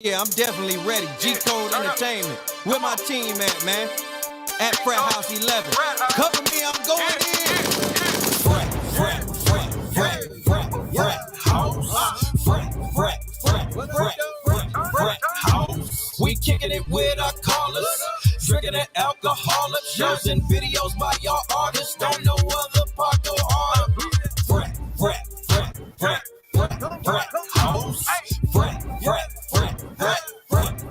Yeah, I'm definitely ready. G-Code Entertainment. Where my team at, man? At Fraathouse 11. Cover me, I'm going in. Fraathouse. We kicking it with our callers. Drinking that alcoholic. Shows and videos by y'all artists. Don't know other part go harder. Fraathouse.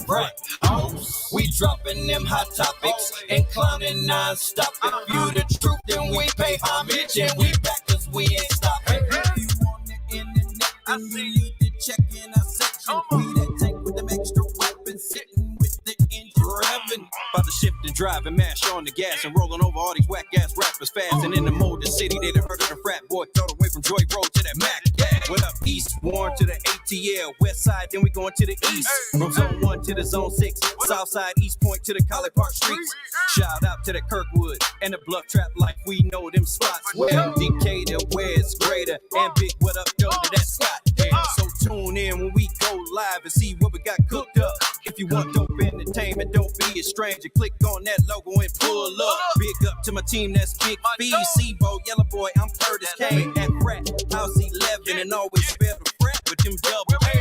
Fraathouse. We dropping them hot topics and clowning non-stop. If you the truth, then we pay homage and we back 'cause we ain't stopping. If you on the internet, then you need to check in our section. We that tank with them extra weapons, sitting with the engine revving. About to shift and drive and mash on the gas and rolling over all these whack-ass rappers fast. And in the Motor City, they done heard of the frat boy, all the way from Joy Road to that Mac. What up, East Warren to the ATL, West Side, then we going to the East. From Zone 1 to the Zone 6, South Side, East Point to the College Park streets. Shout out to the Kirkwood and the Bluff Trap like we know them spots. Well, Decatur, where it's greater, and big what up, yo, to that spot. Yeah, so tune in when we go live and see what we got cooked up. If you want dope entertainment, don't be a stranger. Click on that logo and pull up. Big up to my team, that's Big B, C-Bo, Yellow Boy, I'm Curtis Kane at Fraathouse 11 and always spell the frat with them double A's.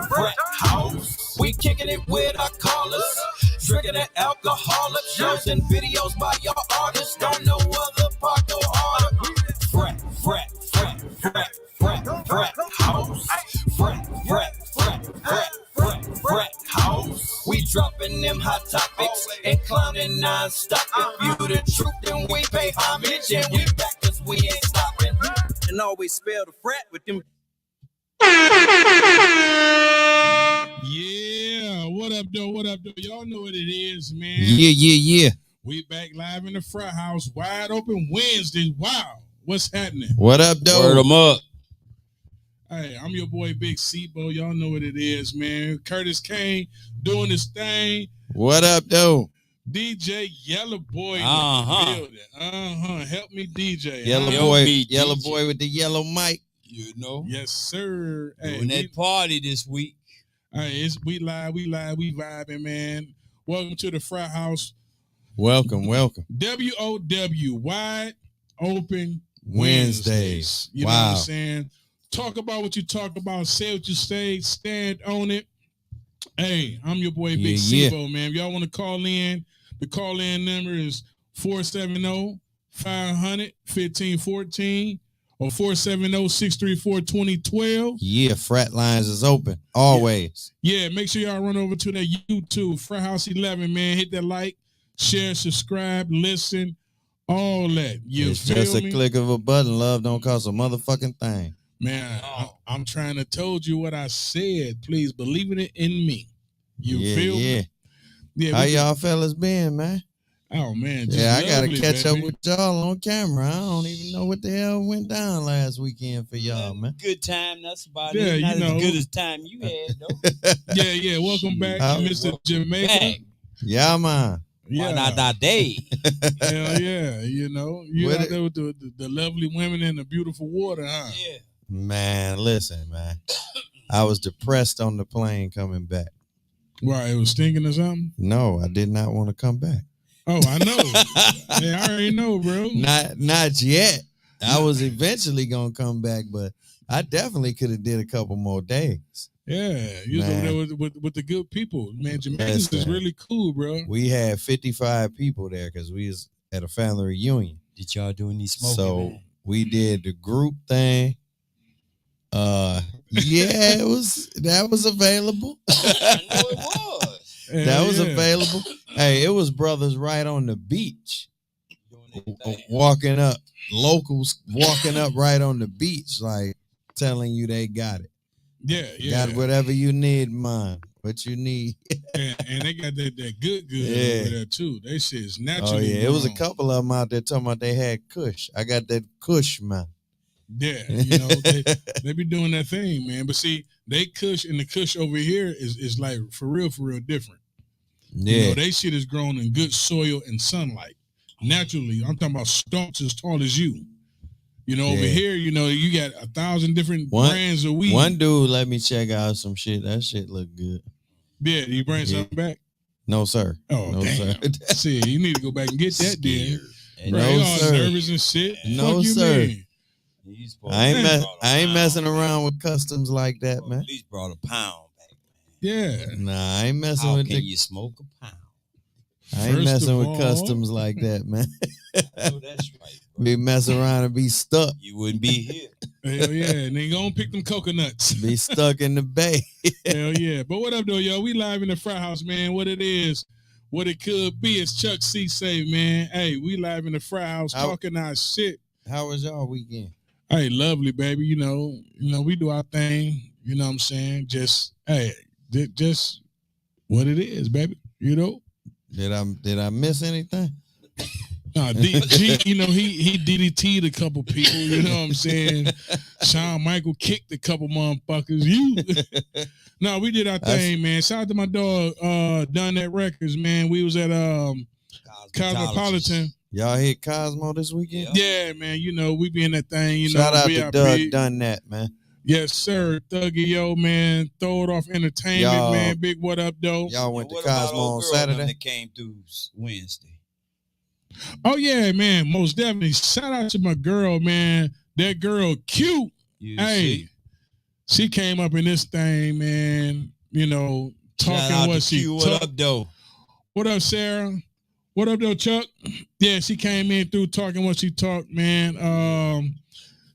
Fraathouse. We kicking it with our callers. Drinking that alcoholic. Shows and videos by y'all artists. Don't know other part go harder. Fraathouse. We dropping them hot topics and clowning non-stop. If you the truth, then we pay homage and we back 'cause we ain't stopping. And always spell the frat with them. Yeah, what up, though? What up, though? Y'all know what it is, man. Yeah. We back live in the Fraathouse, wide open Wednesdays. Wow, what's happening? What up, though? Word 'em up. Hey, I'm your boy Big C-Bo. Y'all know what it is, man. Curtis Kane doing his thing. What up, though? DJ Yellow Boy in Uh-huh. the building. Help me DJ. Yellow Yo, boy, me, yellow DJ. boy with the yellow mic. You know, Yes, sir. doing that party this week. Hey, we live, we vibing, man. Welcome to the Fraathouse. Welcome. WOW, wide open Wednesdays. You know Wow. what I'm saying? Talk about what you talk about. Say what you say. Stand on it. Hey, I'm your boy Big Yeah. C-Bo, man. If y'all want to call in, the call-in number is 470-500-1514 or 470-634-2012. Yeah, frat lines is open always. Yeah, make sure y'all run over to that YouTube, Fraathouse 11, man. Hit that like, share, subscribe, listen, all that. You It's feel just a me? click of a button. Love don't cost a motherfucking thing. Man, I'm trying to told you what I said. Please believe it in me. You feel Yeah. me? Yeah. How y'all fellas been, man? Oh man, just Yeah, I gotta lovely, catch baby. up with y'all on camera. I don't even know what the hell went down last weekend for y'all, man. Good time. That's about Yeah, it. Not you know. as good as time you had, though. Yeah. Welcome back, How- Mr. Jamaica. Back. Yeah, man. Yeah. That day. Hell yeah. You know, you What out it- there with the lovely women and the beautiful water, huh? Yeah. Man, listen, man. I was depressed on the plane coming back. Why, it was stinking or something? No, I did not want to come back. Oh, I know. Yeah, I already know, bro. Not yet. I was eventually gonna come back, but I definitely could have did a couple more days. Yeah, you was over Man. there with the good people. Man, Jamaicans is Listen. really cool, bro. We had 55 people there because we was at a family reunion. Did y'all do any smoking, So man? we did the group thing. Yeah, that was available. I know it was. That was Yeah. available. Hey, it was brothers right on the beach. Doing their thing. Walking up, locals walking up right on the beach, like telling you they got it. Yeah. Got whatever you need, man. What you need. And they got that good Yeah. over there too. They shit is Oh naturally. yeah, it was a grown. couple of them out there talking about they had Kush. I got that Kush, man. Yeah, you know, they be doing that thing, man. But see, they Kush and the Kush over here is like for real different. Yeah, You know, they shit is grown in good soil and sunlight. Naturally, I'm talking about stalks as tall as you. Over Yeah. here, you got 1,000 different One- brands of weed. One dude let me check out some shit. That shit look good. Yeah, you bring Yeah. something back? No, sir. Oh, No, damn. sir. See, you need to go back and get that then. Scared. And Right, No, you all sir. nervous and shit. No, Fuck you sir. mean? he's supposed I to ain't have me- brought a I ain't pound messing back. around with customs like that, Well, man. At least brought a pound back. Yeah. Nah, I ain't messing How with can the. you smoke a pound? I ain't First messing of with all- customs like that, man. I know that's right, bro. Be messing around and be stuck. You wouldn't be here. Hell yeah. And then go and pick them coconuts. Be stuck in the bay. Hell yeah. But what up, though, yo? We live in the Fraathouse, man. What it is, what it could be, as Chuck C say, man. Hey, we live in the Fraathouse How- talking our shit. How was y'all weekend? Hey, lovely, baby. You know, we do our thing. You know what I'm saying? Just, hey, just what it is, baby. Did I miss anything? G, he DDT'd a couple people, you know what I'm saying? Shawn Michael kicked a couple motherfuckers. No, we did our thing, man. Shout out to my dog, Done That Records, man. We was at Cosmopolitan. Y'all hit Cosmo this weekend? Yeah, man, we be in that thing, Shout out to VIP. Doug Done That, man. Yes, sir. Thuggy, yo, man. Throw it off entertainment, Y'all- man. Big what up, though? Y'all went to What about Cosmo old on girl them Saturday? that came through Wednesday? Oh, yeah, man. Most definitely. Shout out to my girl, man. That girl, cute. You Hey, see? she came up in this thing, man. Shout Talking out what to she Q. What talk. up, though? What up, Sarah? What up, though, Chuck? Yeah, she came in through talking what she talked, man.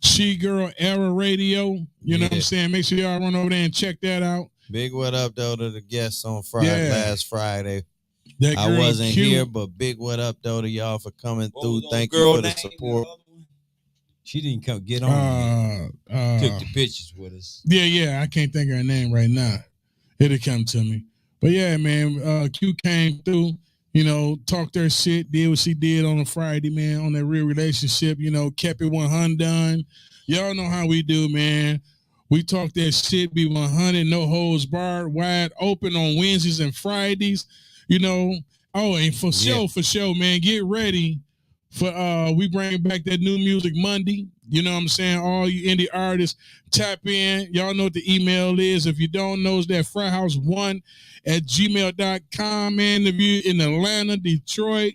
She Girl Era Radio. You know what I'm Yeah. saying? Make sure y'all run over there and check that out. Big what up though to the guests on Friday Yeah. last Friday. That I girl wasn't cute. here, but big what up though to y'all for coming What through. was old Thank girl you for the name, support. the other one? She didn't come get on. Took the pictures with us. Yeah, I can't think of her name right now. It'll come to me. But yeah, man, Q came through, talked her shit, did what she did on a Friday, man, on that real relationship, kept it 100. Y'all know how we do, man. We talk that shit, be 100, no holds barred, wide open on Wednesdays and Fridays, Oh, and for sure, man, get ready for we bring back that new music Monday. You know what I'm saying? All you indie artists, tap in. Y'all know what the email is. If you don't know, it's that fraathouse1@gmail.com, man. If you're in Atlanta, Detroit,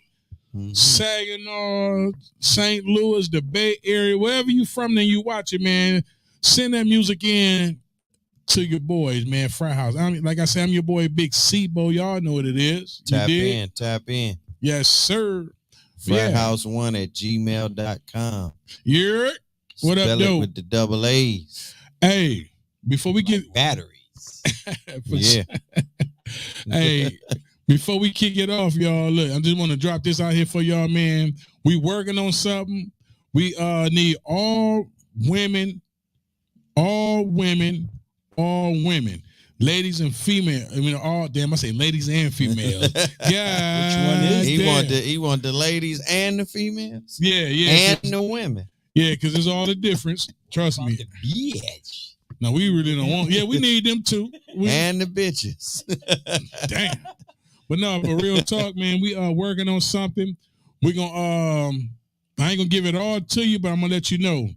Saginaw, St. Louis, the Bay Area, wherever you from, then you watch it, man. Send that music in to your boys, man. Fraathouse. Like I said, I'm your boy, Big C-Bo. Y'all know what it is. You dig? Tap in. Yes, sir. Yeah. Fraathouse1@gmail.com. Yeah. What up, Spell it though? with the double A's. Hey, before we get Batteries. Yeah. hey, before we kick it off, y'all, look, I just want to drop this out here for y'all, man. We working on something. We need all women, ladies and female. I mean, I say ladies and females. Yeah, Which one is He want the ladies and the females Yeah, and the women. yeah, because there's all the difference. Trust me. The bitch. No, we really don't want. Yeah, we need them too. And the bitches. Damn. But no, but real talk, man, we are working on something. We're gonna I ain't gonna give it all to you, but I'm gonna let you know.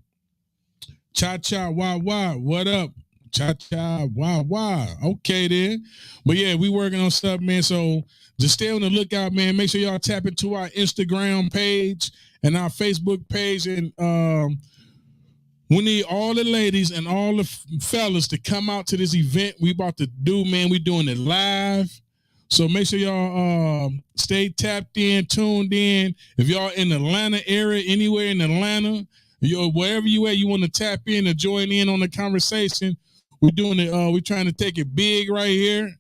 Cha cha wah wah, what up? Cha cha wah wah. Okay then. But yeah, we working on stuff, man. So just stay on the lookout, man. Make sure y'all tap into our Instagram page and our Facebook page. And we need all the ladies and all the fellas to come out to this event we about to do, man. We doing it live. So make sure y'all stay tapped in, tuned in. If y'all in the Atlanta area, anywhere in Atlanta, wherever you at, you want to tap in and join in on the conversation. We're doing it. We're trying to take it big right here.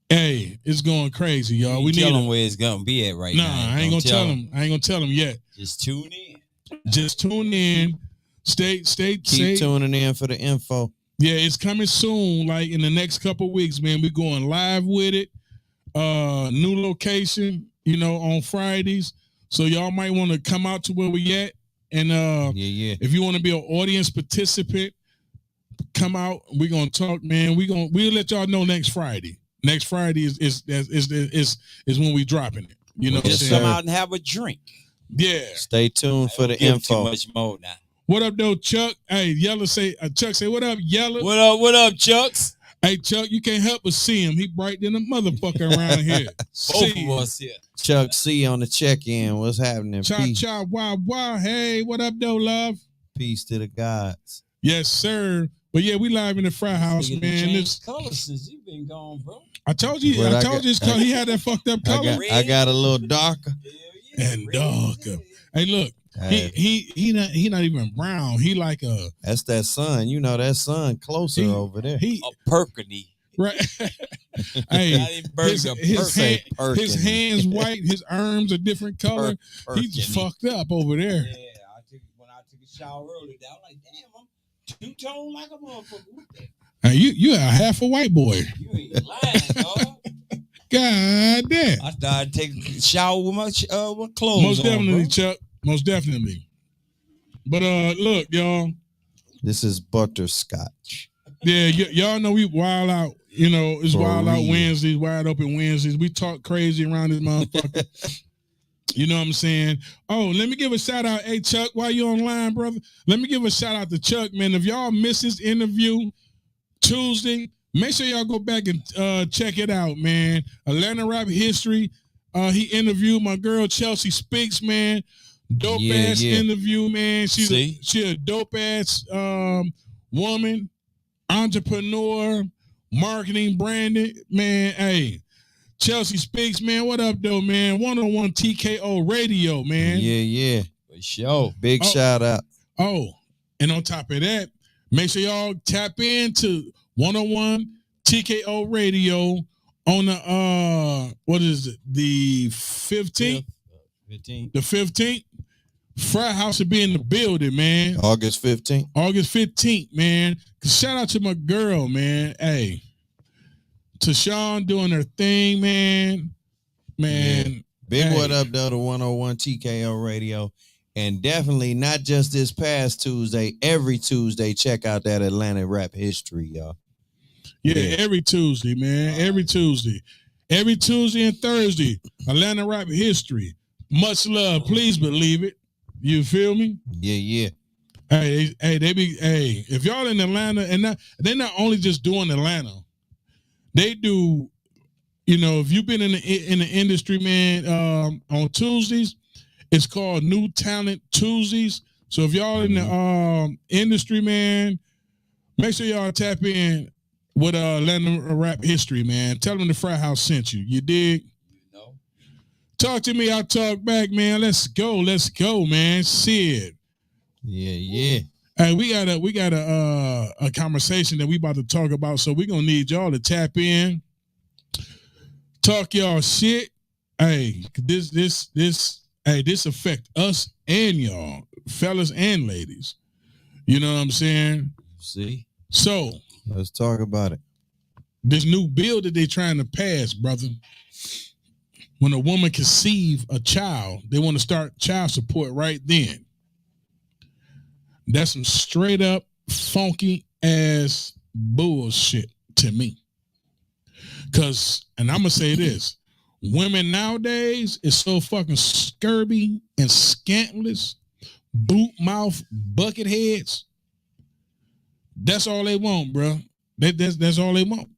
Hey, it's going crazy, y'all. We tell need them where it's gonna be at right Nah, now. I ain't gonna tell them. I ain't gonna tell them yet. Just tune in. Just tune in. Stay. Keep tuning in for the info. Yeah, it's coming soon. Like in the next couple of weeks, man. We're going live with it. New location, on Fridays. So y'all might want to come out to where we at. And if you want to be an audience participant, come out. We're gonna talk, man. We'll let y'all know next Friday. Next Friday is when we dropping it. You know what I'm Just saying? come out and have a drink. Yeah. Stay tuned for the Give info. Too much more now. What up, though, Chuck? Hey, Yella say, Chuck say, what up, Yella? What up, Chucks? Hey, Chuck, you can't help but see him. He bright than a motherfucker around here. Both of us here. Chuck C on the check-in. What's happening? Cha, wah. Hey, what up, though, love? Peace to the gods. Yes, sir. But yeah, we live in the Fraathouse, man. This color since you been gone, bro. I told you, his color. He had that fucked up color. I got a little darker. And darker. Hey, look, he not even brown. He like a. That's that sun. You know that sun closer over there. A Perkiny. Right. Hey, his hands white. His arms a different color. He's fucked up over there. Yeah, when I took a shower earlier, I was like, damn, I'm two-tone like a motherfucker. What the? Hey, you are half a white boy. You ain't lying, dog. God damn. I started taking a shower with my clothes Most on, definitely, bro. Chuck. Most definitely. But look, y'all. This is butterscotch. Yeah, y'all know we wild out. You know, it's wild out Wednesdays, wide open Wednesdays. We talk crazy around this motherfucker. You know what I'm saying? Oh, let me give a shout out. Hey, Chuck, while you online, brother, let me give a shout out to Chuck, man. If y'all missed this interview Tuesday, make sure y'all go back and check it out, man. Atlanta rap history. He interviewed my girl Chelsea Speaks, man. Dope ass interview, man. She a dope ass woman, entrepreneur, marketing, branding, man. Hey, Chelsea Speaks, man. What up, though, man? 101 TKO Radio, man. Yeah. For sure. Big shout out. Oh, and on top of that, make sure y'all tap into 101 TKO Radio on the what is it? The 15th? The 15th. Fraathouse will be in the building, man. August 15th. August 15th, man. Shout out to my girl, man. Hey. Tashawn doing her thing, man. Man. Big what up, though, to 101 TKO Radio. And definitely not just this past Tuesday, every Tuesday, check out that Atlanta rap history, y'all. Yeah, every Tuesday, man. Every Tuesday. Every Tuesday and Thursday, Atlanta rap history. Much love. Please believe it. You feel me? Yeah. Hey, if y'all in Atlanta, and they're not only just doing Atlanta, they do, you know, if you've been in the industry, man, on Tuesdays, it's called New Talent Tuesdays. So if y'all in the industry, man, make sure y'all tap in with Atlanta rap history, man. Tell them the Fraathouse sent you. You dig? Talk to me, I'll talk back, man. Let's go, man. Shit. Yeah. Hey, we got a conversation that we about to talk about, so we're gonna need y'all to tap in, talk y'all shit. Hey, this affect us and y'all, fellas and ladies. You know what I'm saying? See? So let's talk about it. This new bill that they trying to pass, brother. When a woman conceive a child, they want to start child support right then. That's some straight up funky ass bullshit to me. Cause, and I'm gonna say this, women nowadays is so fucking scurvy and scantless, boot mouth, bucket heads. That's all they want, bro. That's all they want.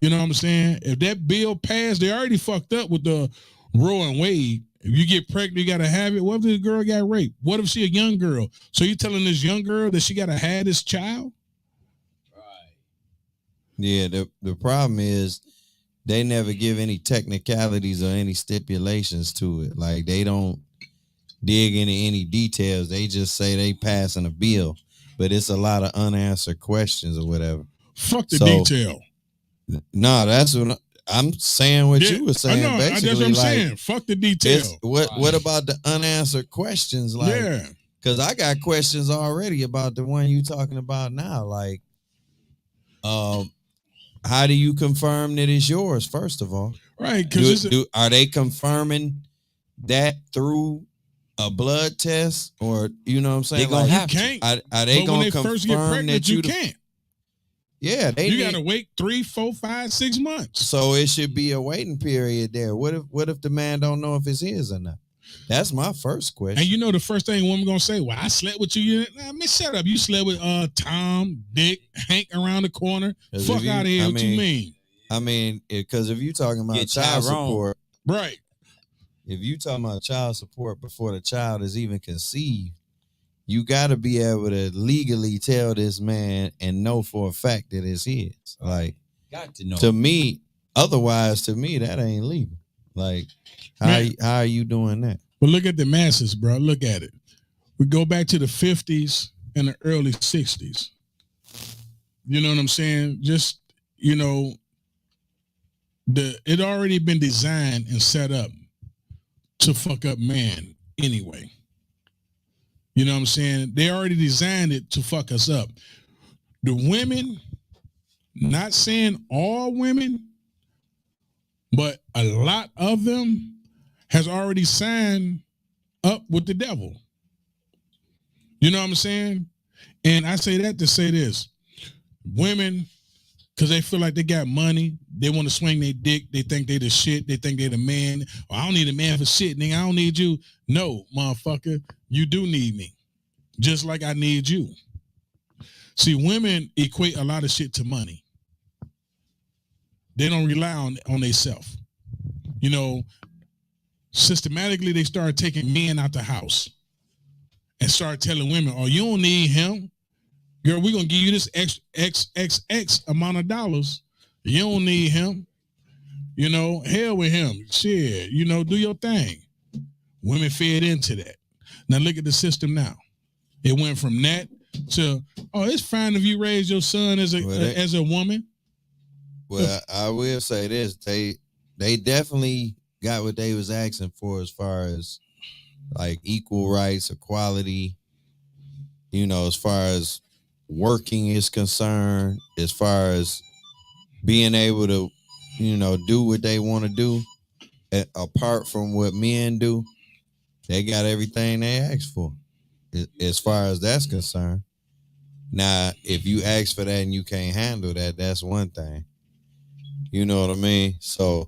You know what I'm saying? If that bill passed, they already fucked up with the Roe and Wade. If you get pregnant, you gotta have it. What if this girl got raped? What if she a young girl? So you telling this young girl that she gotta have this child? Right. Yeah, the problem is they never give any technicalities or any stipulations to it. Like they don't dig into any details. They just say they passing a bill, but it's a lot of unanswered questions or whatever. Fuck the detail. No, that's what I'm saying. What you were saying, I know, basically, that's what I'm saying. Fuck the detail. What about the unanswered questions? Like, yeah, because I got questions already about the one you talking about now. Like, how do you confirm that it's yours? First of all, right? Because are they confirming that through a blood test, or you know what I'm saying? They gonna have to. Are they gonna confirm first get pregnant, that you can't? Yeah, you gotta wait 3, 4, 5, 6 months. So it should be a waiting period there. What if the man don't know if it's his or not? That's my first question. And you know the first thing a woman gonna say, well, I slept with you. Nah, man, shut up. You slept with Tom, Dick, Hank around the corner. Fuck out of here. What you mean? I mean, because if you talking about Get child Tyrone. support, Right. if you talking about child support before the child is even conceived, you got to be able to legally tell this man and know for a fact that it's his. Like, got to know. To me, otherwise, to me, that ain't legal. Like, how are you doing that? But look at the masses, bro. Look at it. We go back to the 50s and the early 60s. You know what I'm saying? Just, you know, it already been designed and set up to fuck up man anyway. You know what I'm saying? They already designed it to fuck us up. The women, not saying all women, but a lot of them has already signed up with the devil. You know what I'm saying? And I say that to say this. Women, because they feel like they got money, they want to swing their dick, they think they the shit, they think they the man. Oh, I don't need a man for shit, nigga. I don't need you. No, motherfucker, you do need me. Just like I need you. See, women equate a lot of shit to money. They don't rely on themselves. You know, systematically they start taking men out the house and start telling women, oh, you don't need him. Girl, we're going to give you this X amount of dollars. You don't need him. You know, hell with him. Shit, you know, do your thing. Women fed into that. Now look at the system now. It went from that to, oh, it's fine if you raise your son as a woman. Well, I will say this. They definitely got what they was asking for as far as like equal rights, equality, you know, as far as working is concerned, as far as being able to, you know, do what they want to do apart from what men do. They got everything they asked for as far as that's concerned. Now, if you ask for that and you can't handle that, that's one thing. You know what I mean? So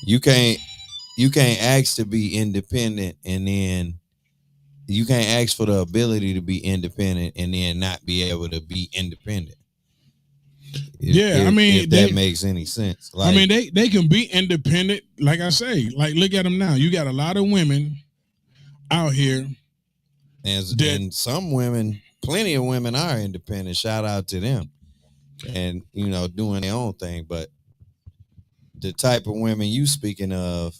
you can't ask to be independent and then you can't ask for the ability to be independent and then not be able to be independent. If that makes any sense. Like, I mean, they can be independent. Like I say, like look at them now. You got a lot of women out here. And some women, plenty of women are independent. Shout out to them. And, you know, doing their own thing. But the type of women you speaking of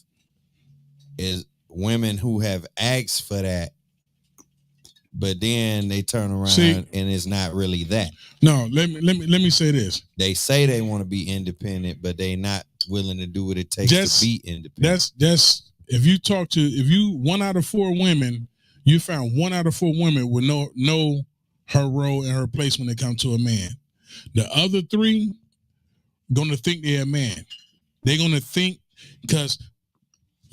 is women who have asked for that, but then they turn around and it's not really that. No, let me say this. They say they want to be independent, but they not willing to do what it takes to be independent. That's if you 1 out of 4 women, you found 1 out of 4 women would know her role and her place when it comes to a man. The other 3 gonna think they're a man. They're gonna think because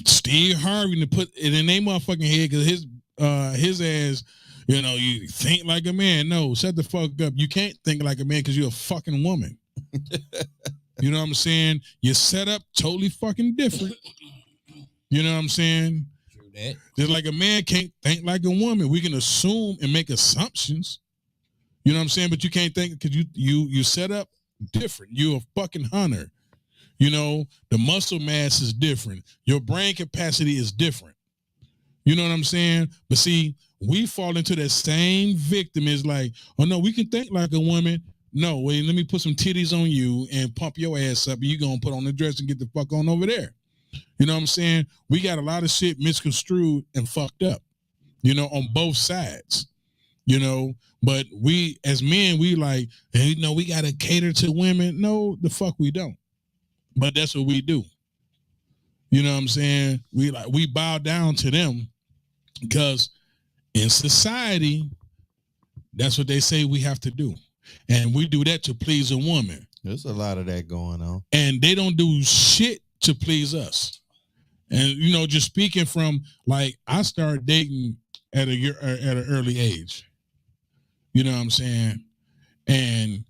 Steve Harvey to put it in their motherfucking head because his ass, you know, you think like a man. No, shut the fuck up. You can't think like a man because you're a fucking woman. You know what I'm saying? You're set up totally fucking different. You know what I'm saying? True that. Just like a man can't think like a woman. We can assume and make assumptions. You know what I'm saying? But you can't think because you set up different. You're a fucking hunter. You know, the muscle mass is different. Your brain capacity is different. You know what I'm saying? But see, we fall into that same victim is like, oh no, we can think like a woman. No, wait, let me put some titties on you and pump your ass up. And you gonna put on the dress and get the fuck on over there. You know what I'm saying? We got a lot of shit misconstrued and fucked up, you know, on both sides, you know. But we, as men, we like, hey, you know, we got to cater to women. No, the fuck we don't. But that's what we do. You know what I'm saying? We bow down to them because in society, that's what they say we have to do. And we do that to please a woman. There's a lot of that going on. And they don't do shit to please us. And, you know, just speaking from, like, I started dating at an early age. You know what I'm saying? And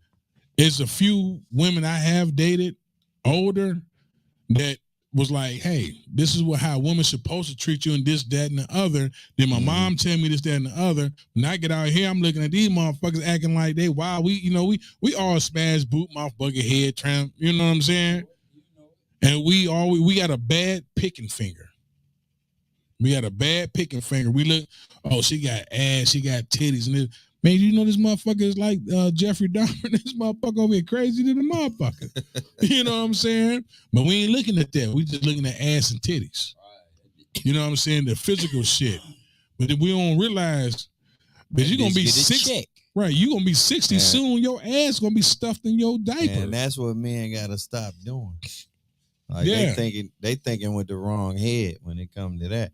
it's a few women I have dated older that was like, hey, this is how a woman's supposed to treat you and this, that, and the other. Then my mom tell me this, that, and the other. When I get out here, I'm looking at these motherfuckers acting like they wild. We all smash boot mouth bucket head tramp. You know what I'm saying? And we got a bad picking finger. We got a bad picking finger. We look, oh, she got ass, she got titties, and this. Man, you know this motherfucker is like Jeffrey Dahmer. This motherfucker over here crazy than a motherfucker. You know what I'm saying? But we ain't looking at that. We just looking at ass and titties. You know what I'm saying? The physical shit. But then we don't realize that you're gonna be 60. Right, you're gonna be 60 soon. Your ass gonna be stuffed in your diaper. And that's what men gotta stop doing. Like they thinking with the wrong head when it comes to that.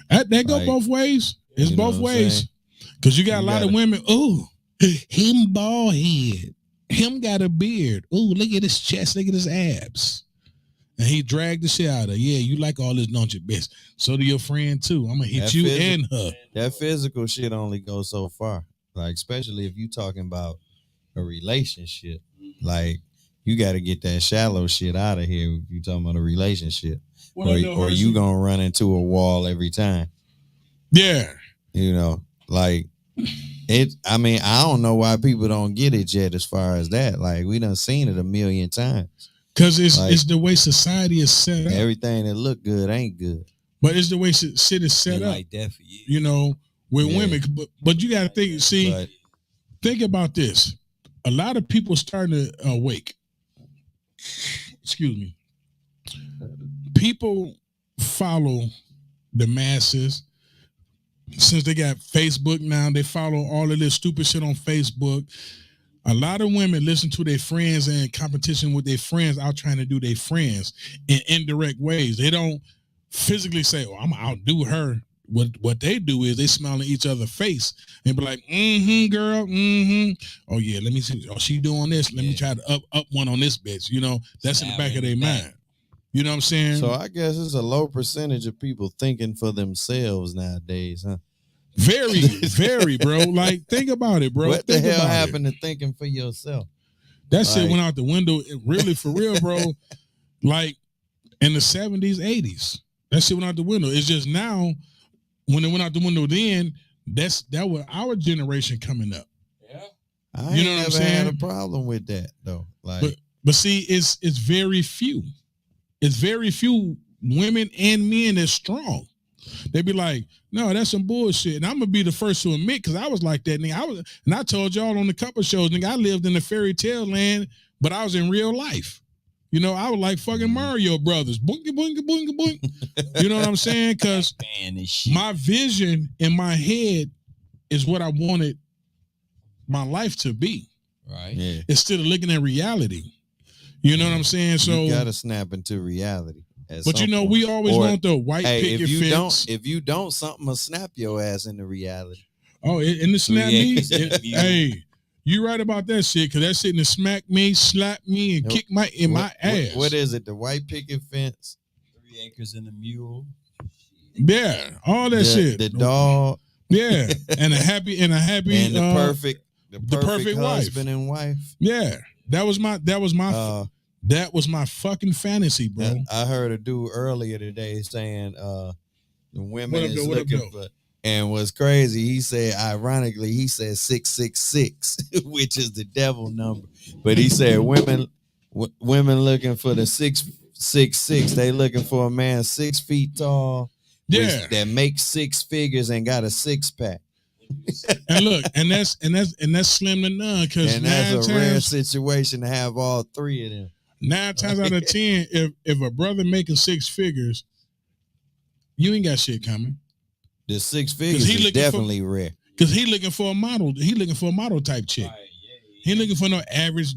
That go both ways. It's both ways. Because you got a lot of women, oh, him bald head. Him got a beard. Oh, look at his chest. Look at his abs. And he dragged the shit out of her. Yeah, you like all this, don't you, bitch? So do your friend, too. I'm going to hit you and her. That physical shit only goes so far. Like, especially if you talking about a relationship. Like, you got to get that shallow shit out of here if you talking about a relationship. Or you going to run into a wall every time. Yeah. You know, like, I don't know why people don't get it yet as far as that. Like, we done seen it a million times. Because it's the way society is set up. Everything that look good ain't good. But it's the way shit is set up. Like that for you. You know, with women. But you got to think, think about this. A lot of people starting to awake. Excuse me. People follow the masses. Since they got Facebook now, they follow all of this stupid shit on Facebook. A lot of women listen to their friends and in competition with their friends out trying to do their friends in indirect ways. They don't physically say, oh, I'm going to outdo her. What they do is they smile in each other's face and be like, girl, oh, yeah, let me see. Oh, she doing this. Let me try to up one on this bitch. You know, that's in the back of their mind. You know what I'm saying? So I guess it's a low percentage of people thinking for themselves nowadays, huh? Very, very, bro. Like, think about it, bro. What the hell happened to thinking for yourself? That shit went out the window, really, for real, bro. Like, in the 70s, 80s. That shit went out the window. It's just now, when it went out the window then, that was our generation coming up. Yeah. I ain't never had a problem with that, though. Like, but see, it's very few. It's very few women and men that's strong. They be like, no, that's some bullshit. And I'm gonna be the first to admit, because I was like that, nigga. I told y'all on a couple shows, nigga, I lived in the fairy tale land, but I was in real life. You know, I was like fucking Mario Brothers. Boinky, boinky, boinky, boink. You know what I'm saying? Because my vision in my head is what I wanted my life to be. Right. Yeah. Instead of looking at reality. You know what I'm saying? So you gotta snap into reality. But you know, point. We always want the white picket fence. If you don't, something will snap your ass into reality. Oh, in the snap me? Hey, you right about that shit, because that shit to smack me, slap me, and kick my ass. What is it? The white picket fence? 3 acres and a mule. Yeah, all that shit. The dog. Yeah, and a happy and the perfect husband and wife. Yeah, that was my fucking fantasy, bro. I heard a dude earlier today saying the women is looking for, and what's crazy, he said, ironically, he said 666, which is the devil number. But he said women looking for the 666. They looking for a man 6 feet tall, that makes 6 figures and got a 6-pack. And look, and that's slim to none, because that's a rare situation to have all 3 of them. 9 times out of 10, if a brother making 6 figures, you ain't got shit coming. The 6 figures is definitely rare. Because he looking for a model. He looking for a model type chick. Right, yeah. He looking for no average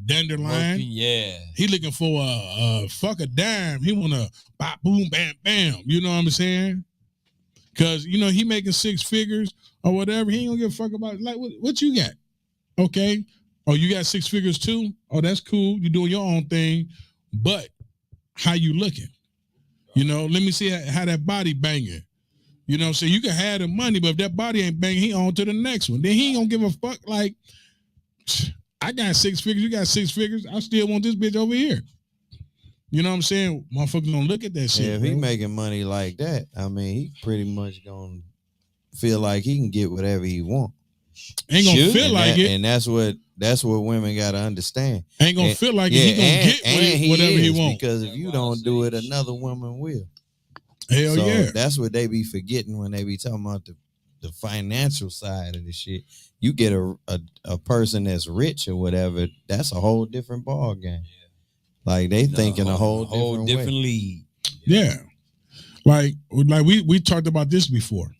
dandelion. He looking for a fuck a dime. He want to bop, boom, bam, bam. You know what I'm saying? Because, you know, he making 6 figures or whatever. He ain't gonna give a fuck about it. Like, what you got? Okay. Oh, you got 6 figures too? Oh, that's cool. You doing your own thing. But how you looking? You know, let me see how that body banging. You know what I'm saying? You can have the money, but if that body ain't banging, he on to the next one. Then he ain't gonna give a fuck. Like, I got 6 figures, you got 6 figures. I still want this bitch over here. You know what I'm saying? Motherfuckers don't look at that shit. If bro. he making money like that, I mean, he pretty much gonna feel like he can get whatever he want. Ain't gonna Should. feel And like that- it. and that's what women gotta understand. Ain't gonna And- feel like yeah, it. He gonna and, get and whatever he is, wants. because if you don't do it, another woman will. Hell So yeah. that's what they be forgetting when they be talking about the financial side of the shit. You get a person that's rich or whatever, that's a whole different ball game. Like they think in a whole different way. league. Yeah. Like we talked about this before.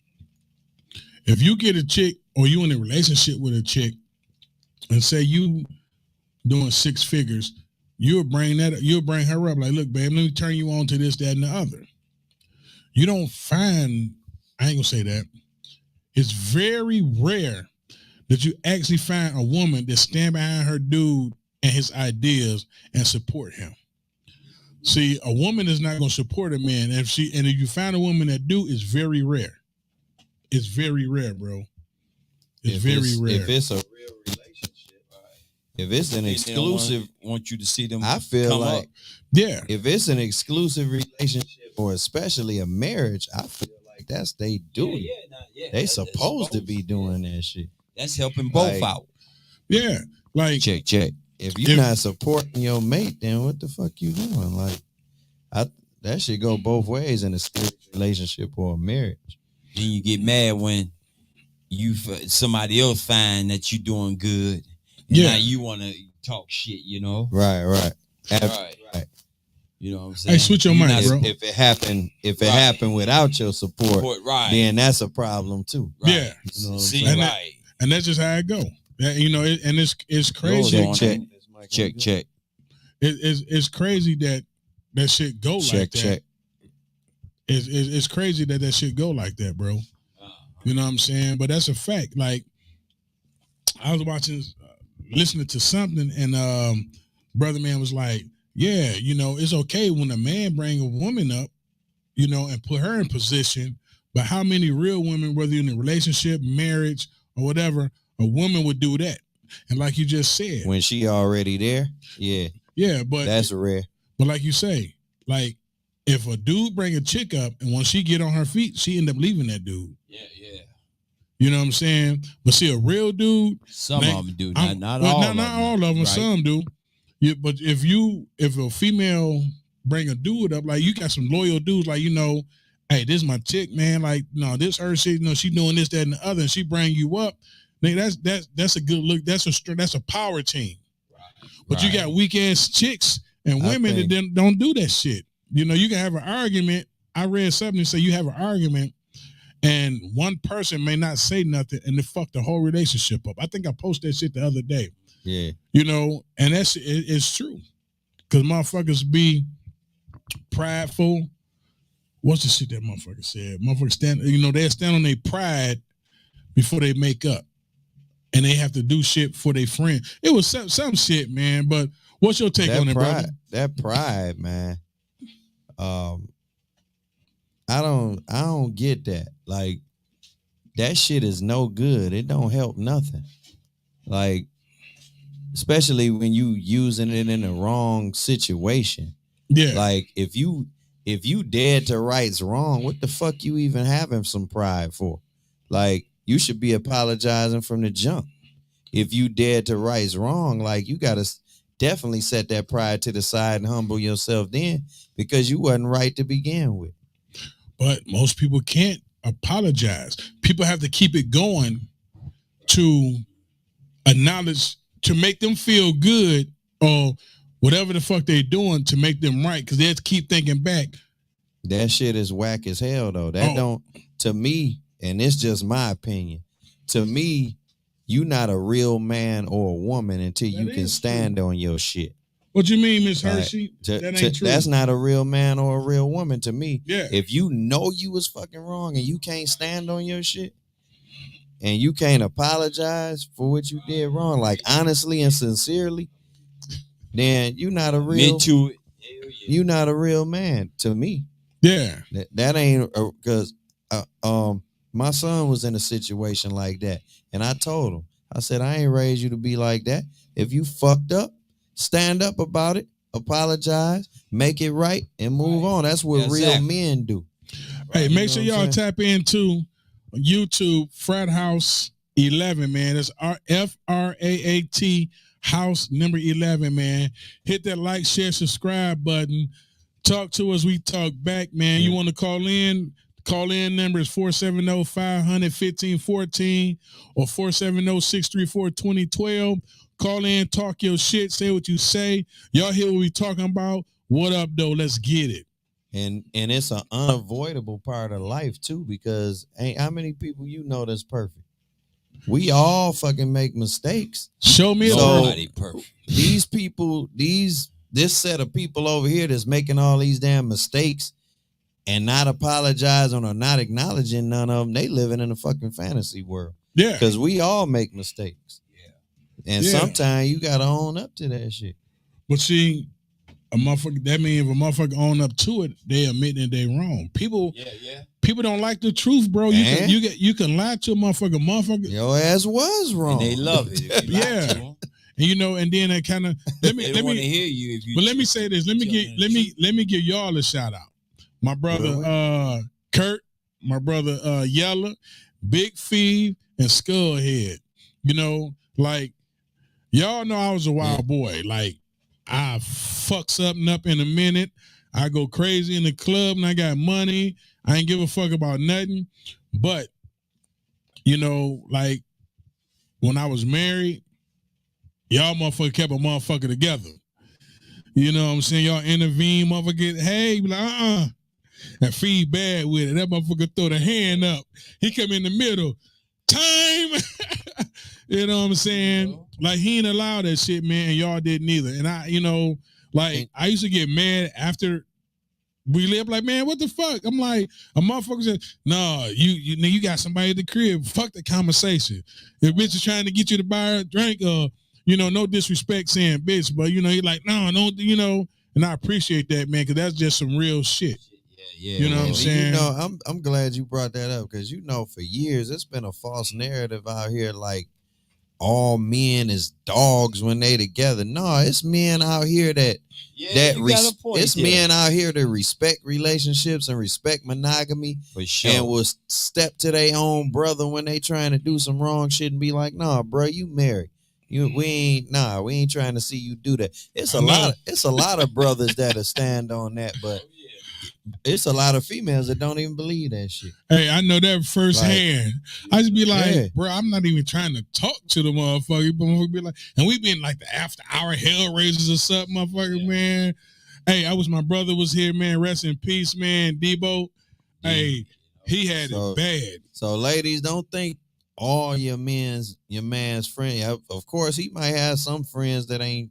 If you get a chick or you in a relationship with a chick and say you doing 6 figures, you'll bring her up like, look, babe, let me turn you on to this, that, and the other. You don't find, I ain't gonna say that. It's very rare that you actually find a woman that stand behind her dude and his ideas and support him. See, a woman is not gonna support a man. If you find a woman that do, it's very rare. It's very rare, bro. It's very rare. If it's a real relationship, if it's an exclusive, want you to see them. I feel come like up. Yeah. if it's an exclusive relationship or especially a marriage, I feel like that's they duty. They supposed to be doing that shit. That's helping both Like- out. Yeah. Like Check. If you're not supporting your mate, then what the fuck you doing? Like, that should go both ways in a serious relationship or a marriage. Then you get mad when somebody else find that you doing good, and Yeah. now you want to talk shit. You know, Right. right. You know what I'm saying? Hey, switch your You mic, not bro. If it happened Right. happened without your support, support, right? then that's a problem too. Right. Yeah. You know what I'm See, saying? right. and that's just how it go. That, and it's crazy. Yours on. Check. It's crazy that shit go like that. Check. It's crazy that shit go like that, bro. You know what I'm saying? But that's a fact. Like, I was listening to something, and brother man was like, yeah, it's okay when a man bring a woman up, and put her in position. But how many real women, whether you're in a relationship, marriage, or whatever, a woman would do that? And like you just said, When she already there, yeah, but that's rare. But like you say, like if a dude bring a chick up and when she get on her feet, she end up leaving that dude. Yeah. You know what I'm saying? But see, a real dude, Some Like, of them do, I'm- not well, all. not of them. all of them. Right. Some do. Yeah, but if a female bring a dude up, like you got some loyal dudes, like hey, this is my chick, man. Like, no, this her shit. She doing this, that, and the other, and she bring you up. Then that's a good look. That's a power team. But you got weak ass chicks and women that then don't do that shit. You can have an argument. I read something that say you have an argument, and one person may not say nothing, and they fuck the whole relationship up. I think I posted that shit the other day. Yeah. And it's true. Because motherfuckers be prideful. What's the shit that motherfucker said? Motherfuckers they stand on their pride before they make up. And they have to do shit for their friend. It was some shit, man. But what's your take on it, brother? That pride, man. I don't get that. Like, that shit is no good. It don't help nothing. Like, especially when you using it in the wrong situation. Yeah. Like, if you dead to rights wrong, what the fuck you even having some pride for? Like, you should be apologizing from the jump. If you dead to rights wrong, like, you gotta definitely set that pride to the side and humble yourself then, because you wasn't right to begin with. But most people can't apologize. People have to keep it going to acknowledge, to make them feel good, or whatever the fuck they doing to make them right, because they have to keep thinking back. That shit is whack as hell, though. That don't, to me, and it's just my opinion, to me, you not a real man or a woman until you can stand on your shit. What you mean, Miss Like, Hershey? That ain't true. That's not a real man or a real woman to me. Yeah. If you know you was fucking wrong and you can't stand on your shit and you can't apologize for what you did wrong, like honestly and sincerely, then you're not a real you not a real man to me. Yeah. That ain't, because my son was in a situation like that, and I told him, I said, I ain't raised you to be like that. If you fucked up, stand up about it, apologize, make it right, and move on. That's what real men do. Hey, You make know sure what I'm y'all tap into YouTube Fraathouse 11, man. That's FRAAT House number 11, man. Hit that like, share, subscribe button. Talk to us. We talk back, man. You want to call in? Call in number is 470-500-1514 or 470-634-2012. Call in, talk your shit, say what you say. Y'all hear what we talking about? What up, though? Let's get it. And it's an unavoidable part of life too, because ain't how many people you know that's perfect. We all fucking make mistakes. Show me Nobody perfect. These people, this set of people over here that's making all these damn mistakes and not apologizing or not acknowledging none of them, they living in a fucking fantasy world. Yeah. Because we all make mistakes. Yeah. And sometimes you gotta own up to that shit. But see, a motherfucker, that means if a motherfucker own up to it, they admitting that they wrong. People don't like the truth, bro. You can lie to a motherfucker. Your ass was wrong. And they love it. If you lie to them. And and then they kind of let me hear you if you. But let me say this. Let me give y'all a shout out. My brother Kurt, my brother Yella, Big Fee, and Skullhead. Like y'all know I was a wild boy. Like I fuck something up in a minute. I go crazy in the club and I got money. I ain't give a fuck about nothing. But like when I was married, y'all motherfucker kept a motherfucker together. You know what I'm saying? Y'all intervene, motherfucker. Hey, be like, and feed bad with it. That motherfucker throw the hand up. He come in the middle. Time. You know what I'm saying? Like he ain't allowed that shit, man. And y'all didn't either. And I used to get mad after we lived. Like, man, what the fuck? I'm like, a motherfucker said, no, you got somebody at the crib. Fuck the conversation. If bitch is trying to get you to buy a drink, no disrespect saying bitch, but you're like, no, don't, and I appreciate that, man, because that's just some real shit. Yeah, you know what I'm saying? I'm glad you brought that up because for years it's been a false narrative out here like all men is dogs when they together. No, it's men out here men out here that respect relationships and respect monogamy for sure, and will step to their own brother when they trying to do some wrong shit and be like, nah, bro, you married. We ain't trying to see you do that. It's a lot of brothers that'll stand on that, but it's a lot of females that don't even believe that shit. Hey, I know that firsthand. I just be like, bro, I'm not even trying to talk to the motherfucker. But be like, and we been like the after hour hell raisers or something, motherfucker, man. Hey, my brother was here, man. Rest in peace, man. Debo. Yeah. Hey, he had it bad. So ladies, don't think all your man's friend. Of course, he might have some friends that ain't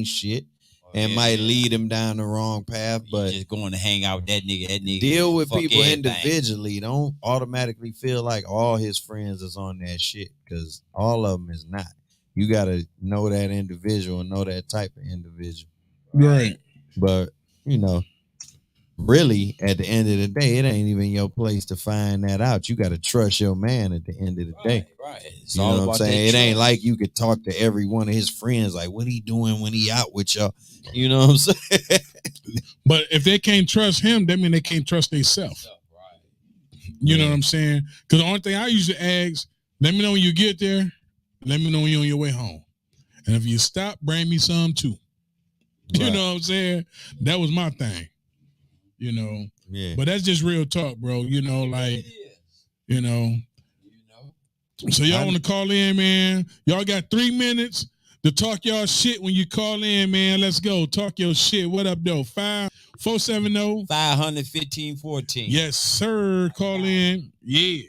shit. And might lead him down the wrong path, but just going to hang out with that nigga. Deal with people individually. Don't automatically feel like all his friends is on that shit because all of them is not. You gotta know that individual and know that type of individual, right? But really, at the end of the day, it ain't even your place to find that out. You gotta trust your man at the end of the day. Right. It's you all know about what I'm saying? It ain't trust. like you could talk to every one of his friends, like what he doing when he out with y'all. You know what I'm saying? But if they can't trust him, that mean they can't trust themselves. Right. You know what I'm saying? Because the only thing I usually ask, let me know when you get there. Let me know when you're on your way home. And if you stop, bring me some too. Right. You know what I'm saying? That was my thing. Yeah. But that's just real talk, bro. So y'all want to call in, man? Y'all got 3 minutes to talk y'all shit when you call in, man. Let's go. Talk your shit. What up, though? 500-1514. Yes, sir. Call in. Yeah.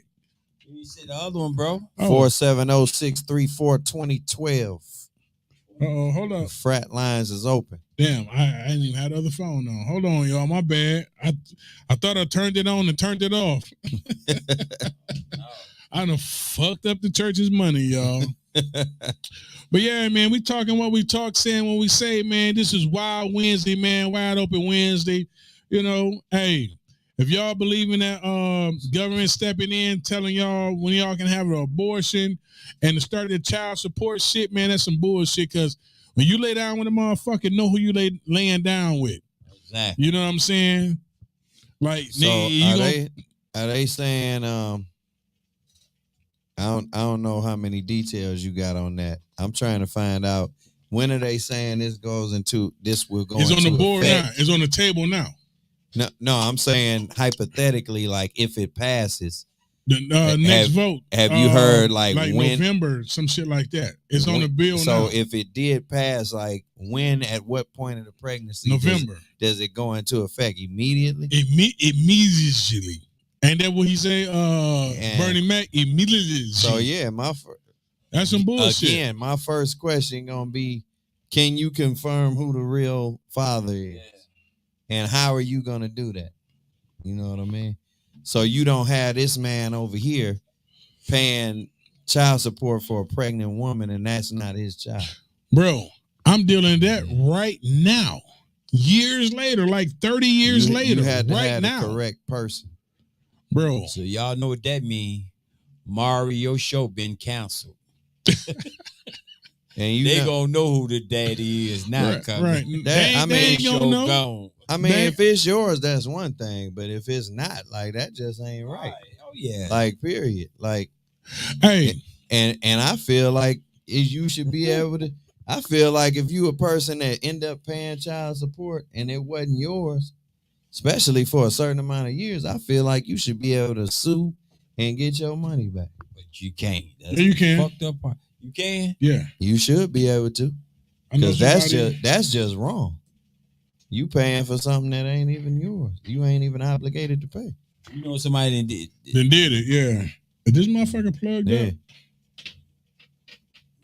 You said the other one, bro. 470-634-2012. Hold up. The frat lines is open. Damn, I didn't even have the other phone on. Hold on, y'all. My bad. I thought I turned it on and turned it off. I done fucked up the church's money, y'all. But yeah, man, we talking what we talk, saying what we say, man. This is Wild Wednesday, man. Wide Open Wednesday. Hey, if y'all believe in that government stepping in, telling y'all when y'all can have an abortion and to start the child support shit, man, that's some bullshit. Because when you lay down with a motherfucker, know who you laying down with. Exactly. You know what I'm saying? Like, So nigga, are they saying I don't know how many details you got on that. I'm trying to find out when are they saying this will go it's into on the board effect? now. It's on the table now. No, I'm saying hypothetically, like if it passes. The next vote. Have you heard like when November, some shit like that? It's on the bill now. So if it did pass, like when, at what point of the pregnancy November. does it go into effect? Immediately? Immediately. Ain't that what he say? Bernie Mac immediately. So yeah, that's some bullshit. Again, my first question gonna be, can you confirm who the real father is? And how are you gonna do that? You know what I mean? So you don't have this man over here paying child support for a pregnant woman, and that's not his child. Bro, I'm dealing with that right now. Years later, like 30 years later, you had to right have now. the correct person. Bro. So y'all know what that means. Mario show been canceled. And they gonna know who the daddy is now. Right. They show gone. I mean, if it's yours, that's one thing. But if it's not, like, that just ain't right. Oh yeah. Like, period. Like, hey, and I feel like you should be able to. I feel like if you a person that end up paying child support and it wasn't yours, especially for a certain amount of years, I feel like you should be able to sue and get your money back. But you can't. That's you can. Fucked up part. You can. Yeah. You should be able to. Because that's just wrong. You paying for something that ain't even yours. You ain't even obligated to pay. You know somebody did it, yeah. Is this motherfucker plugged up?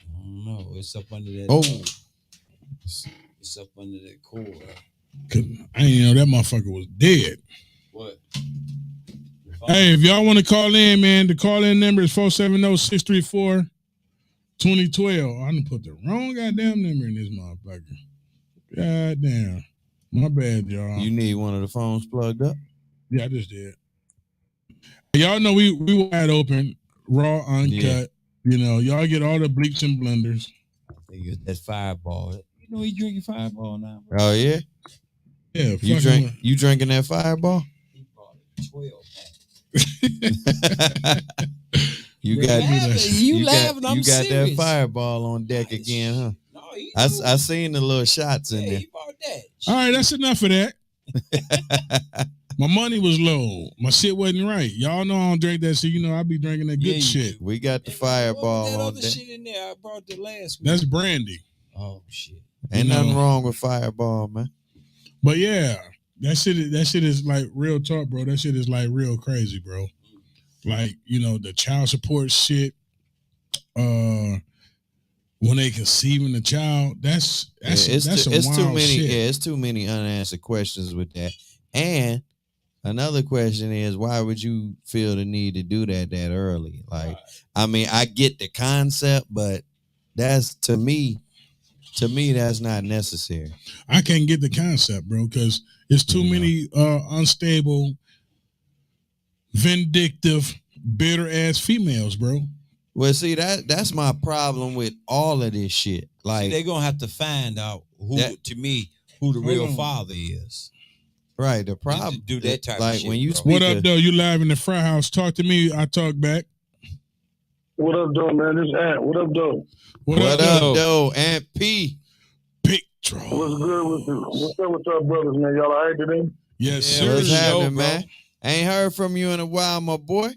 I don't know. It's up under that. Oh. It's up under that cord. Cause I didn't know that motherfucker was dead. What? Hey, if y'all want to call in, man, the call-in number is 470-634-2012. I done put the wrong goddamn number in this motherfucker. Goddamn. My bad, y'all. You need one of the phones plugged up? Yeah, I just did. Y'all know we wide open, raw, uncut. Yeah. You know, y'all get all the bleeps and blenders. That's Fireball. You know he drinking Fireball now. Bro. Oh, yeah? Yeah. You drinking that Fireball? He bought a 12-pack. You got that Fireball on deck again, huh? No, I seen the little shots in there. He bought that. All right, that's enough of that. My money was low. My shit wasn't right. Y'all know I don't drink that shit. You know I be drinking that good shit. We got the Fireball on deck. Shit in there. I brought the last one. That's brandy. Oh shit. Ain't nothing wrong with Fireball, man. But yeah, that shit is like real talk, bro. That shit is like real crazy, bro. Like, you know, the child support shit. When they conceiving the child, that's too many. Shit. Yeah, it's too many unanswered questions with that. And another question is, why would you feel the need to do that early? Like, I mean, I get the concept, but that's to me, that's not necessary. I can't get the concept, bro, because it's too many unstable, vindictive, bitter ass females, bro. Well, see, that's my problem with all of this shit. Like, they're gonna have to find out who the real father is. Right. The problem do that type like of shit. When you what up, though? You live in the Fraathouse. Talk to me. I talk back. What up, though, man? This Ant. What up, though? What up, though? Ant P. Pictro. What's good with you? What's up with y'all brothers, man? Y'all all right today? Yes, sir. What's happening, man? Ain't heard from you in a while, my boy.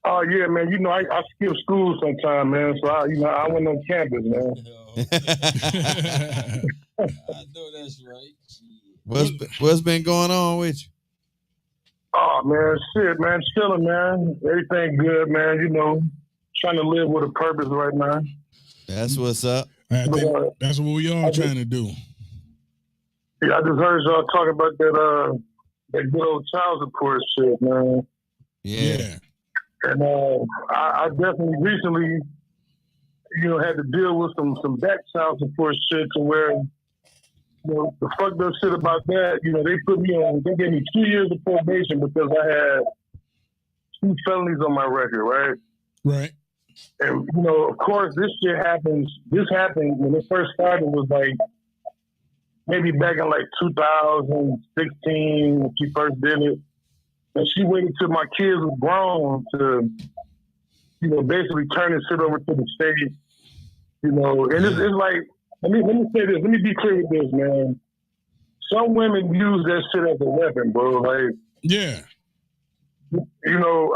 Oh yeah, man. You know, I skip school sometime, man. So I went on campus, man. I know that's right. What's been going on with you? Oh man, shit, man, chilling, man. Everything good, man. You know, trying to live with a purpose right now. That's what's up. I think that's what we all trying to do. Yeah, I just heard y'all talk about that good old child support shit, man. Yeah. And I definitely recently, had to deal with some back child support shit to where, the fucked up shit about that, they gave me 2 years of probation because I had 2 felonies on my record, right? Right. And, of course, this happened when it first started was like maybe back in like 2016 when she first did it. And she waited till my kids were grown to, basically turn this shit over to the state. And it's like, let me say this. Let me be clear with this, man. Some women use that shit as a weapon, bro. Like, yeah. During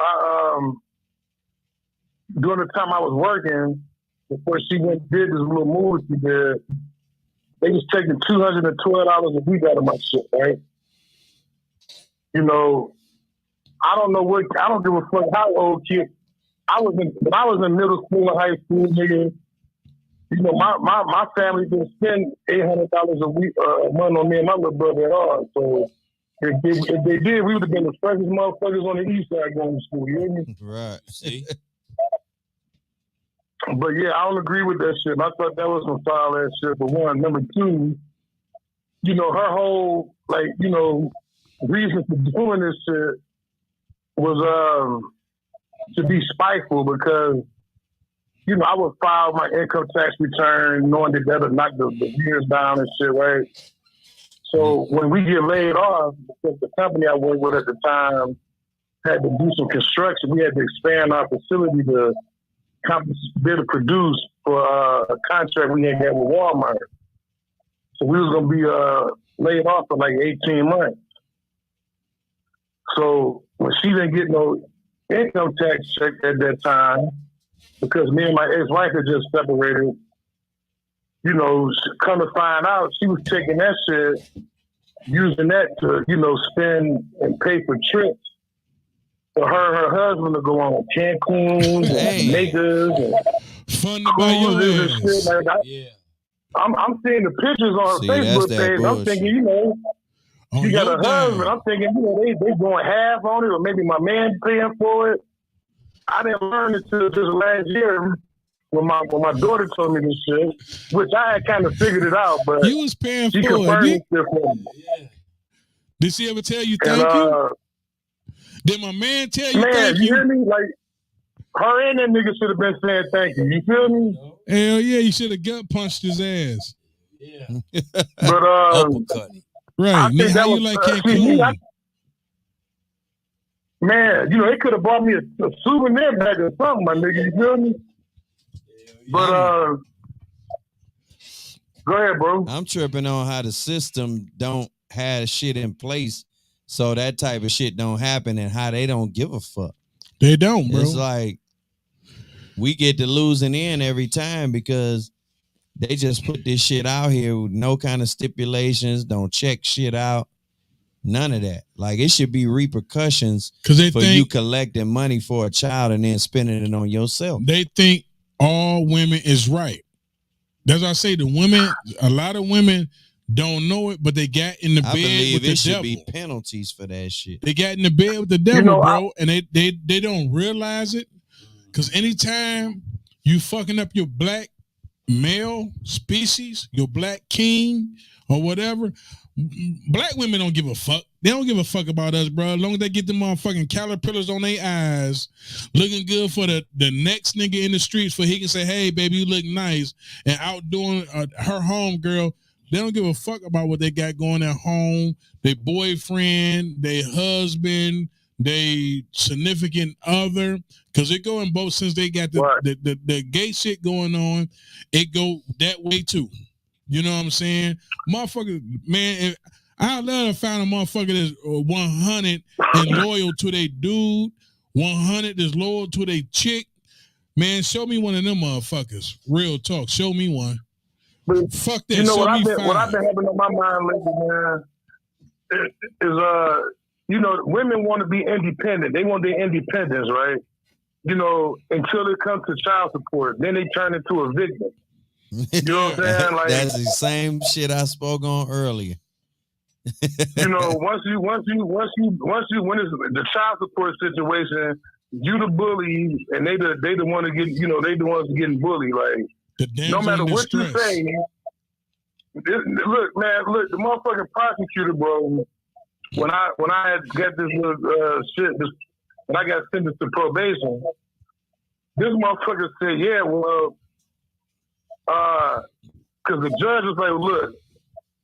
the time I was working, before she went and did this little move she did, they was taking $212 a week out of my shit, right? I don't give a fuck how old kid. When I was in middle school and high school, nigga, my family didn't spend $800 a week a month on me and my little brother at all. So if they did, we would have been the freshest motherfuckers on the east side going to school. You hear me? Right. See? But yeah, I don't agree with that shit. I thought that was some foul ass shit, for one. Number two, her whole, reason for doing this shit was to be spiteful because, I would file my income tax return knowing that would knock the years down and shit, right? So when we get laid off, because the company I worked with at the time had to do some construction, we had to expand our facility to be able to produce for a contract we had with Walmart. So we was going to be laid off for like 18 months. So when she didn't get no income tax check at that time, because me and my ex-wife had just separated, come to find out, she was taking that shit, using that to, spend and pay for trips for her and her husband to go on Cancun and Vegas and fun by your and shit. Like I'm seeing the pictures on her Facebook page. Bullshit. I'm thinking, she got a husband. I'm thinking, they going half on it, or maybe my man paying for it. I didn't learn it until just last year when my daughter told me this shit, which I had kind of figured it out, but you was paying she for confirmed it. it for me. Yeah. Did she ever tell you thank you? Did my man tell you thank you? Man, you hear me? Like, her and that nigga should have been saying thank you. You feel me? Hell yeah, you should have gut punched his ass. Yeah. But right, nigga, how you like Cancun? Man, they could have bought me a souvenir bag or something, my nigga. You feel me? But go ahead, bro. I'm tripping on how the system don't have shit in place so that type of shit don't happen, and how they don't give a fuck. They don't, bro. It's like we get to losing in every time because they just put this shit out here with no kind of stipulations, don't check shit out. None of that. Like, it should be repercussions for you collecting money for a child and then spending it on yourself. They think all women is right. That's why I say a lot of women don't know it, but they got in the bed with the devil. It should be penalties for that shit. They got in the bed with the devil, bro, and they don't realize it. Because anytime you fucking up your black male species, your black king or whatever, black women don't give a fuck. They don't give a fuck about us, bro. As long as they get the motherfucking caterpillars on their eyes, looking good for the next nigga in the streets, for he can say, hey, baby, you look nice, and outdoing her home girl. They don't give a fuck about what they got going at home, their boyfriend, their husband, their significant other, because it go in both. Since they got the gay shit going on, it go that way too. You know what I'm saying? Motherfucker, man, I'd love to find a motherfucker that's 100 and loyal to their dude, 100 that's loyal to their chick. Man, show me one of them motherfuckers. Real talk. Show me one. But fuck that. Show me five. What I've been having on my mind lately, man, is women want to be independent. They want their independence, right? Until it comes to child support. Then they turn into a victim. You know what I'm saying? Like, that's the same shit I spoke on earlier. Once when it's the child support situation, you the bully, and they the one to get, they the ones getting bullied. Like, no matter what you say, look, the motherfucking prosecutor, bro. When I had got this little when I got sentenced to probation, this motherfucker said, yeah, well, because the judge was like, look,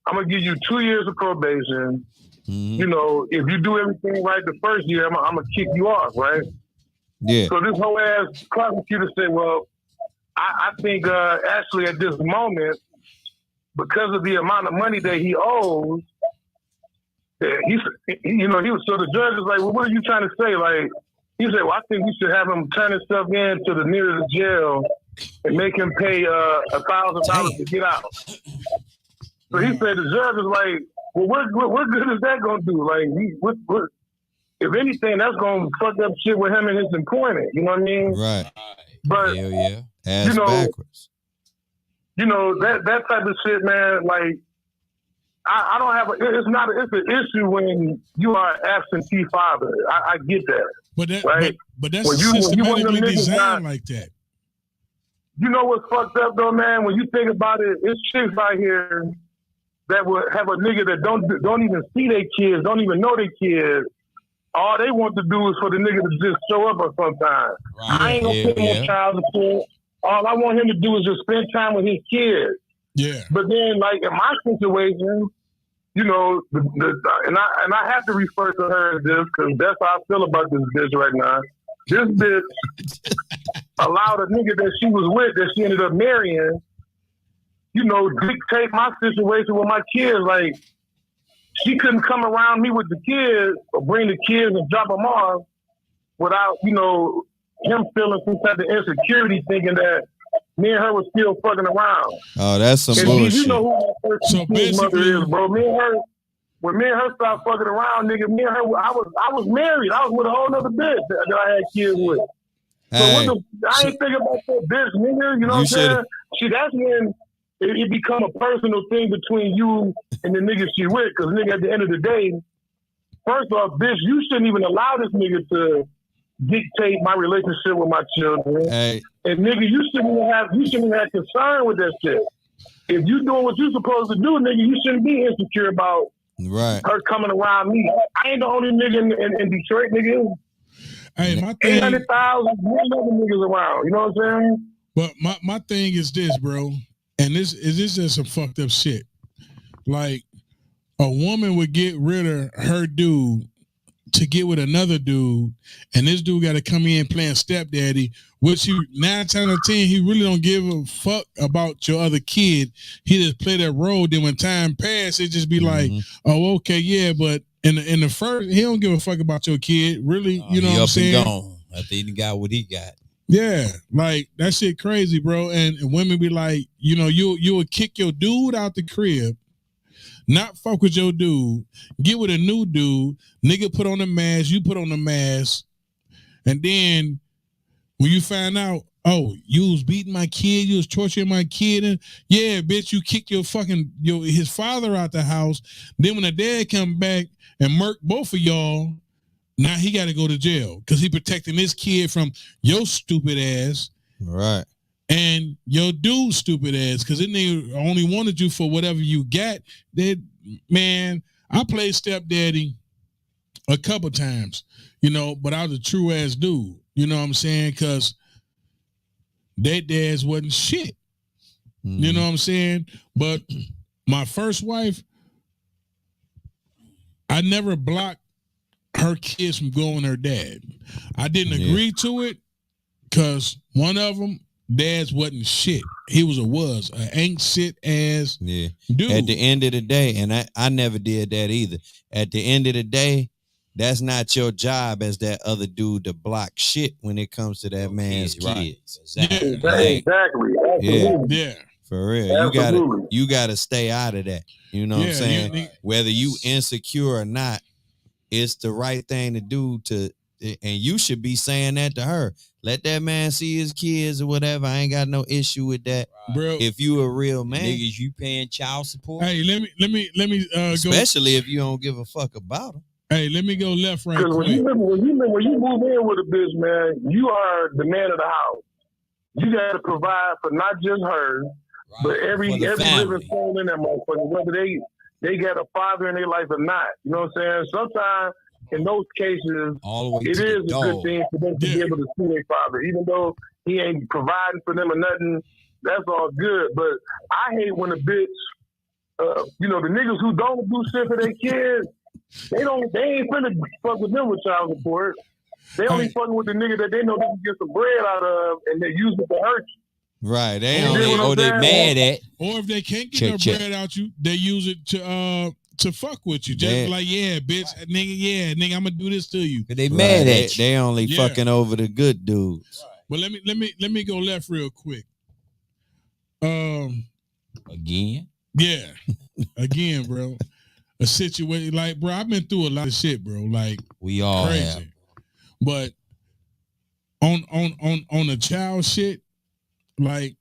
I'm gonna give you 2 years of probation. Mm-hmm. You know, if you do everything right the first year, I'm gonna kick you off, right? Yeah. So this whole ass prosecutor said, well, I think actually at this moment, because of the amount of money that he owes, he was, so the judge was like, well, what are you trying to say? Like, he said, well, I think we should have him turn himself in to the nearest jail and make him pay $1,000 to get out. So he said, the judge was like, well, what good is that going to do? Like, if anything, that's going to fuck up shit with him and his employment. You know what I mean? Right. But, Hell yeah. Ass backwards. You know, that type of shit, man, like, I don't have it's an issue when you are an absentee father. I get that. But that, right? but that's when you systematically designed not, like that. You know what's fucked up though, man? When you think about it, it's chicks out here that would have a nigga that don't even see their kids, don't even know their kids. All they want to do is for the nigga to just show up at some time. Right. I ain't gonna put no child support. All I want him to do is just spend time with his kids. Yeah. But then, like in my situation, you know, and I have to refer to her as this because that's how I feel about this bitch right now. This bitch allowed a nigga that she was with, that she ended up marrying, you know, dictate my situation with my kids. Like, she couldn't come around me with the kids or bring the kids and drop them off without, you know, him feeling some type of insecurity, thinking that me and her was still fucking around. Oh, that's some and bullshit. You know who my first mother is, bro. When me and her stopped fucking around, nigga, me and her, I was married. I was with a whole other bitch that I had kids with. Hey, so I ain't thinking about that bitch, nigga. You know what I'm saying? See, that's when it become a personal thing between you and the nigga she with. Because nigga, at the end of the day, first off, bitch, you shouldn't even allow this nigga to dictate my relationship with my children. Hey. And nigga, you shouldn't even have concern with that shit. If you doing what you supposed to do, nigga, you shouldn't be insecure about her coming around me. I ain't the only nigga in Detroit, nigga. Hey, my thing, 800,000 other niggas around. You know what I'm saying? But my thing is this, bro, and this is some fucked up shit. Like, a woman would get rid of her dude to get with another dude, and this dude got to come in playing stepdaddy, which 9 times out of 10, he really don't give a fuck about your other kid. He just play that role. Then when time pass, it just be like, oh, okay, yeah, but in the first, he don't give a fuck about your kid, really. You know what I'm saying? And gone. I think he got what he got. Yeah, like that shit crazy, bro. And women be like, you know, you would kick your dude out the crib, not fuck with your dude, get with a new dude, nigga put on the mask, you put on the mask, and then when you find out, oh, you was beating my kid, you was torturing my kid, and yeah, bitch, you kicked his father out the house. Then when the dad come back and murk both of y'all, now he got to go to jail because he protecting his kid from your stupid ass. Right. And your dude's stupid ass, because they only wanted you for whatever you got. Man, I played stepdaddy a couple times, you know, but I was a true ass dude. You know what I'm saying? Because their dads wasn't shit. You know what I'm saying? But my first wife, I never blocked her kids from going her dad. I didn't agree to it because one of them, dad's wasn't shit. He was ain't shit ass dude. At the end of the day, and I never did that either. At the end of the day, that's not your job as that other dude to block shit when it comes to that man's kids. Exactly. Yeah. For real. You gotta stay out of that. You know what I'm saying? Whether you insecure or not, it's the right thing to do and you should be saying that to her. Let that man see his kids or whatever. I ain't got no issue with that. Bro, if you a real man. Niggas, you paying child support? Hey, let me Especially if you don't give a fuck about them. Hey, let me go left right quick. When you move in with a bitch, man, you are the man of the house. You got to provide for not just her, but every living soul in that motherfucker, whether they got a father in their life or not. You know what I'm saying? Sometimes in those cases, it is a good thing for them to be able to see their father, even though he ain't providing for them or nothing. That's all good. But I hate when a bitch the niggas who don't do shit for their kids, they ain't finna fuck with them with child support. They only fucking with the nigga that they know they can get some bread out of, and they use it to hurt you. Right. They You only know what they I'm mad at. Or if they can't get no bread out you, they use it to fuck with you. Just like, yeah, bitch, nigga, I'm gonna do this to you. They mad at you. They only fucking over the good dudes. But let me go left real quick. Again? Yeah. Again, bro. A situation like, bro, I've been through a lot of shit, bro. Like, we all crazy. have. But on the child shit, like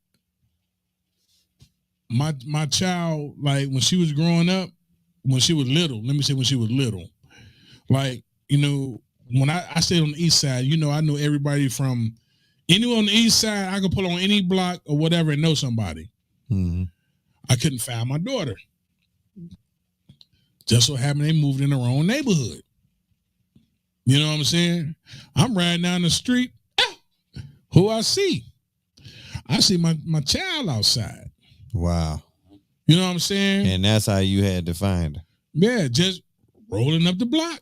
my child, like when she was growing up, when she was little, let me say when she was little, like, when I stayed on the east side, I know everybody from anyone on the east side, I could pull on any block or whatever and know somebody. Mm-hmm. I couldn't find my daughter. Just so happened they moved in the wrong neighborhood. You know what I'm saying? I'm riding down the street. Who I see? I see my child outside. Wow. You know what I'm saying? And that's how you had to find her. Yeah, just rolling up the block.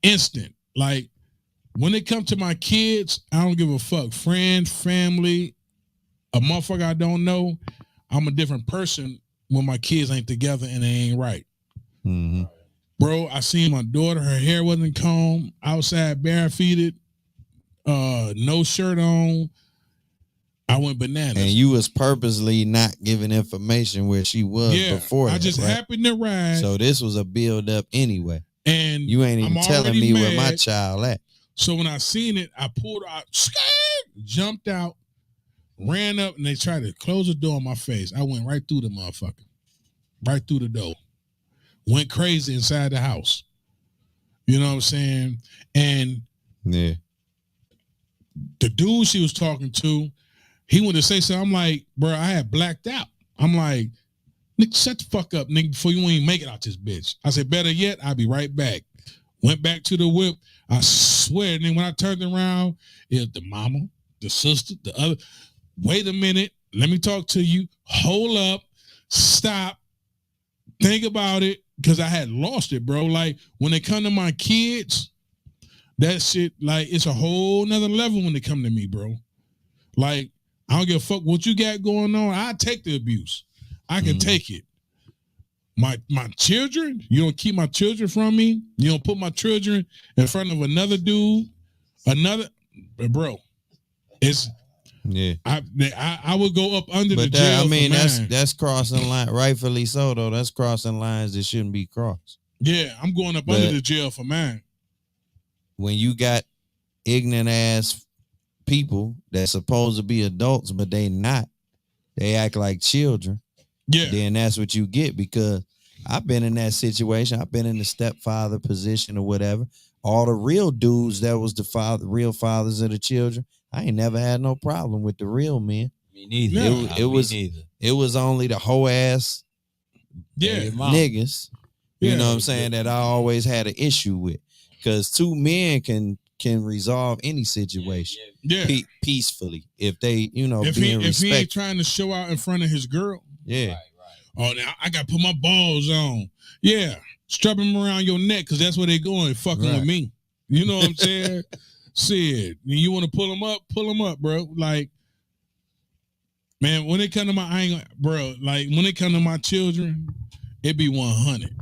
Instant. Like, when it comes to my kids, I don't give a fuck. Friends, family, a motherfucker I don't know, I'm a different person when my kids ain't together and they ain't right. Mm-hmm. Bro, I seen my daughter, her hair wasn't combed, outside barefooted, no shirt on. I went bananas. And you was purposely not giving information where she was before I just happened to ride. So this was a build up anyway. And you ain't even telling me where my child at. So when I seen it, I pulled out, jumped out, ran up, and they tried to close the door on my face. I went right through the motherfucker. Right through the door. Went crazy inside the house. You know what I'm saying? And the dude she was talking to, he wanted to say something. I'm like, bro, I had blacked out. I'm like, nigga, shut the fuck up, nigga, before you ain't make it out this bitch. I said, better yet, I'll be right back. Went back to the whip. I swear. And then when I turned around, it was the mama, the sister, the other. Wait a minute. Let me talk to you. Hold up. Stop. Think about it. Because I had lost it, bro. Like, when they come to my kids, that shit, like, it's a whole nother level when they come to me, bro. Like, I don't give a fuck what you got going on. I take the abuse. I can take it. My children, you don't keep my children from me. You don't put my children in front of another dude. Bro, it's I would go up under the jail. I mean, that's crossing line. Rightfully so, though. That's crossing lines that shouldn't be crossed. Yeah, I'm going up under the jail for mine. When you got ignorant ass people that's supposed to be adults, but they not, they act like children. Yeah. Then that's what you get, because I've been in that situation. I've been in the stepfather position or whatever. All the real dudes that was the real fathers of the children, I ain't never had no problem with the real men. Me neither. It was only the hoe ass niggas, you know what I'm saying, that I always had an issue with. Because two men can resolve any situation peacefully if they, if he ain't trying to show out in front of his girl. Yeah. Right. Oh, now I got to put my balls on. Yeah. Strap them around your neck, because that's where they going, fucking with me. You know what I'm saying? Shit. You want to pull them up, bro. Like, man, when it come to when it come to my children, it be 100.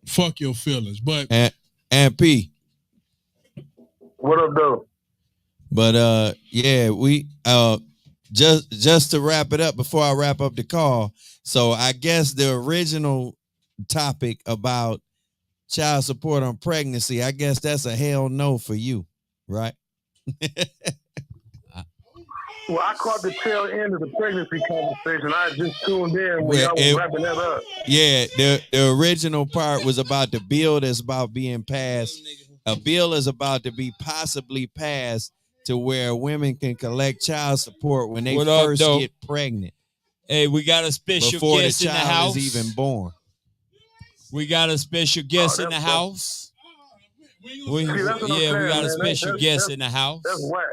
Fuck your feelings. But and P. What up, though? But we just to wrap it up before I wrap up the call. So I guess the original topic about child support on pregnancy, I guess that's a hell no for you, right? Well, I caught the tail end of the pregnancy conversation. I just tuned in when y'all was wrapping that up. Yeah, the original part was about the bill that's about being passed. A bill is about to be possibly passed to where women can collect child support when they first get pregnant. Hey, we got a special before guest the in the child house. is even born. We got a special guest in the house. We got a special guest in the house. That's whack.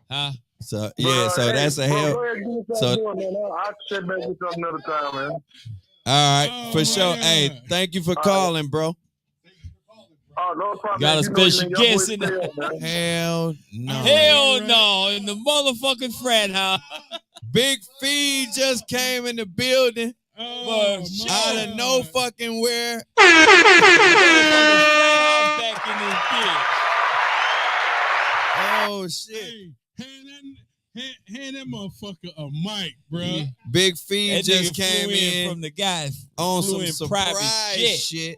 Huh? So yeah, so hey, that's a bro, hell. go ahead and get what So y'all doing, man. I'll check back with y'all another time, man. all right, Oh, for sure. my Hey, God. thank you for right. calling, bro. Oh, no problem, Got man. a You know, special y'all boys guest in stay the up, man. Hell no. hell no in the motherfucking frat house. Big Fee just came in the building Oh, But my out of no God. fucking where. Motherfucking frat house back in this bitch. Oh shit. Hey, hand that motherfucker a mic, bro. Big Fee That just nigga came flew in from the guy on flew some in private surprise jet. shit.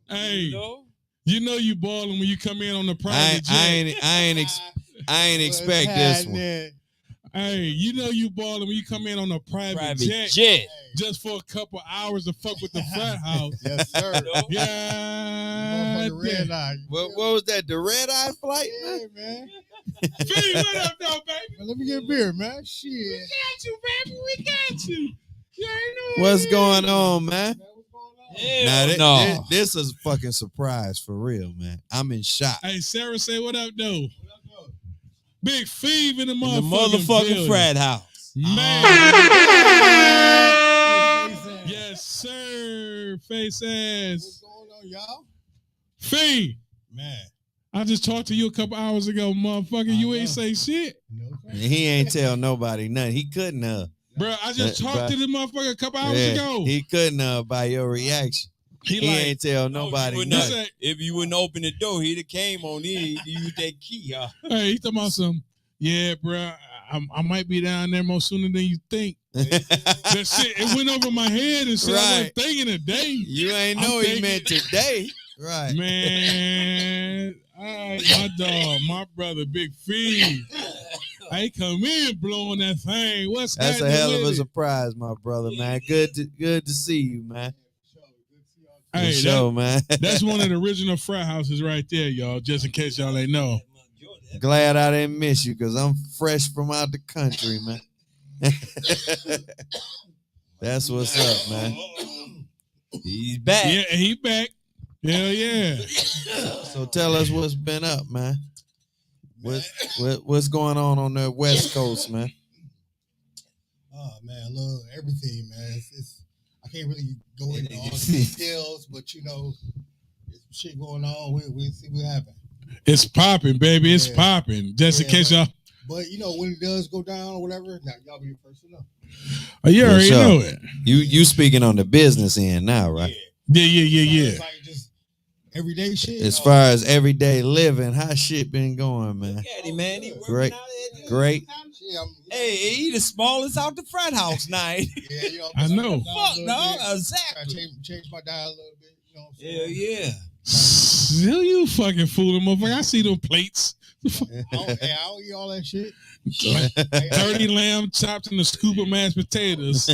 Hey, know? you know you balling when you come in on the I private jet. ain't expect this one. Hey, you know you balling when you come in on a private jet just for a couple hours to fuck with the frat house. Yes, sir. Yeah. Motherfucking red eye. What was that? The red eye flight? Yeah, man. Fee, what up, though, baby? Man, let me get a beer, man. Shit. We got you, baby. We got you. You ain't know What's it. going on, man? Hell Nah, no. this is a fucking surprise for real, man. I'm in shock. Hey, Sarah, say what up, though? Big Feeve in the In the motherfucking motherfucking building. frat house. Man. Face ass. Yes, sir. Face ass. What's going on, y'all? Fee, Man. I just talked to you a couple hours ago, motherfucker. You ain't say shit. No, sir. He ain't tell nobody nothing. He couldn't have. Bro, I just talked but- to this motherfucker a couple hours ago. He couldn't have by your reaction. He like, ain't tell nobody would nothing. not- if you wouldn't open the door, he'd have came on in. He'd use that key, huh? hey, he talking about some, yeah, bro, I might be down there more sooner than you think. That shit, it went over my head and shit. I Right. wasn't thinking today. You ain't I'm know he thinking- meant today. Right. Man, all right, my dog, my brother, Big Fee. I come in blowing that thing. What's That's a happening hell of with a it? surprise, my brother, man. Good to see you, man. Hey, For sure, man. That's one of the original frat houses right there, y'all, just in case y'all ain't know. Glad I didn't miss you because I'm fresh from out the country, man. That's what's up, man. He's back. Yeah, he back. Hell yeah. So tell us what's been up, man. What's going on the West Coast, man? Oh, man, I love everything, man. It's I can't really go into all the details, but, you know, there's some shit going on. We'll see what happens. It's popping, baby. It's Yeah. popping. Just in Yeah, case y'all. But, you know, when it does go down or whatever, now y'all be the first to know. Oh, you For already sure. know it. You speaking on the business end now, right? Yeah. It's like just everyday shit. As far as everyday living, how shit been going, man? Look at him, man. He working Great. out at- Great. Shit, Hey, he the smallest out the frat house now. yeah, you know, I know. Fuck, no, I exactly. change my diet a little bit. You know what I'm Hell saying? yeah. Hell, you fucking fooling, motherfucker. I see them plates. I don't eat all that shit. 30 lamb chopped in a scoop of mashed potatoes.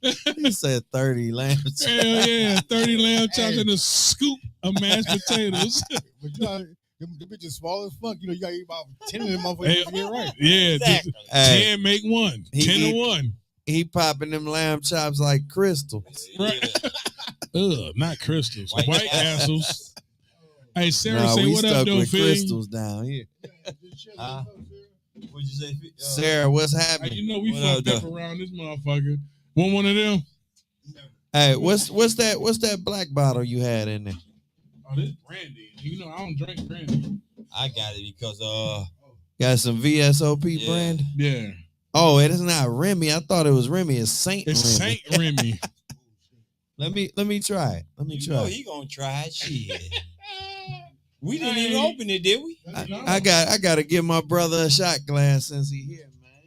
He said 30 lambs. Hell yeah. 30 lamb chopped in a scoop of mashed potatoes. But you know, them bitches small as fuck. You know, you gotta eat about 10 of them motherfuckers to get right. Yeah, Exactly. Hey, 10 make one. He 10 to eat- 1. he popping them lamb chops like crystals. Right. Ugh, not crystals. White Castles. Hey, Sarah, Nah, say we what up, stuck though, with Fee? crystals down here. What'd you say? Sarah, what's Hey, happening? you know we What up, fucked up though? around this motherfucker. Want one of them? Hey, what's that black bottle you had in there? Oh, this brandy. You know I don't drink brandy. I got it because Got some VSOP Yeah. brand? Yeah, Oh, it is not Remy. I thought it was Remy. It's Saint it's Remy. Saint Remy. Let me try it. Let me you try know it. he gonna try it. Shit. We didn't even open it, did we? I gotta give my brother a shot glass since he here, man.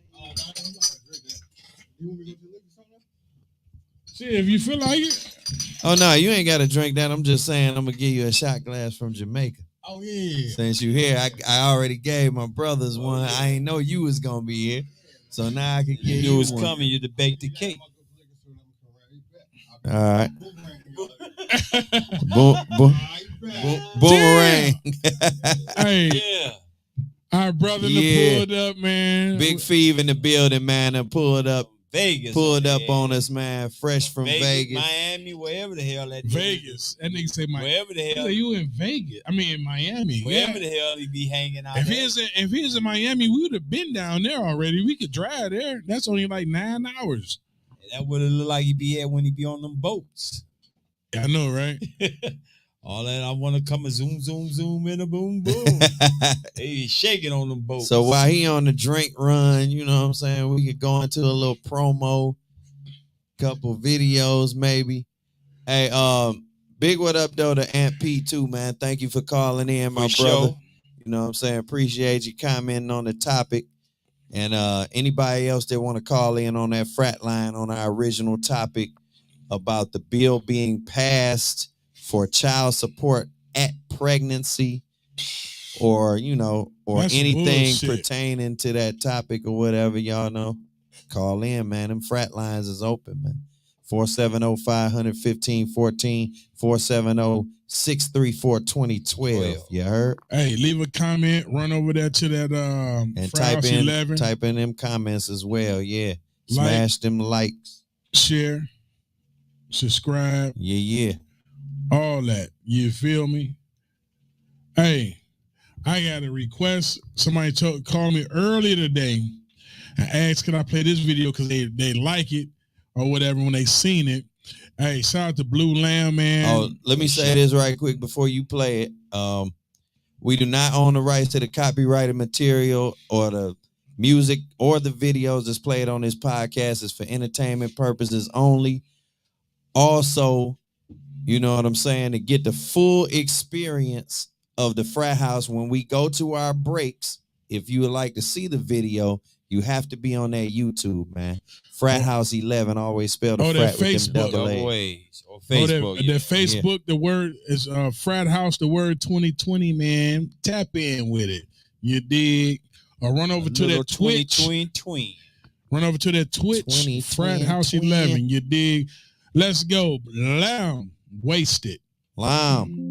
Shit, if you feel like it. Oh no, you ain't gotta drink that. I'm just saying I'm gonna give you a shot glass from Jamaica. Oh, yeah. Since you here, I already gave my brothers one. I ain't know you was gonna be here. So now I can give You you knew it was one. coming. You to bake the cake. All right. Boomerang. Hey, Yeah. our brother Yeah. pulled up, man. Big Feeve in the building, man. And pulled up Vegas. pulled up on us, man, fresh from Vegas. Miami, wherever the hell that Vegas. That nigga say Miami. Wherever the hell. Say you in Vegas. I mean in Miami. Wherever the hell he be hanging out. If he's in Miami, we would have been down there already. We could drive there. That's only like 9 hours. That would have looked like he be at when he be on them boats. Yeah, I know, right? All that I want to come and zoom in a boom boom. He shaking on them boats. So while he on the drink run, you know what I'm saying, we could go into a little promo, couple videos maybe. Hey, big what up though to Aunt P too, man. Thank you for calling in, my brother. You know what I'm saying? Appreciate you commenting on the topic. And anybody else that want to call in on that frat line on our original topic about the bill being passed for child support at pregnancy, or or That's anything bullshit. pertaining to that topic or whatever, y'all know, call in, man. Them frat lines is open, man. 470-500-1514, 470-634-2012. You heard? Hey, leave a comment. Run over there to that And Fraathouse 11. type in them comments as well. Yeah. Smash them likes. Share, subscribe, Yeah. all that. You feel me? Hey, I got a request. Somebody called me earlier today and asked, can I play this video because they like it or whatever when they seen it. Hey, shout out to Blue Lamb, man. Oh, let me say this right quick before you play it. We do not own the rights to the copyrighted material or the music or the videos that's played on this podcast. It's for entertainment purposes only. Also, you know what I'm saying, to get the full experience of the Frat House when we go to our breaks. If you would like to see the video, you have to be on that YouTube, man. Fraathouse 11, always spelled Oh, frat that with Facebook. them double A's. Ways. Or Facebook. The Facebook, the word is Fraathouse, the word 2020, man. Tap in with it. You dig? Or run over to that Twitch. Tween. Run over to that Twitch, Fraathouse 11. You dig? Let's go. Lamb. Wasted. Lamb.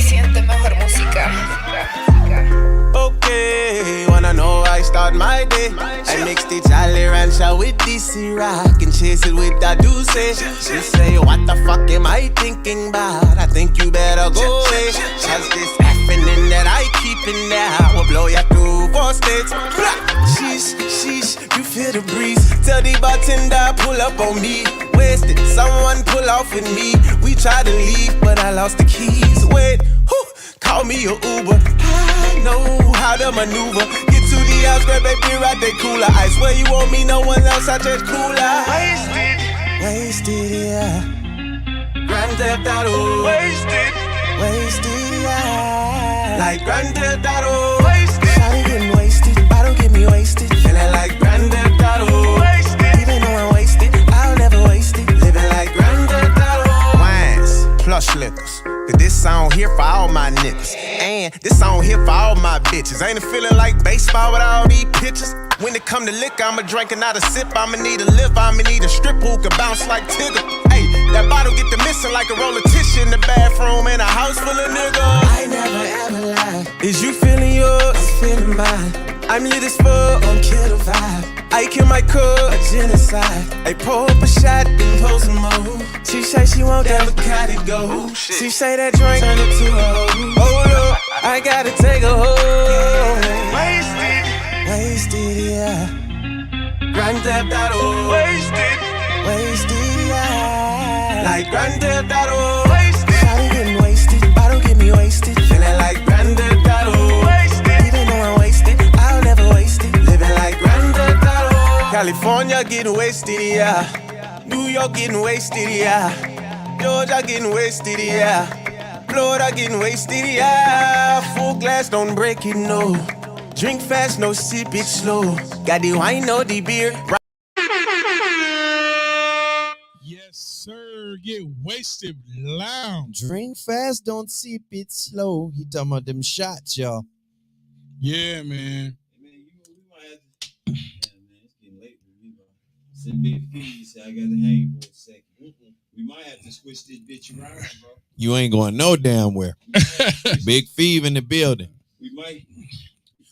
Siente mejor música. Okay, wanna know I start my day. I mix the Jolly Rancher with DC Rock and chase it with that Deuce. You say, what the fuck am I thinking about? I think you better go away. Cause this happening that I keep in now will blow you through 4 states. Sheesh, you feel the breeze. Tell the bartender, pull up on me. Wasted, someone pull off with me. We tried to leave, but I lost the keys. Wait, call me your Uber. I know how to maneuver. Get to the house, grab a beer out the cooler. I swear you won't meet no one else, I just cooler. Wasted, yeah. Grand Theft Auto. Wasted, yeah. Like Grand Theft Auto. Wasted. I'm getting wasted, I don't get me wasted. Feeling like Grand Theft Auto. Wasted. Even though I'm wasted, I'll never waste it. Living like Grand Theft Auto. Wines, plush liquors. Cause this song here for all my niggas. And this song here for all my bitches. Ain't it feeling like baseball with all these pitches? When it come to liquor, I'ma drink and not a sip. I'ma need a lift, I'ma need a strip who can bounce like Tigger. Hey, that bottle get the missing like a roll of tissue in the bathroom in a house full of niggas. I never ever lie. Is you feeling yours? I'm feeling mine. I'm lit as fuck, I'm kill the vibe. I kill my cook, a genocide. I pour up a shot, then pour some more. She say she want that Bacardi go. She say that drink turn it to a hoe. Hold up, I gotta take a hold. Wasted, yeah. Grand Theft Auto. Wasted, yeah. Like Grand Theft Auto. Wasted. I'm getting wasted, I don't get me wasted. Feeling like Grand Theft Auto. Wasted. Even though I'm wasted, I'll never waste it. Living like Grand Theft Auto. California getting wasted, yeah. New York getting wasted, yeah. Georgia getting wasted, yeah. Florida getting wasted, yeah. Full glass, don't break it, no. Drink fast, no sip it slow. Got the wine, no the beer. Yes, sir. Get wasted. Lounge. Drink fast, don't sip it slow. He talking about them shots, y'all. Yeah, man. Some big fees. I got to hang for a second. We might have to switch this bitch around, bro. You ain't going no damn where. Big Feeve in the building. We might.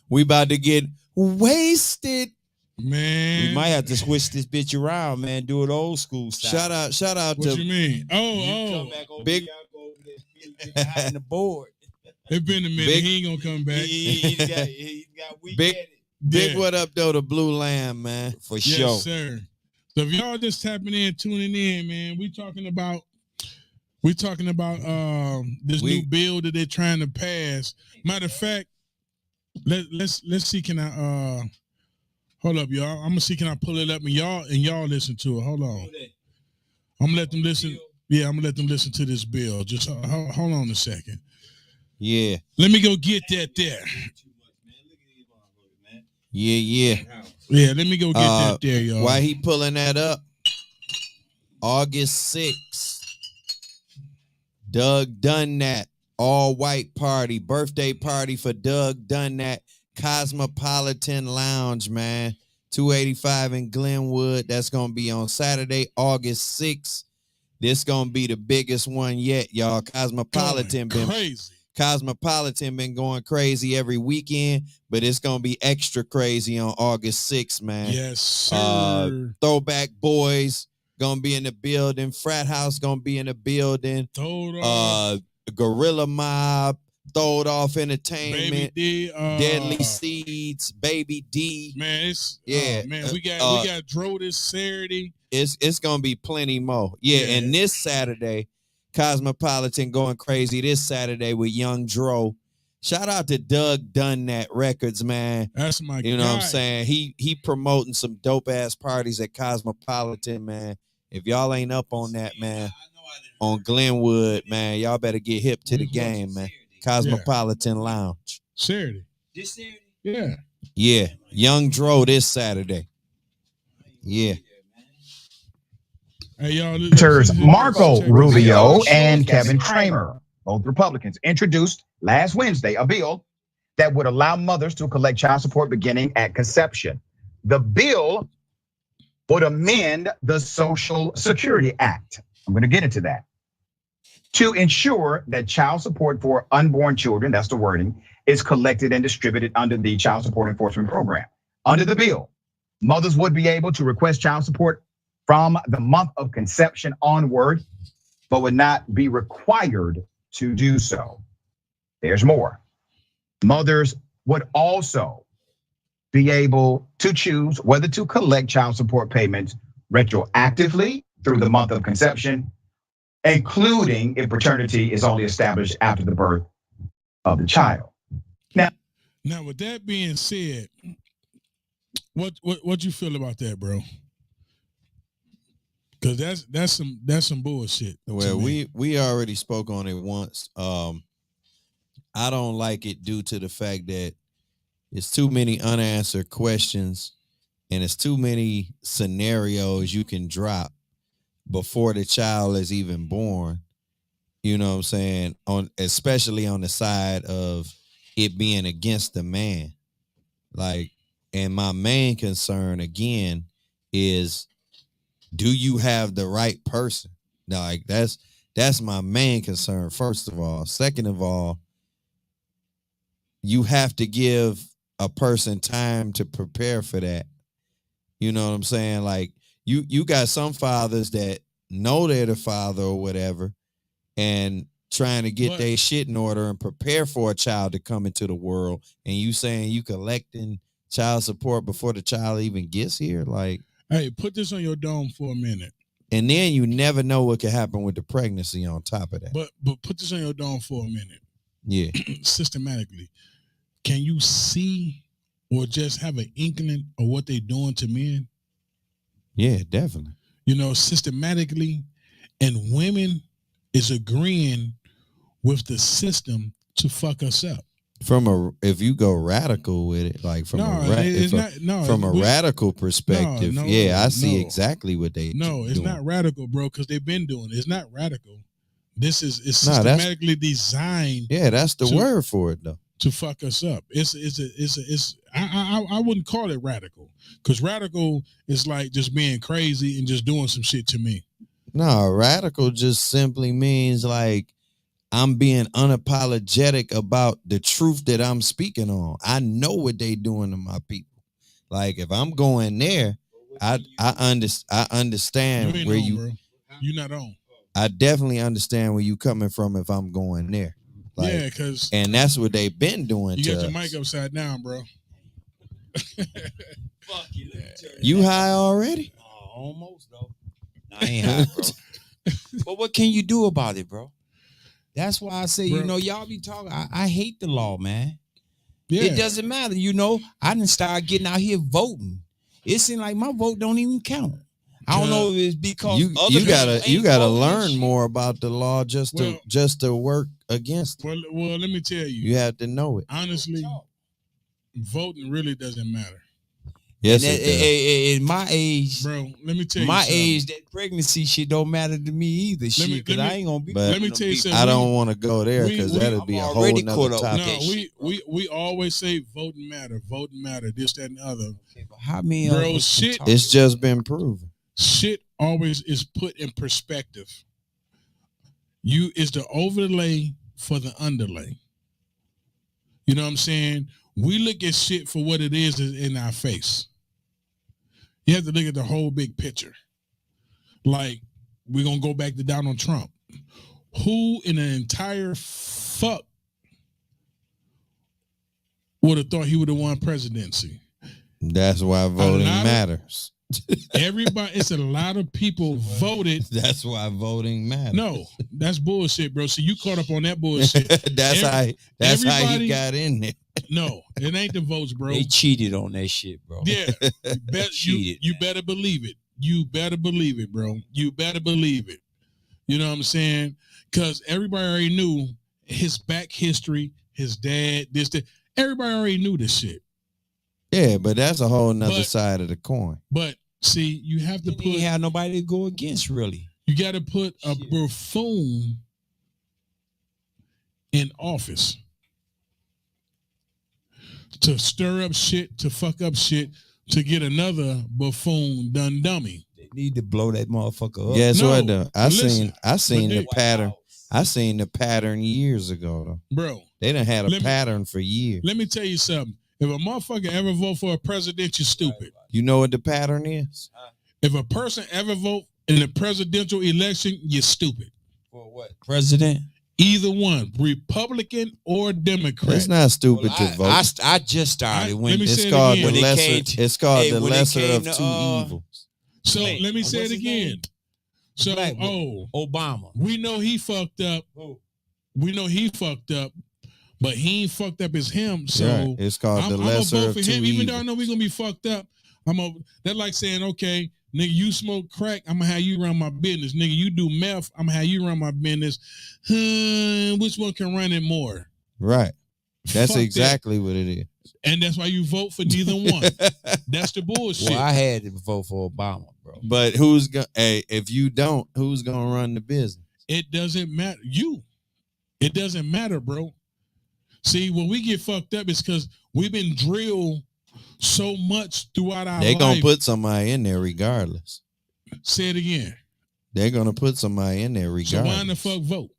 We about to get wasted. Man. We might have to switch this bitch around, man. Do it old school style. Shout out What to you mean? You come back over Big- here, I'll go over there, behind the board. It's been a minute. Big- He ain't gonna come back. He got weak Big- at it. Big Yeah. what up though to Blue Lamb, man. For Yes, sure. sir. So if y'all just tapping in, tuning in, man, we talking about this new bill that they're trying to pass. Matter of fact, let's see. Can I hold up, y'all? I'm gonna see. Can I pull it up and y'all listen to it? Hold on. I'm gonna let them listen. Yeah, I'm gonna let them listen to this bill. Just hold on a second. Yeah. Let me go get that there. Yeah. Yeah, let me go get that there, y'all. Why he pulling that up? August 6th. Doug Dunnat, all white party, birthday party for Doug Dunnat, Cosmopolitan Lounge, man. 285 in Glenwood. That's gonna be on Saturday, August 6th. This gonna be the biggest one yet, y'all. Cosmopolitan been going crazy every weekend, but it's gonna be extra crazy on August 6th, man. Yes, sir. Throwback Boys gonna be in the building. Fraathouse gonna be in the building. Gorilla Mob, Throwed Off Entertainment, Baby D, Deadly Seeds, Baby D. Man, it's man. we got Dro this Saturday. It's gonna be plenty more. Yeah, and this Saturday, Cosmopolitan going crazy this Saturday with Young Dro. Shout out to Doug Dunnat Records, man. That's my guy. You know what I'm saying? He promoting some dope ass parties at Cosmopolitan, man. If y'all ain't up on that, man, on Glenwood, man, y'all better get hip to the game, man. Cosmopolitan Lounge. Saturday. This Saturday? Yeah. Yeah. Young Dro this Saturday. Yeah. Hey, y'all. Senators Marco Rubio and Kevin Cramer, both Republicans, introduced last Wednesday a bill that would allow mothers to collect child support beginning at conception. The bill would amend the Social Security Act. I'm going to get into that. To ensure that child support for unborn children, that's the wording, is collected and distributed under the Child Support Enforcement Program. Under the bill, mothers would be able to request child support from the month of conception onward, but would not be required to do so. There's more. Mothers would also be able to choose whether to collect child support payments retroactively through the month of conception, including if paternity is only established after the birth of the child. Now, with that being said, what you feel about that, bro? Because that's some bullshit. Well, we already spoke on it once. I don't like it due to the fact that it's too many unanswered questions and it's too many scenarios you can drop before the child is even born. You know what I'm saying? Especially on the side of it being against the man. Like, and my main concern again is, do you have the right person? Now, like that's my main concern, first of all. Second of all, you have to give a person time to prepare for that. You know what I'm saying? Like, you got some fathers that know they're the father or whatever and trying to get their shit in order and prepare for a child to come into the world, and you saying you collecting child support before the child even gets here? Like, hey, put this on your dome for a minute. And then you never know what could happen with the pregnancy on top of that. But put this on your dome for a minute. Yeah. Systematically, can you see or just have an inkling of what they're doing to men? Yeah, definitely. You know, systematically, and women is agreeing with the system to fuck us up. If you go radical with it, like from a radical perspective, I see exactly what they it's doing. not radical, bro, because they've been doing it. It's not radical. This is systematically designed. Yeah, that's the word for it, though. to fuck us up. I wouldn't call it radical, because radical is like just being crazy and just doing some shit to me. No, radical just simply means like I'm being unapologetic about the truth that I'm speaking on. I know what they doing to my people. Like if I'm going there, I understand You ain't where on, you. bro. You not on. I definitely understand where you coming from if I'm going there. Like, Yeah, because and that's what they've been doing you to got us. your mic upside down, bro. Fuck you. Let me turn it You down. high already? Almost though. Nah, I ain't high, bro. But what can you do about it, bro? That's why I say, Bro. y'all be talking. I hate the law, man. Yeah. It doesn't matter, I didn't start getting out here voting. It seems like my vote don't even count. I don't know if it's because you other gotta people ain't voting and learn shit. more about the law just to work against it. Well, let me tell you. You have to know it. Honestly, voting really doesn't matter. Yes, And it does. at my age, Bro, let me tell you my something. age, that pregnancy shit don't matter to me either. Shit, because I ain't gonna be. But let me tell you something. I don't want to go there because that'd be a I'm whole already nother caught up topic. with No, that shit, we always say voting matter, this, that, and the other. Okay, but how many Bro, of us can shit. talk It's just been proven. Shit always is put in perspective. You is the overlay for the underlay. You know what I'm saying? We look at shit for what it is in our face. You have to look at the whole big picture. Like, we're going to go back to Donald Trump. Who in the entire fuck would have thought he would have won presidency? That's why voting matters. Everybody, it's a lot of people voted. That's why voting matters. No, that's bullshit, bro. So you caught up on that bullshit. That's how he got in there. No, it ain't the votes, bro. They cheated on that shit, bro. Yeah, you better believe it. You better believe it, bro. You better believe it. You know what I'm saying? Because everybody already knew his back history, his dad, this, that. Everybody already knew this shit. Yeah, but that's a whole nother side of the coin. But see, you have to Ain't have nobody to go against, really. You got to put a buffoon in office to stir up shit, to fuck up shit, to get another buffoon done dummy. They need to blow that motherfucker up. Guess No, what though? I seen the White pattern. House. I seen the pattern years ago though. Bro, They done had a pattern for years. let me tell you something. If a motherfucker ever vote for a president, you're stupid. You know what the pattern is? If a person ever vote in the presidential election, you're stupid. For what? President? Either one, Republican or Democrat. It's not stupid to vote. I just started when let me say It's it called again. the When it lesser. came to- It's called hey, the when it lesser came of to, two evils. So Wait, let me say what's it his name? again. So, Black boy. Obama. we know he fucked up. We know he fucked up, but he ain't fucked up as him. So Right. It's called I'm the gonna lesser vote of for two him, evils. even though I know we're gonna be fucked up. That's like saying, okay, nigga, you smoke crack, I'm gonna have you run my business. Nigga, you do meth, I'm gonna have you run my business. Which one can run it more? Right. That's Fuck exactly what it is. And that's why you vote for neither one. That's the bullshit. Well, I had to vote for Obama, bro. But who's gonna? Hey, if you don't, who's gonna run the business? It doesn't matter. It doesn't matter, bro. See, when we get fucked up, it's because we've been drilled so much throughout our They're life. gonna put somebody in there regardless. Say it again. They're gonna put somebody in there regardless. So why in the fuck vote?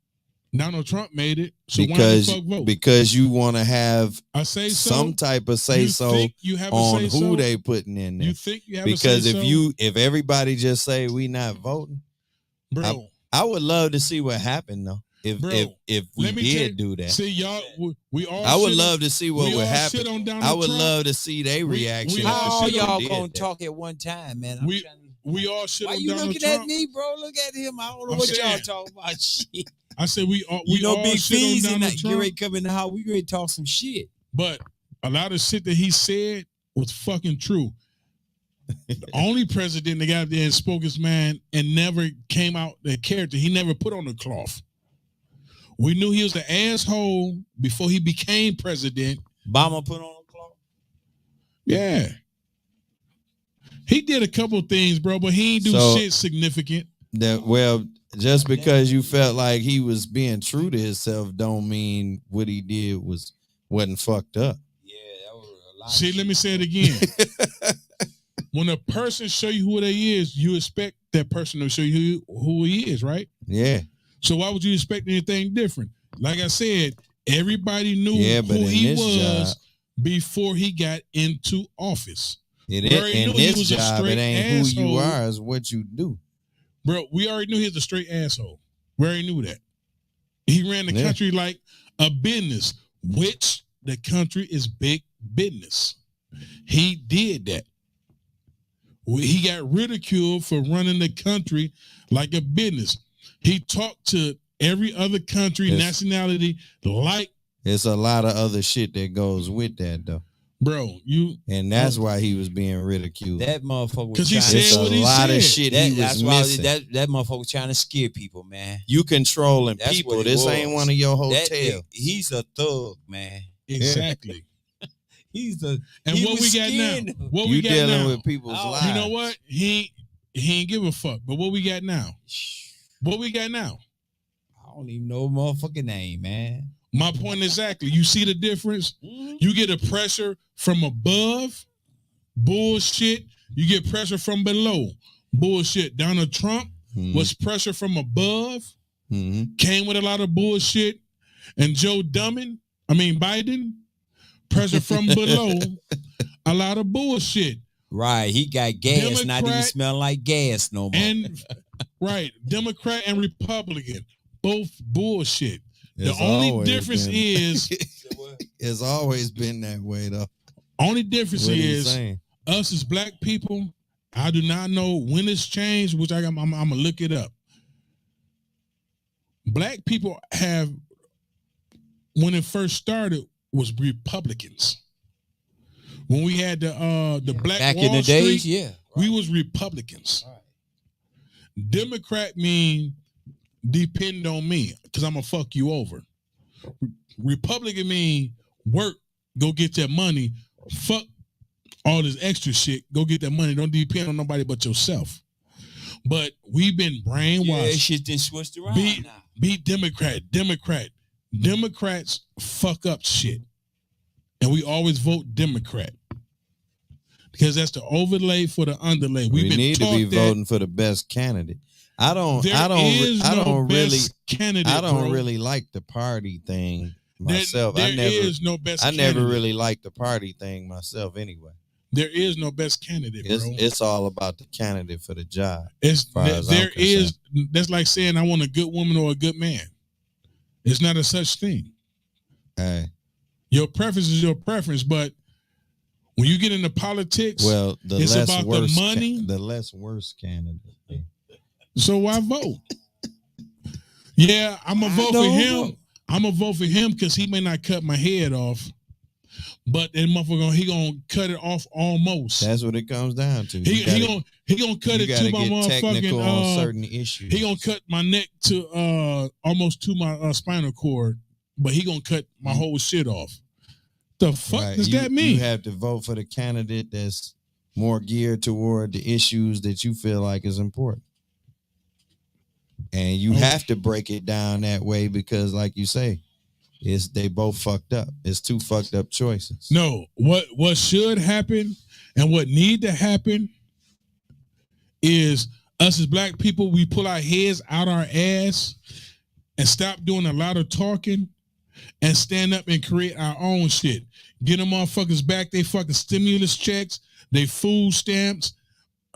Donald Trump made it. So because why in the fuck vote? because you want to have I say so. some type of say You so think you have a on say who so? they putting in there. You think you have Because a say if everybody just say we not voting, bro, I would love to see what happened though. If Bro, if we let me did tell you- do that, see y'all, we all. I would shit love on- to see what we would all shit happen. on Donald I would Trump. love to see their reaction. we if all How we shit y'all did gonna that. talk at one time, man? I'm We- trying to- We all shit Why on you Donald looking Trump. at me, bro? Look at him. I don't know I'm what y'all saying. talking about. Shit. I said we all. You We know, all Big shit on Fees and Donald that. Get Trump. ready to come in the house. We ready to talk some shit. But a lot of shit that he said was fucking true. The only president that got there and spoke his mind and never came out the character. He never put on the cloth. We knew he was the asshole before he became president. Obama put on a clock. Yeah. He did a couple things, bro, but he ain't do So- shit significant. Well, just because you felt like he was being true to himself, don't mean what he did was wasn't fucked up. Yeah, that was a lot. See, let me say it again. When a person show you who they is, you expect that person to show you who he is, right? Yeah. So why would you expect anything different? Like I said, everybody knew but who in he this was job, before he got into office. in We already knew he this was a job, straight it ain't who you asshole. are, it's what you do. Bro, we already knew he was a straight asshole. We already knew that. He ran the Yeah. country like a business, which the country is big business. He did that. He got ridiculed for running the country like a business. He talked to every other country, nationality, like. It's a lot of other shit that goes with that, though. Bro, and that's why he was being ridiculed. That motherfucker was because he said what he lot said. of shit he was missing. That motherfucker was trying to scare people, man. You controlling That's people. what it This was. ain't one of your hotels. He's a thug, man. Exactly. He's a. And he what was we got now? scared. What You we got dealing now? with people's lives. You know what? He ain't give a fuck. But what we got now? What we got now? I don't even know motherfucking name, man. My point exactly. You see the difference? You get a pressure from above, bullshit. You get pressure from below, bullshit. Donald Trump was pressure from above, came with a lot of bullshit. And Biden, pressure from below, a lot of bullshit. Right. He got gas, not even smell like gas no more. And right, Democrat and Republican, both bullshit. It's the only always difference been- is It's always been that way, though. only difference What are you is saying? us as black people. I do not know when it's changed, which I'm gonna look it up. Black people have, when it first started, was Republicans. When we had the Black Back Wall in the Street, days, yeah. we was Republicans. Democrat mean depend on me because I'm gonna fuck you over. Republican mean work, go get that money, fuck all this extra shit, go get that money. Don't depend on nobody but yourself. But we've been brainwashed. Yeah, shit then switched around now. Be Democrat. Democrats fuck up shit. And we always vote Democrat. Because that's the overlay for the underlay. We need to be that voting for the best candidate. I don't really like the party thing myself. There is no best I candidate. never really liked the party thing myself anyway. There is no best candidate, bro. It's all about the candidate for the job. That's like saying I want a good woman or a good man. It's not a such thing. Hey. Your preference is your preference, but when you get into politics, well, it's about the money. The less worse candidate. So why vote? Yeah, I'm gonna vote for him. I'm gonna vote for him because he may not cut my head off, but that motherfucker he gonna cut it off almost. That's what it comes down to. He gonna cut it to my motherfucking on certain issues. He gonna cut my neck to almost to my spinal cord, but he gonna cut my whole shit off. The fuck does that mean? You have to vote for the candidate that's more geared toward the issues that you feel like is important. And you have to break it down that way because, like you say, they both fucked up. It's two fucked up choices. No, what should happen and what need to happen is us as black people, we pull our heads out our ass and stop doing a lot of talking and stand up and create our own shit. Get them motherfuckers back they fucking stimulus checks, they food stamps,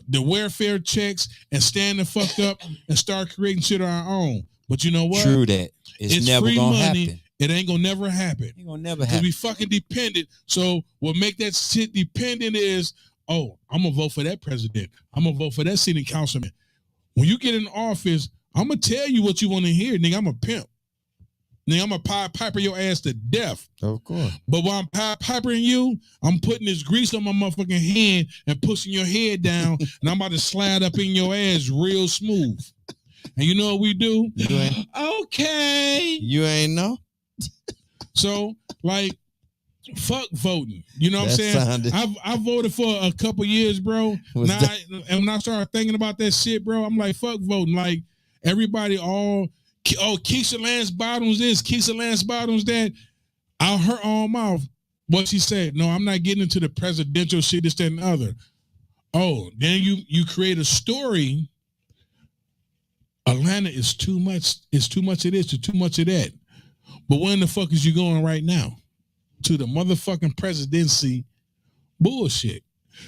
the welfare checks, and stand the fuck up and start creating shit on our own. But you know what? True that. It's never free gonna money. happen. It ain't gonna never happen. It ain't gonna never Because happen. we fucking dependent. So what make that shit dependent is, oh, I'm gonna vote for that president. I'm gonna vote for that city councilman. When you get in office, I'm gonna tell you what you want to hear, nigga. I'm a pimp. Nigga, I'm gonna piper your ass to death. Of course. But while I'm pipering you, I'm putting this grease on my motherfucking hand and pushing your head down, and I'm about to slide up in your ass real smooth. And you know what we do? Okay. You ain't know? So, like, fuck voting. You know what I'm saying? I voted for a couple years, bro. And when I started thinking about that shit, bro, I'm like, fuck voting. Like, everybody Keisha Lance Bottoms this, Keisha Lance Bottoms that. out her own mouth, what she said, no, I'm not getting into the presidential shit, this, that, and the other. Oh, then you create a story. Atlanta is too much. It's too much of this, too much of that. But when the fuck is you going right now? To the motherfucking presidency bullshit.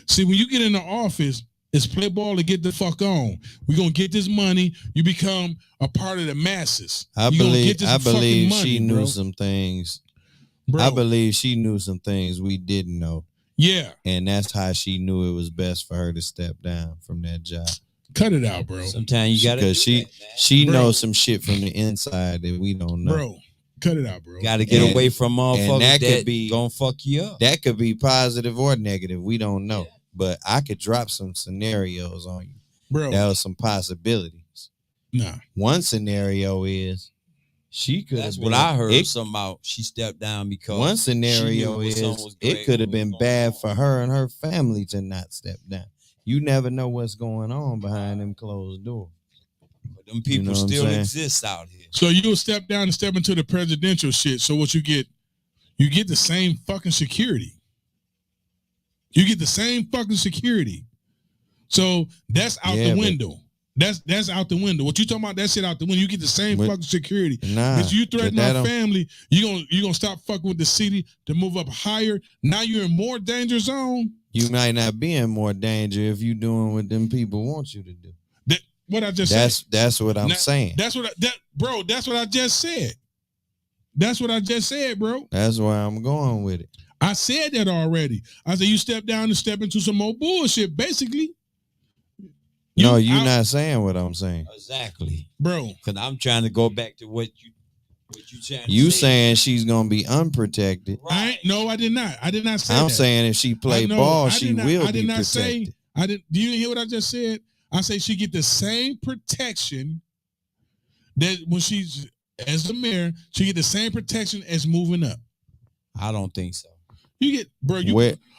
See, when you get in the office, it's play ball to get the fuck on. We're gonna get this money. You become a part of the masses. I believe she knew some things. Bro. I believe she knew some things we didn't know. Yeah. And that's how she knew it was best for her to step down from that job. Cut it out, bro. Sometimes you gotta, because she knows some shit from the inside that we don't know. Bro, cut it out, bro. Gotta get away from motherfuckers that could be gonna fuck you up. That could be positive or negative. We don't know. Yeah. But I could drop some scenarios on you. Bro. That was some possibilities. Nah. One scenario is she could have That's what I heard about. She stepped down because one scenario is it could have been bad for her and her family to not step down. You never know what's going on behind them closed doors. But them people still exist out here. So you'll step down and step into the presidential shit. So what you get the same fucking security. You get the same fucking security. So that's out the window. That's out the window. What you talking about? That shit out the window. You get the same fucking security. Nah, if you threaten our family, you gonna stop fucking with the city to move up higher. Now you're in more danger zone. You might not be in more danger if you doing what them people want you to do. What I just said. That's what I'm saying. That's what That's what I just said. That's what I just said, bro. That's why I'm going with it. I said that already. I said you step down and step into some more bullshit, basically. You're not saying what I'm saying. Exactly. Bro. Because I'm trying to go back to what you trying to You say. saying she's gonna be unprotected. Right. I did not. I did not say that. I'm saying if she play ball, she will be protected. Do you hear what I just said? I say she get the same protection that when she's as the mayor, she get the same protection as moving up. I don't think so. You get, bro.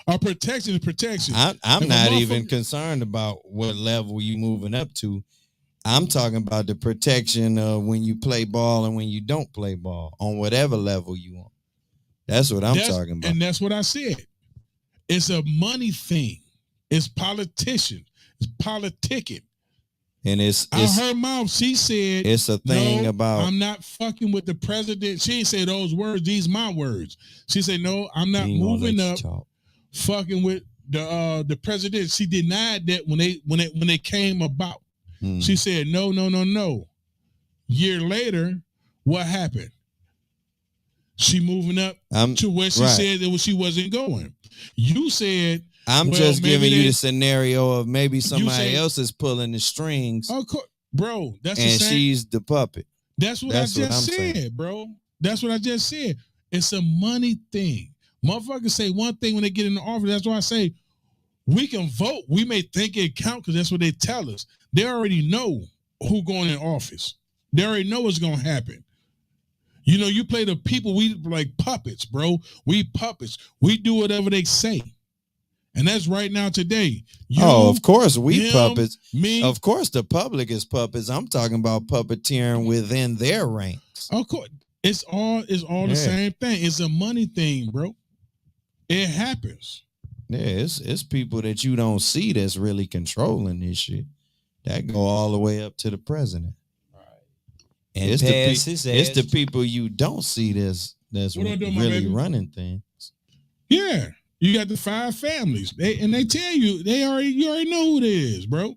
Our protection is protection. I'm not even concerned about what level you moving up to. I'm talking about the protection of when you play ball and when you don't play ball on whatever level you want. That's what I'm talking about. And that's what I said. It's a money thing. It's politician. It's politicking. And it's out her mouth, she said it's a thing about I'm not fucking with the president. She didn't say those words. These my words. She said, no, I'm not moving up fucking with the president. She denied that when they came about. She said, no. Year later, what happened? She moving up to where she said that she wasn't going. You said I'm just giving you the scenario of maybe somebody else is pulling the strings. Of course, bro. That's and she's the puppet. That's what I just said, bro. That's what I just said. It's a money thing. Motherfuckers say one thing when they get in the office. That's why I say we can vote. We may think it count because that's what they tell us. They already know who going in office. They already know what's gonna happen. You know, you play the people. We like puppets, bro. We puppets. We do whatever they say. And that's right now today. Of course, we puppets. Me. Of course, the public is puppets. I'm talking about puppeteering within their ranks. Of course. It's all the same thing. It's a money thing, bro. It happens. Yeah, it's people that you don't see that's really controlling this shit. That go all the way up to the president. Right. And it's the people you don't see that's really running things. Yeah. You got the 5 families. They tell you, you already know who it is, bro.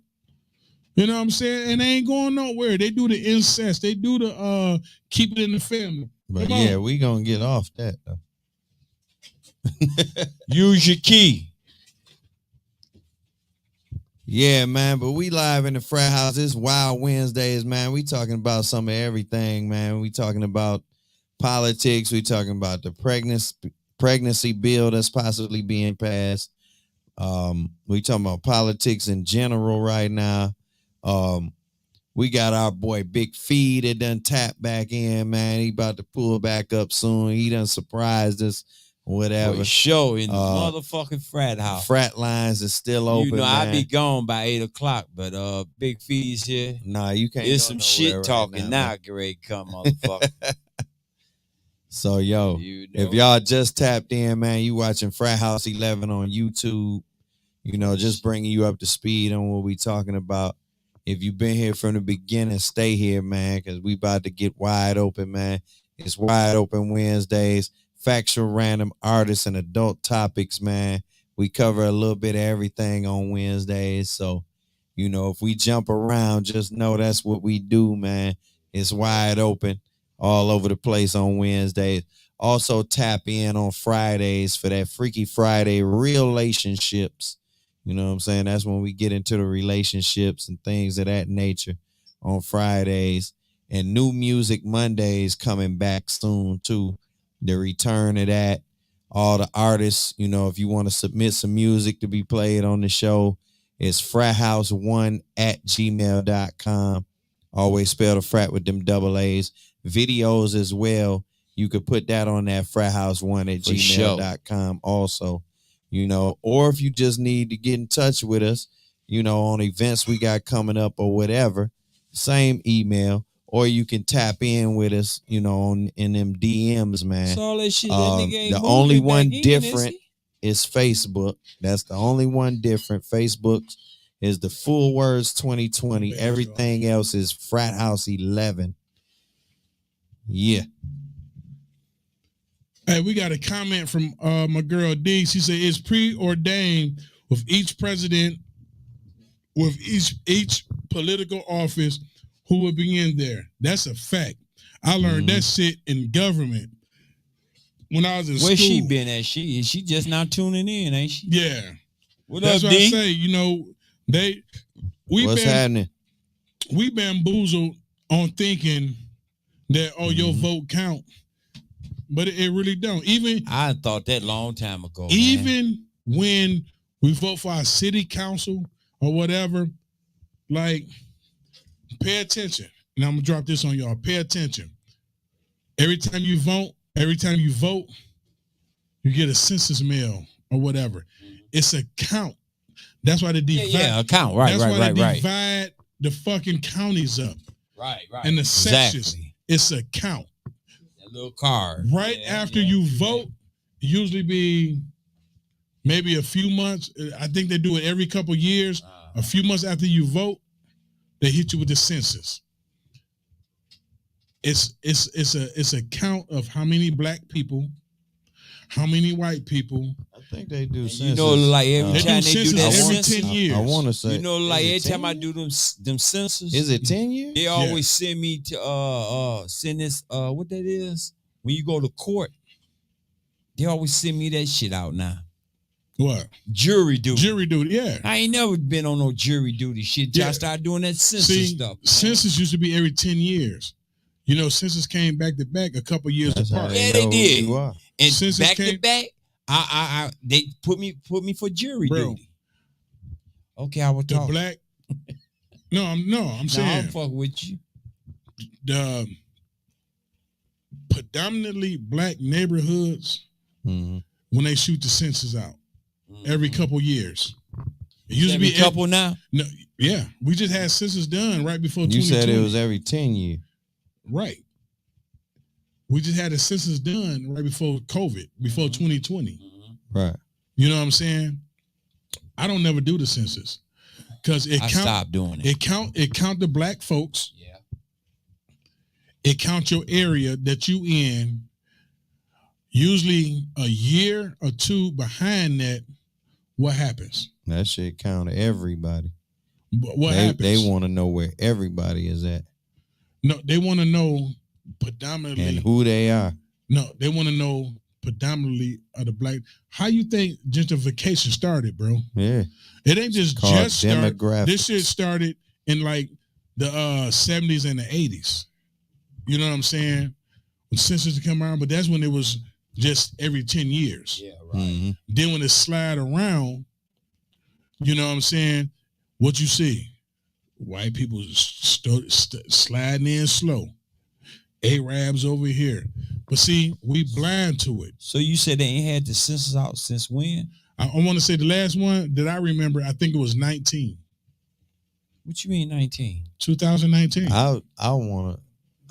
You know what I'm saying? And they ain't going nowhere. They do the incest. They do the keep it in the family. But we gonna get off that though. Use your key. Yeah, man, but we live in the frat house. It's Wild Wednesdays, man. We talking about some of everything, man. We talking about politics. We talking about the pregnancy bill that's possibly being passed. We talking about politics in general right now. We got our boy Big Fee that done tapped back in, man. He about to pull back up soon. He done surprised us, whatever. Show in the motherfucking frat house. Frat lines is still open. You know, man. I be gone by 8:00, but Big Fee's here. Nah, you can't. There's some shit talking now, get ready to come, motherfucker. So yo, You know. if y'all just tapped in, man, you watching Fraathouse 11 on YouTube. You know, just bringing you up to speed on what we talking about. If you've been here from the beginning, stay here, man, because we about to get wide open, man. It's Wide Open Wednesdays, factual random artists and adult topics, man. We cover a little bit of everything on Wednesdays. So, you know, if we jump around, just know that's what we do, man. It's wide open all over the place on Wednesdays. Also tap in on Fridays for that Freaky Friday relationships. You know what I'm saying? That's when we get into the relationships and things of that nature on Fridays. And New Music Mondays coming back soon, too. The return of that. All the artists, you know, if you want to submit some music to be played on the show, it's frathouse1@gmail.com. Always spell the frat with them double A's. Videos as well. You could put that on that frathouse1@gmail.com also. You know, or if you just need to get in touch with us, you know, on events we got coming up or whatever, same email, or you can tap in with us, you know, in them DMs, man. That's all that shit. That nigga ain't The only moving one back in, different is Facebook. That's the only one different. Facebook is the full words 2020. Everything else is Fraathouse 11. Yeah. Hey, we got a comment from my girl D. She said it's preordained with each president, with each political office who will be in there. That's a fact. I learned that shit in government when I was in school. Where she been at? She just not tuning in, ain't she? Yeah. That's what I say. You know, What's happening? We bamboozled on thinking that your vote count. But it really don't. Even I thought that long time ago. Even when we vote for our city council or whatever, like, pay attention. And I'm gonna drop this on y'all. Pay attention. Every time you vote, you get a census mail or whatever. It's a count. That's why they divide. Yeah, a count. Right, that's right, why right, they right. divide the fucking counties up. Right, right. And the sections. Exactly. It's a count. Little card right after you vote, usually be maybe a few months. I think they do it every couple years. A few months after you vote, they hit you with the census. It's a count of how many black people, how many white people. I think they do census. You know, like every time they do that every census, 10 years. I want to say. You know, like every time I do them census. Is it 10 years? They always send me to send this what that is. When you go to court, they always send me that shit out now. What? Jury duty. Jury duty, yeah. I ain't never been on no jury duty shit. Just started doing that census stuff. Man. Census used to be every 10 years. You know, census came back to back a couple years apart. Yeah, they did. And census back to back, I they put me for jury duty. Okay, I will talk. The black. I'm saying. I'm fucking with you. The predominantly black neighborhoods, when they shoot the census out every couple years. It used to be every couple now? No, yeah. We just had census done right before 2020. You said it was every 10 years. Right. We just had a census done right before COVID, before 2020. Right. You know what I'm saying? I don't never do the census because I stopped doing it. It count the black folks. Yeah. It count your area that you in. Usually a year or two behind that, what happens? That shit counted everybody. What happens? They want to know where everybody is at. No, they want to know predominantly and who they are. No, they want to know predominantly of the black. How you think gentrification started, bro? Yeah, it ain't just started. This shit started in like the 70s and the 80s. You know what I'm saying? When census come around, but that's when it was just every 10 years. Yeah, right. Then when it slide around, you know what I'm saying? What you see? White people sliding in slow. Arabs over here. But see, we blind to it. So you said they ain't had the census out since when? I want to say the last one that I remember, I think it was 19. What you mean 19? 2019. I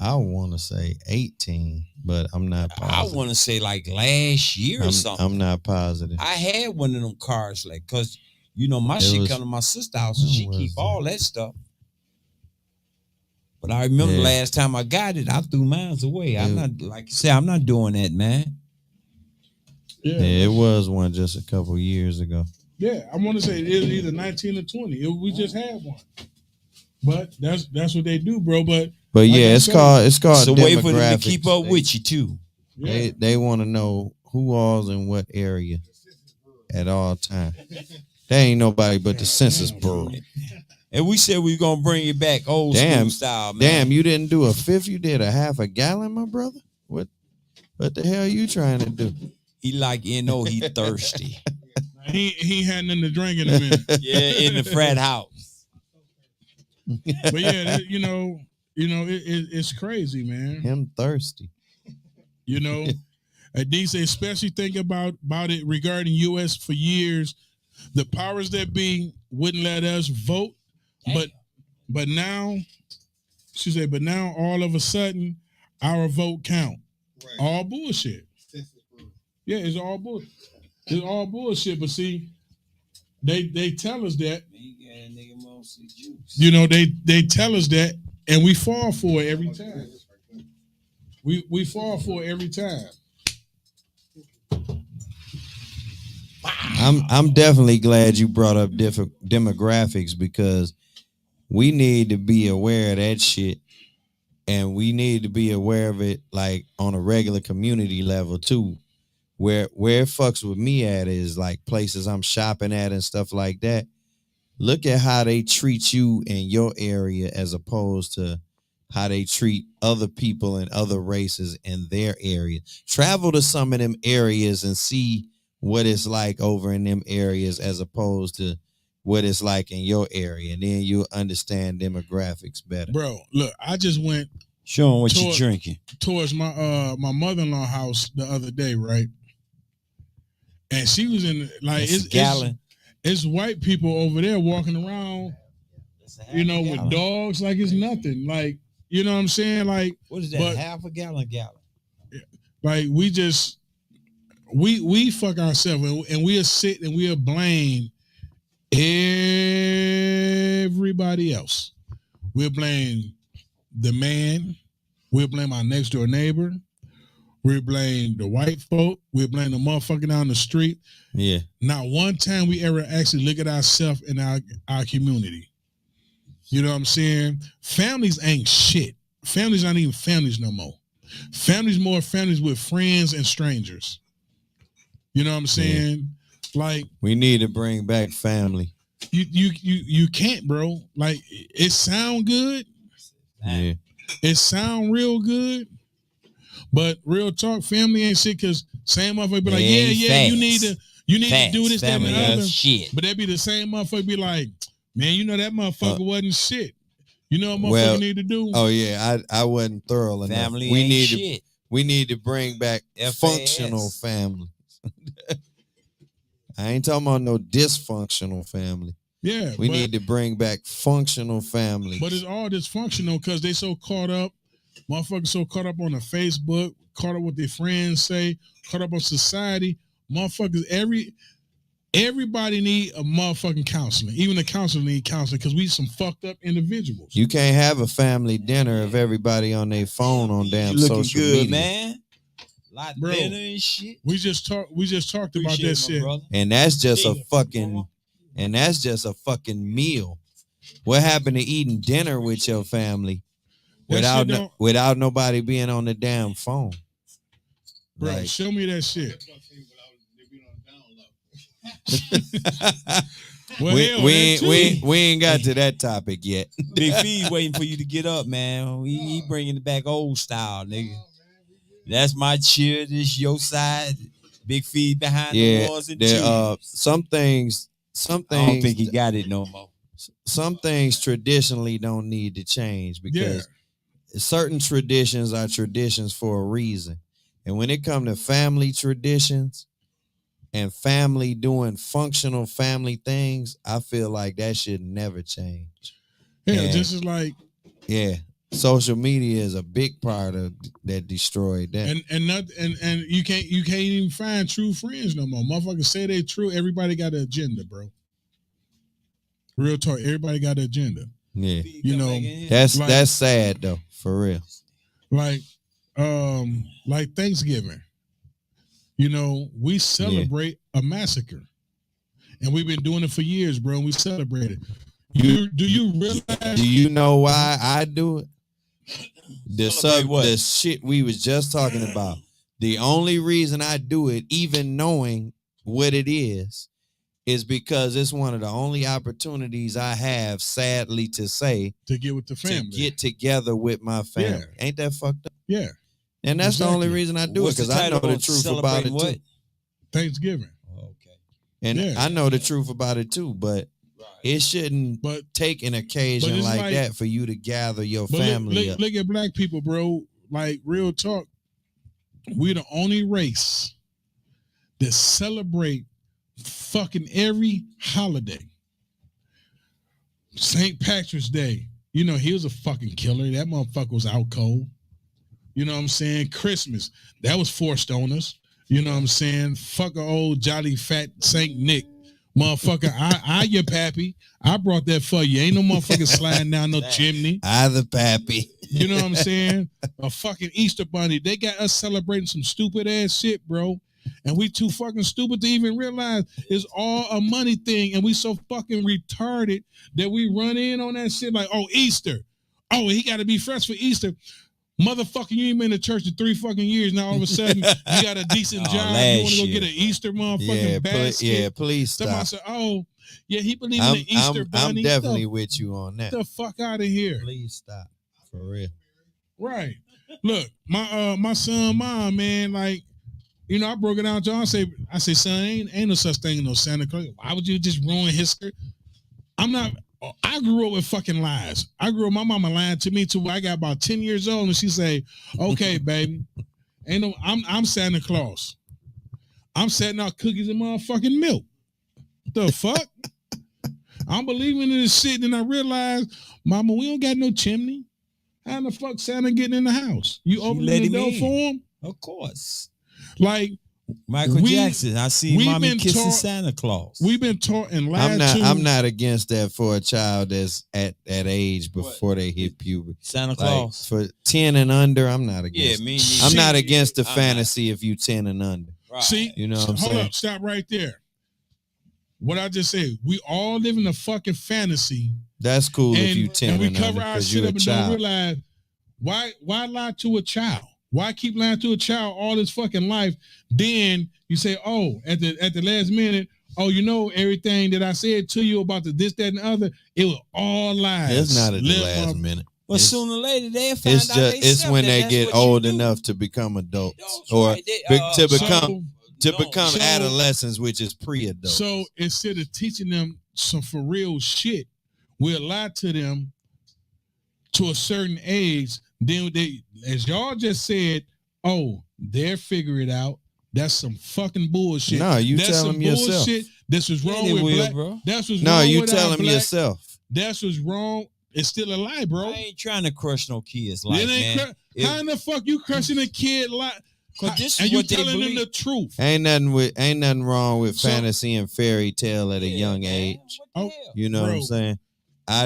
I want to say 18, but I'm not positive. I want to say like last year or something. I'm not positive. I had one of them cars, like, cause my shit come to my sister's house and she keep all that stuff. But I remember last time I got it, I threw mine away. I'm not, like you said, I'm not doing that, man. Yeah, it was one just a couple years ago. Yeah, I want to say it was either 19 or 20. We just had one. But that's what they do, bro. But yeah, it's called it's a way for them to keep up with you too. Yeah. They want to know who all's in what area at all time. There ain't nobody but the Census Bureau. And we said we gonna bring it back old school style, man. Damn, you didn't do a fifth, you did a half a gallon, my brother? What the hell are you trying to do? He like, he thirsty. He had nothing to drink in a minute. Yeah, in the frat house. But yeah, it's crazy, man. Him thirsty. DC especially think about it regarding U.S. for years. The powers that be wouldn't let us vote, but now she said, but now all of a sudden our vote count. Right. All bullshit. Yeah, it's all bullshit. It's all bullshit. But see, they tell us that. They tell us that, and we fall for it every time. We fall for it every time. I'm definitely glad you brought up different demographics, because we need to be aware of that shit, and we need to be aware of it like on a regular community level too. Where it fucks with me at is like places I'm shopping at and stuff like that. Look at how they treat you in your area as opposed to how they treat other people and other races in their area. Travel to some of them areas and see what it's like over in them areas as opposed to what it's like in your area, and then you'll understand demographics better. Bro, look, I just went show them what you're drinking towards my mother-in-law house the other day, right? And she was in like it's white people over there walking around, with dogs like it's nothing. Like, you know what I'm saying? Like, what is that? Half a gallon? Like we fuck ourselves, and we'll sit and we'll blame everybody else. We'll blame the man. We'll blame our next door neighbor. We'll blame the white folk. We'll blame the motherfucker down the street. Yeah. Not one time we ever actually look at ourselves in our community. You know what I'm saying? Families ain't shit. Families aren't even families no more. Families more families with friends and strangers. You know what I'm saying? Yeah. Like, we need to bring back family. You can't, bro. Like, it sound good. Yeah. It sound real good. But real talk, family ain't shit, because same motherfucker be like, you need to do this, that, and the other. Shit. But they be the same motherfucker be like, man, that motherfucker wasn't shit. You know what motherfucker need to do? Oh yeah, I wasn't thorough enough. Family ain't shit. We need to bring back functional families. I ain't talking about no dysfunctional family. Yeah. We need to bring back functional families. But it's all dysfunctional because they so caught up. Motherfuckers so caught up on the Facebook, caught up what their friends say, caught up on society. Motherfuckers, everybody need a motherfucking counseling. Even the counselor need counseling, because we some fucked up individuals. You can't have a family dinner if everybody on their phone on damn social good, media. Man. Lot of dinner and shit. We just talked about that shit. Brother. And that's just a fucking meal. What happened to eating dinner with your family without nobody being on the damn phone? Bro, like, show me that shit. Well, we ain't got to that topic yet. Big Fee waiting for you to get up, man. He bringing it back old style, nigga. That's my cheer. This your side. Big Fee behind the ones and cheers. Some things. I don't think he got it no more. Some things traditionally don't need to change, because certain traditions are traditions for a reason. And when it comes to family traditions and family doing functional family things, I feel like that should never change. Yeah, just as like social media is a big part of that destroyed that. And you can't even find true friends no more. Motherfuckers say they true. Everybody got an agenda, bro. Real talk. Everybody got an agenda. Yeah. You know, that's sad though, for real. Like Thanksgiving. You know, we celebrate a massacre. And we've been doing it for years, bro, and we celebrate it. Do you realize? Do you know why I do it? The shit we was just talking about. The only reason I do it, even knowing what it is because it's one of the only opportunities I have, sadly to say, to get with the family, to get together with my family. Yeah. Ain't that fucked up? Yeah. And that's the only reason I do it, because I know the truth about it too. Thanksgiving. And I know the truth about it too, but it shouldn't take an occasion like that for you to gather your family up. Look at black people, bro. Like, real talk. We're the only race that celebrate fucking every holiday. St. Patrick's Day. You know, he was a fucking killer. That motherfucker was out cold. You know what I'm saying? Christmas. That was forced on us. You know what I'm saying? Fuck a old jolly fat Saint Nick. Motherfucker, I your pappy. I brought that for you. Ain't no motherfucker sliding down no chimney. I the pappy. You know what I'm saying? A fucking Easter bunny. They got us celebrating some stupid ass shit, bro. And we too fucking stupid to even realize it's all a money thing. And we so fucking retarded that we run in on that shit like, oh, Easter. Oh, he got to be fresh for Easter. Motherfucker, you ain't been to church in 3 fucking years. Now all of a sudden you got a decent job. You want to go get an Easter motherfucking basket? Please stop. Somebody said, oh, yeah, he believe in the Easter bunny. I'm definitely with you on that. Get the fuck out of here. Please stop. For real. Right. Look, my son, mom, man, like, you know, I broke it down to him. I say, son, ain't no such thing as no Santa Claus. Why would you just ruin history? I grew up with fucking lies. I grew up, my mama lying to me too. I got about 10 years old and she say, okay, baby, I'm Santa Claus. I'm setting out cookies and motherfucking milk. The fuck? I'm believing in this shit. Then I realized, mama, we don't got no chimney. How the fuck Santa getting in the house? You open the door for him? Of course. Like, Michael Jackson, I see mommy kissing Santa Claus. We've been taught and lied to. I'm not against that for a child that's at that age before they hit puberty. Santa Claus. Like, for 10 and under, I'm not against. Yeah, I'm not against the fantasy if you 10 and under. Right. See, you know what I'm saying? Hold up, stop right there. What I just said, we all live in a fucking fantasy. That's cool if you 10 and under. And we cover our shit up and don't realize why lie to a child? Why keep lying to a child all his fucking life? Then you say, oh, at the last minute, oh, you know, everything that I said to you about the this, that, and the other, it was all lies. It's not at the last minute. But sooner or later, they'll find out. It's when they get old enough to become adults, or to become adolescents, which is pre-adult. So instead of teaching them some for real shit, we'll lie to them to a certain age. Then they, as y'all just said, oh, they'll figure it out. That's some fucking bullshit. No, you tell them yourself. This was wrong with black. Bro. That's what's wrong with you tell them yourself. That's what's wrong. It's still a lie, bro. I ain't trying to crush no kids' life, man. How in the fuck you crushing a kid life? This and is you what telling they them the truth. Ain't nothing wrong with fantasy and fairy tale at a young age. Oh, you know what I'm saying?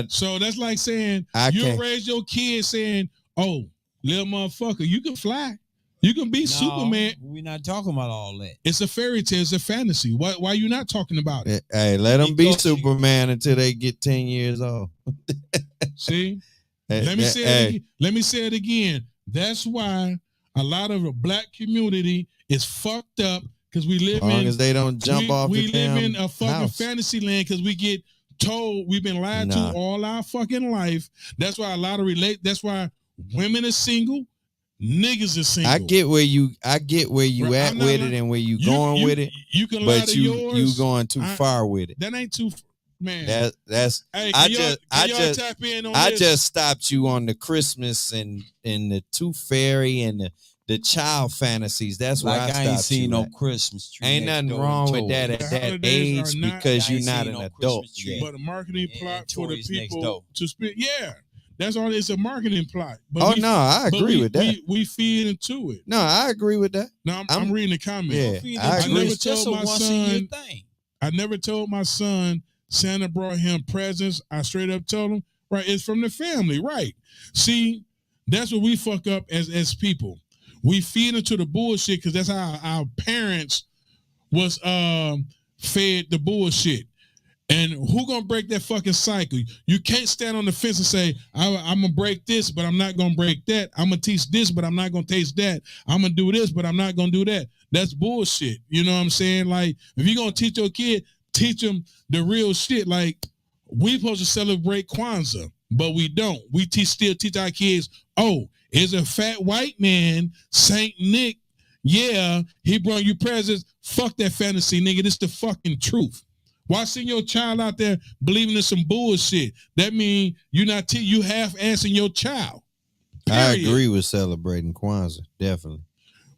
So that's like saying you raise your kid saying, "Oh, little motherfucker, you can fly, you can be Superman." We're not talking about all that. It's a fairy tale. It's a fantasy. Why you not talking about it? Hey, let them be Superman until they get 10 years old. See, let me say it again. That's why a lot of the black community is fucked up because we live as they don't jump off the damn We live in a fucking house. fantasy land because we get told we've been lied to all our fucking life. That's why a lot of that's why women are single, niggas are single. I get where you at with it and where you going with it. You can lie to yours. You going too far with it. That ain't too man. That's hey, I just stopped you on the Christmas and the Tooth Fairy and the child fantasies. That's why I ain't seen no Christmas tree. Ain't nothing wrong with that at that age because you're not an adult yet. But a marketing plot for the people to spend. Yeah, That's all. It's a marketing plot. But I agree with that. We feed into it. No, I agree with that. No, I'm reading the comments. Yeah, I never told my son. I never told my son Santa brought him presents. I straight up told him, right, it's from the family, right? See, that's what we fuck up as people. We feed into the bullshit because that's how our parents was fed the bullshit. And who gonna break that fucking cycle? You can't stand on the fence and say, I'm gonna break this, but I'm not gonna break that. I'm gonna teach this, but I'm not gonna teach that. I'm gonna do this, but I'm not gonna do that. That's bullshit. You know what I'm saying? Like, if you're gonna teach your kid, teach them the real shit. Like, we supposed to celebrate Kwanzaa, but we don't. We still teach our kids, oh, it's a fat white man, Saint Nick. Yeah, he brought you presents. Fuck that fantasy, nigga. This the fucking truth. Why send your child out there believing in some bullshit? That means you're not you half-assing your child. Period. I agree with celebrating Kwanzaa, definitely.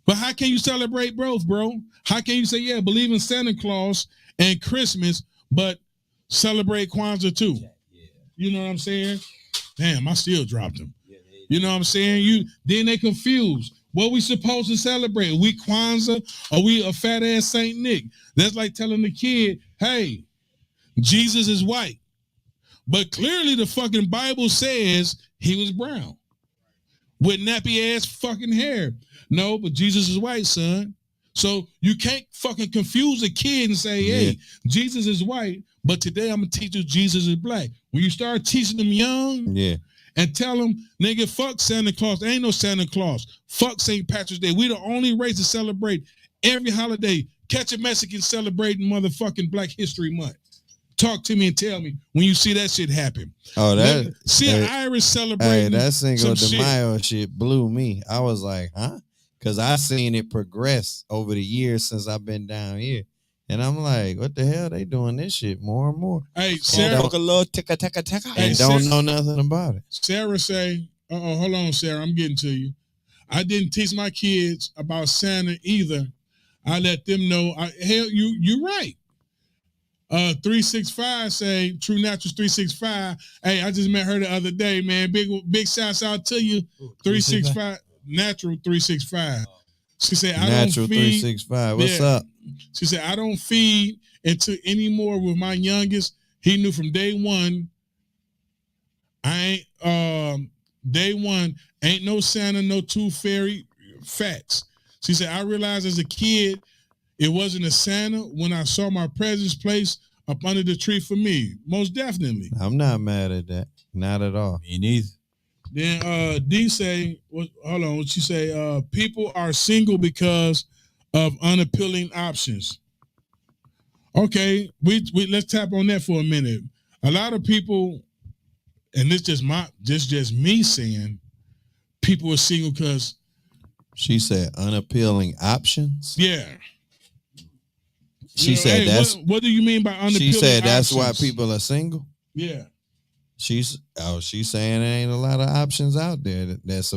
But how can you celebrate both, bro? How can you say, yeah, believe in Santa Claus and Christmas, but celebrate Kwanzaa too? Yeah. You know what I'm saying? Damn, I still dropped them. You know what I'm saying? Then they confused. What we supposed to celebrate? Are we Kwanzaa or we a fat ass Saint Nick? That's like telling the kid, hey, Jesus is white. But clearly the fucking Bible says he was brown with nappy ass fucking hair. No, but Jesus is white, son. So you can't fucking confuse a kid and say, hey, Jesus is white, but today I'm gonna teach you Jesus is black. When you start teaching them young, and tell them, nigga, fuck Santa Claus. There ain't no Santa Claus. Fuck St. Patrick's Day. We the only race to celebrate every holiday. Catch a Mexican celebrating motherfucking Black History Month. Talk to me and tell me when you see that shit happen. Oh, that see an Irish celebrating. Hey, that Cinco de Mayo shit blew me. I was like, huh? Because I seen it progress over the years since I've been down here. And I'm like, what the hell? They doing this shit more and more. Hey, Sarah. And don't know nothing about it. Sarah say, hold on, Sarah. I'm getting to you. I didn't teach my kids about Santa either. I let them know. Hell, you're right. 365 say, True Naturals 365. Hey, I just met her the other day, man. Big shouts out to you. 365, Natural 365. She said, I Natural don't feed. 365. What's up? She said, I don't feed into anymore with my youngest. He knew from day one, day one, ain't no Santa, no tooth fairy, facts. She said, I realized as a kid, it wasn't a Santa when I saw my presents placed up under the tree for me. Most definitely. I'm not mad at that. Not at all. Me neither. Then D say, hold on, she say, people are single because of unappealing options. Okay, we let's tap on that for a minute. A lot of people, and this just me saying, people are single because she said unappealing options. Yeah. She said that's what do you mean by unappealing? She said that's options? why people are single. Yeah. She's saying there ain't a lot of options out there that's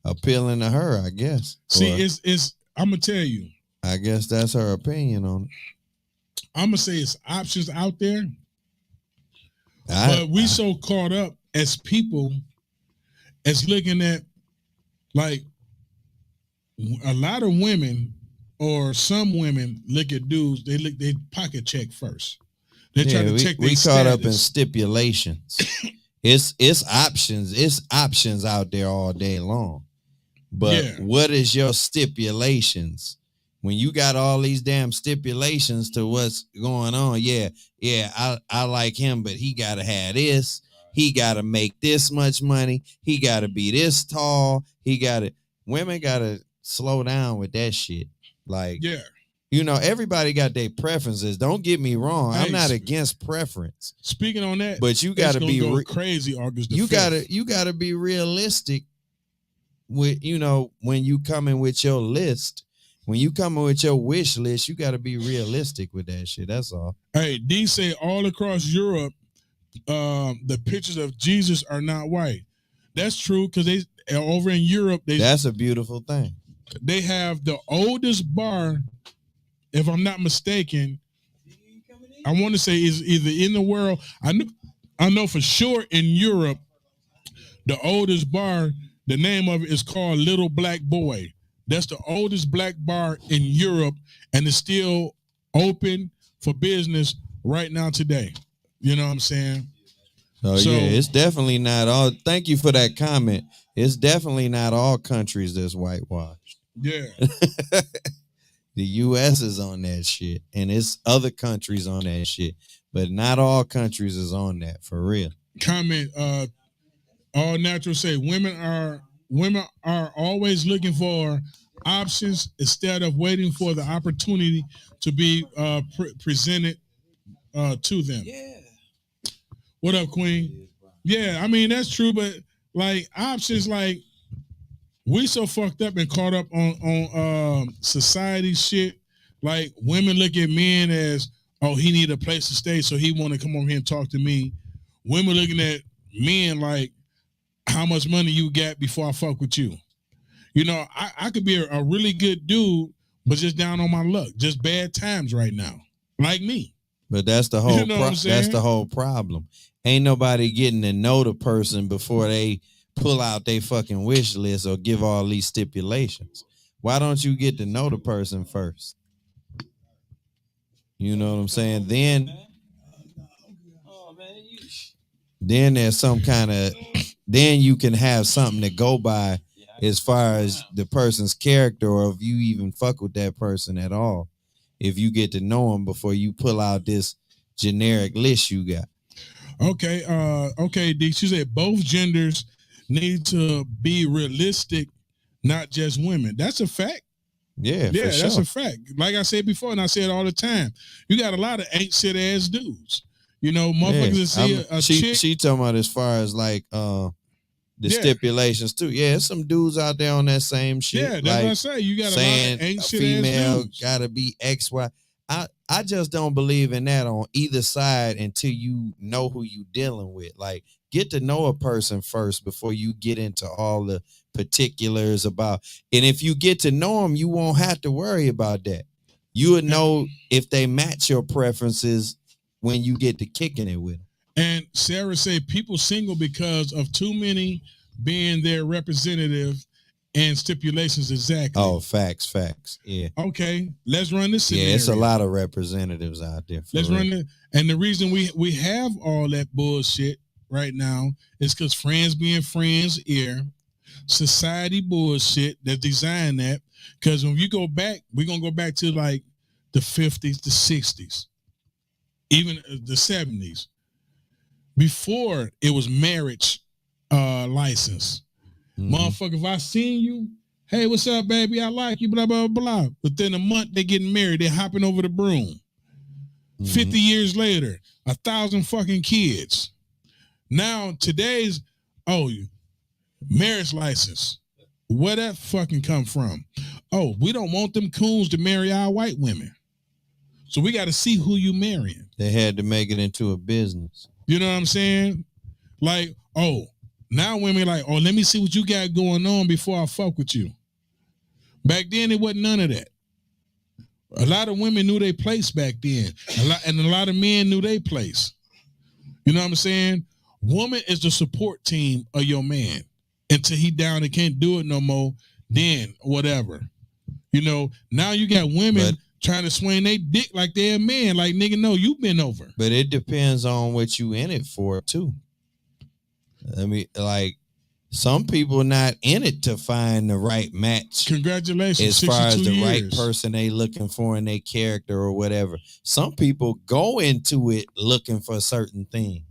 appealing to her, I guess. See, it's I'm gonna tell you. I guess that's her opinion on it. I'm gonna say it's options out there, but we so caught up as people as looking at like a lot of women or some women look at dudes. They pocket check first. They try to check. We caught up in stipulations. It's options. It's options out there all day long. But what is your stipulations? When you got all these damn stipulations to what's going on, I like him, but he gotta have this. He gotta make this much money. He gotta be this tall. Women gotta slow down with that shit. Like, everybody got their preferences. Don't get me wrong. I'm not against preference. Speaking on that, but you gotta be crazy. August the 5th. You gotta be realistic with when you coming with your list. When you coming with your wish list, you got to be realistic with that shit. That's all. Hey, D say all across Europe, the pictures of Jesus are not white. That's true because they over in Europe. That's a beautiful thing. They have the oldest bar, if I'm not mistaken. I want to say is either in the world. I know for sure in Europe, The oldest bar, the name of it is called Little Black Boy. That's the oldest black bar in Europe, and it's still open for business right now today. You know what I'm saying? So yeah, it's definitely not all. Thank you for that comment. It's definitely not all countries that's whitewashed. Yeah. The U.S. is on that shit, and it's other countries on that shit, but not all countries is on that for real. Comment. All natural say women are always looking for options instead of waiting for the opportunity to be presented to them. Yeah. What up, Queen? Yeah, I mean that's true, but like options, like we so fucked up and caught up on society shit. Like women look at men as, oh, he need a place to stay, so he want to come over here and talk to me. Women looking at men like, how much money you got before I fuck with you. You know, I could be a really good dude, but just down on my luck, just bad times right now, like me. But that's the whole. You know That's the whole problem. Ain't nobody getting to know the person before they pull out their fucking wish list or give all these stipulations. Why don't you get to know the person first? You know what I'm saying? Then there's some kind of. Then you can have something to go by as far as the person's character, or if you even fuck with that person at all. If you get to know them before you pull out this generic list you got. Okay, D. She said both genders need to be realistic, not just women. That's a fact. Yeah, for sure. That's a fact. Like I said before, and I say it all the time, you got a lot of ain't shit ass dudes. You know, motherfuckers that see a chick. She talking about as far as like the stipulations too. Yeah, there's some dudes out there on that same shit. Yeah, that's like what I say. You got a lot of ain't shit female ass dudes. Gotta be X, Y. I just don't believe in that on either side until you know who you dealing with. Like, get to know a person first before you get into all the particulars about. And if you get to know them, you won't have to worry about that. You would know if they match your preferences when you get to kicking it with them. And Sarah said people single because of too many being their representative and stipulations. Exactly. Oh, facts. Yeah. Okay, let's run this scenario. Yeah, it's a lot of representatives out there. Let's run it. And the reason we have all that bullshit right now is because friends being friends here, society bullshit that designed that. Because when you go back, we're going to go back to like the 50s, the 60s, even the 70s. Before it was marriage license. Mm-hmm. Motherfucker, if I seen you, hey, what's up, baby? I like you, blah, blah, blah. Within a month, they getting married. They hopping over the broom. Mm-hmm. 50 years later, 1,000 fucking kids. Now, today's, marriage license. Where that fucking come from? Oh, we don't want them coons to marry our white women. So we got to see who you marrying. They had to make it into a business. You know what I'm saying? Like, now women like, let me see what you got going on before I fuck with you. Back then, it wasn't none of that. A lot of women knew their place back then. And a lot of men knew their place. You know what I'm saying? Woman is the support team of your man. Until he down and can't do it no more, then whatever. You know, now you got women trying to swing their dick like they're a man. Like, nigga, no, you been over. But it depends on what you in it for, too. I mean, like, some people not in it to find the right match. Congratulations. As far as the years. right person they looking for in their character or whatever. Some people go into it looking for certain things.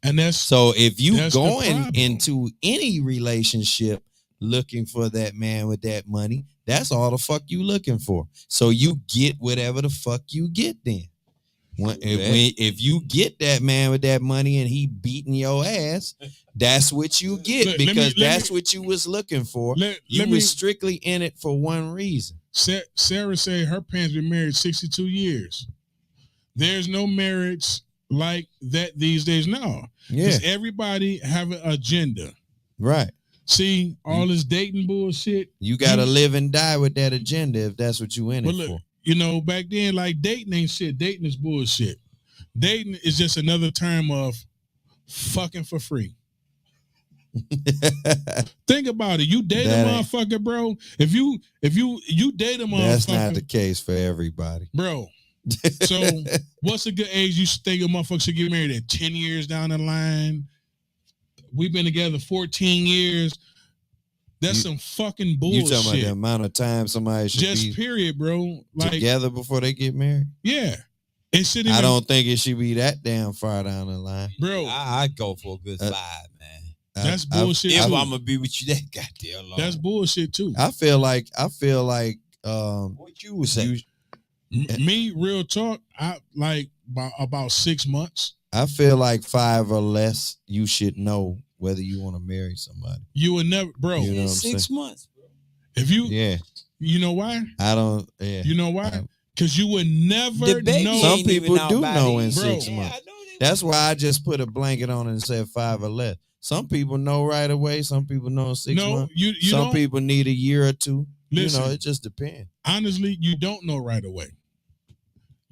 And that's so if you going into any relationship looking for that man with that money, that's all the fuck you looking for. So you get whatever the fuck you get then. If you get that man with that money and he beating your ass, that's what you get because that's what you was looking for. You was strictly in it for one reason. Sarah said her parents been married 62 years. There's no marriage like that these days now. Because everybody have an agenda. Right. See, all this dating bullshit. You got to live and die with that agenda if that's what you in it for. You know, back then, like, dating ain't shit. Dating is bullshit. Dating is just another term of fucking for free. Think about it. You date a motherfucker, bro. If you date a motherfucker, that's not the case for everybody, bro. So what's a good age you think a motherfucker should get married at? 10 years down the line. We've been together 14 years. That's some fucking bullshit. You talking about the amount of time somebody should be period, bro. Like, together before they get married? Yeah. It shouldn't I don't think it should be that damn far down the line. Bro. I'd go for a good 5, man. That's bullshit. If I'm gonna be with you that goddamn long. That's bullshit too. I feel like what you would say. Me, real talk, I like about 6 months. I feel like 5 or less, you should know whether you want to marry somebody. You would never, bro. You know 6 months, bro. If you, you know why? I don't. Yeah. You know why? Because you would never know. Some people do know in bro. 6 months. That's why I just put a blanket on it and said 5 or less. Some people know right away. Some people know in 6 months. Some people need a year or two. Listen, it just depends. Honestly, you don't know right away.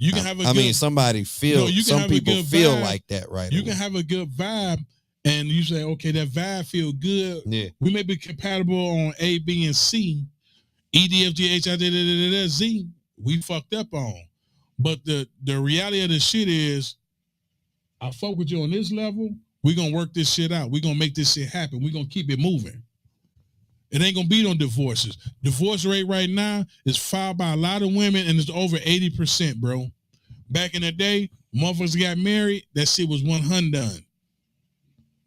You can have a I mean, somebody feel. Some people feel like that right away. You can have a good vibe, and you say, okay, that vibe feel good. Yeah. We may be compatible on A, B, and C. E, D, F, G, H, I, D, Z. We fucked up on. But the reality of the shit is, I fuck with you on this level. We're going to work this shit out. We're going to make this shit happen. We're going to keep it moving. It ain't going to be no divorces. Divorce rate right now is filed by a lot of women, and it's over 80%, bro. Back in the day, motherfuckers got married, that shit was 100 done.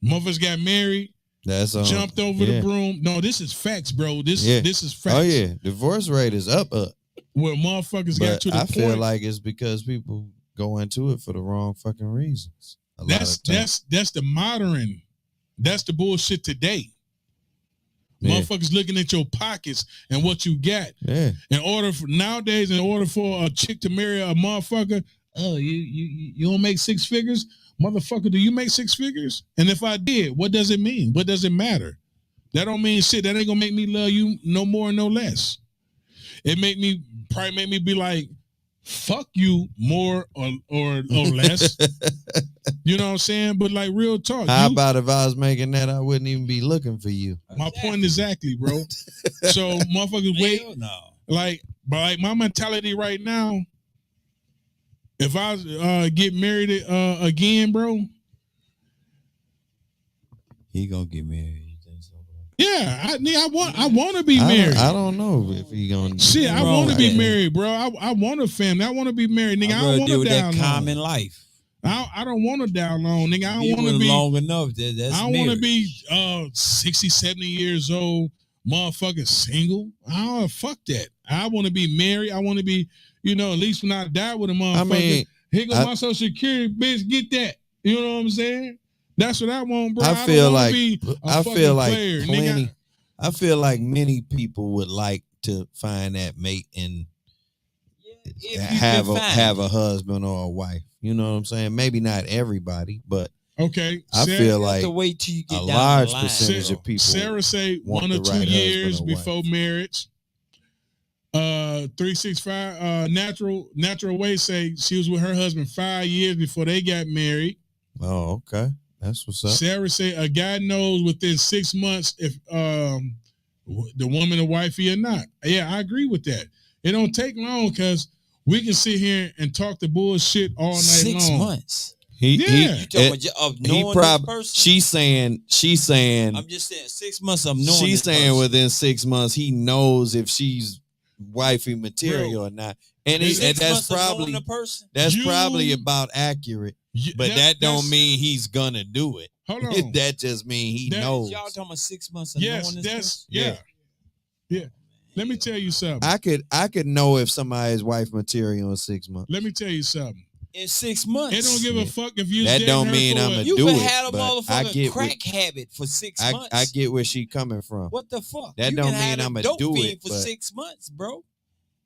Motherfuckers got married, jumped over the broom. No, this is facts, bro. This is facts. Oh, yeah. Divorce rate is up. Where motherfuckers got to the point. I feel like it's because people go into it for the wrong fucking reasons. That's the modern. That's the bullshit today. Yeah. Motherfuckers looking at your pockets and what you got. Yeah. In order for a chick to marry a motherfucker, you don't make 6 figures? Motherfucker, do you make 6 figures? And if I did, what does it mean? What does it matter? That don't mean shit. That ain't gonna make me love you no more, no less. It probably make me be like, fuck you more or less. You know what I'm saying? But like real talk. How about if I was making that, I wouldn't even be looking for you. My point exactly, bro. So motherfuckers wait. Like my mentality right now, if I get married again, bro. He gonna get married. Yeah, I want to be married. I don't know if he gonna. Shit, I want to be married, bro. I want a family. I want to be married, nigga. I don't want to down that common life. I don't want to down long, nigga. I don't want to be long enough. That's I don't want to be 60, 70 years old, motherfucking single. Fuck that. I want to be married. I want to be, at least when I die with a motherfucker. I mean, here goes my social security, bitch. Get that. You know what I'm saying? That's what I want, bro. I feel like many people would like to find that mate and have a husband or a wife. You know what I'm saying? Maybe not everybody, but okay. I feel like to wait till you get a large percentage of people. Sarah say 1 or 2 years before marriage. 365 natural way say she was with her husband 5 years before they got married. Oh, okay. That's what's up. Sarah say a guy knows within 6 months if the woman a wifey or not. Yeah, I agree with that. It don't take long because we can sit here and talk the bullshit all night 6 long. months. This person? She's saying. I'm just saying 6 months of knowing. She's saying person. Within 6 months he knows if she's wifey material or not, and that's probably probably about accurate. But that don't mean he's gonna do it. Hold on. That just means he knows. Y'all talking about 6 months of knowing this? Yeah. Let me tell you something. I could know if somebody's wife material in 6 months. Let me tell you something. In 6 months, it don't give a fuck if you. That don't mean I'm gonna do it. You had a motherfucking crack habit for 6 months. I get where she coming from. What the fuck? That don't mean I'm gonna do it for 6 months, bro.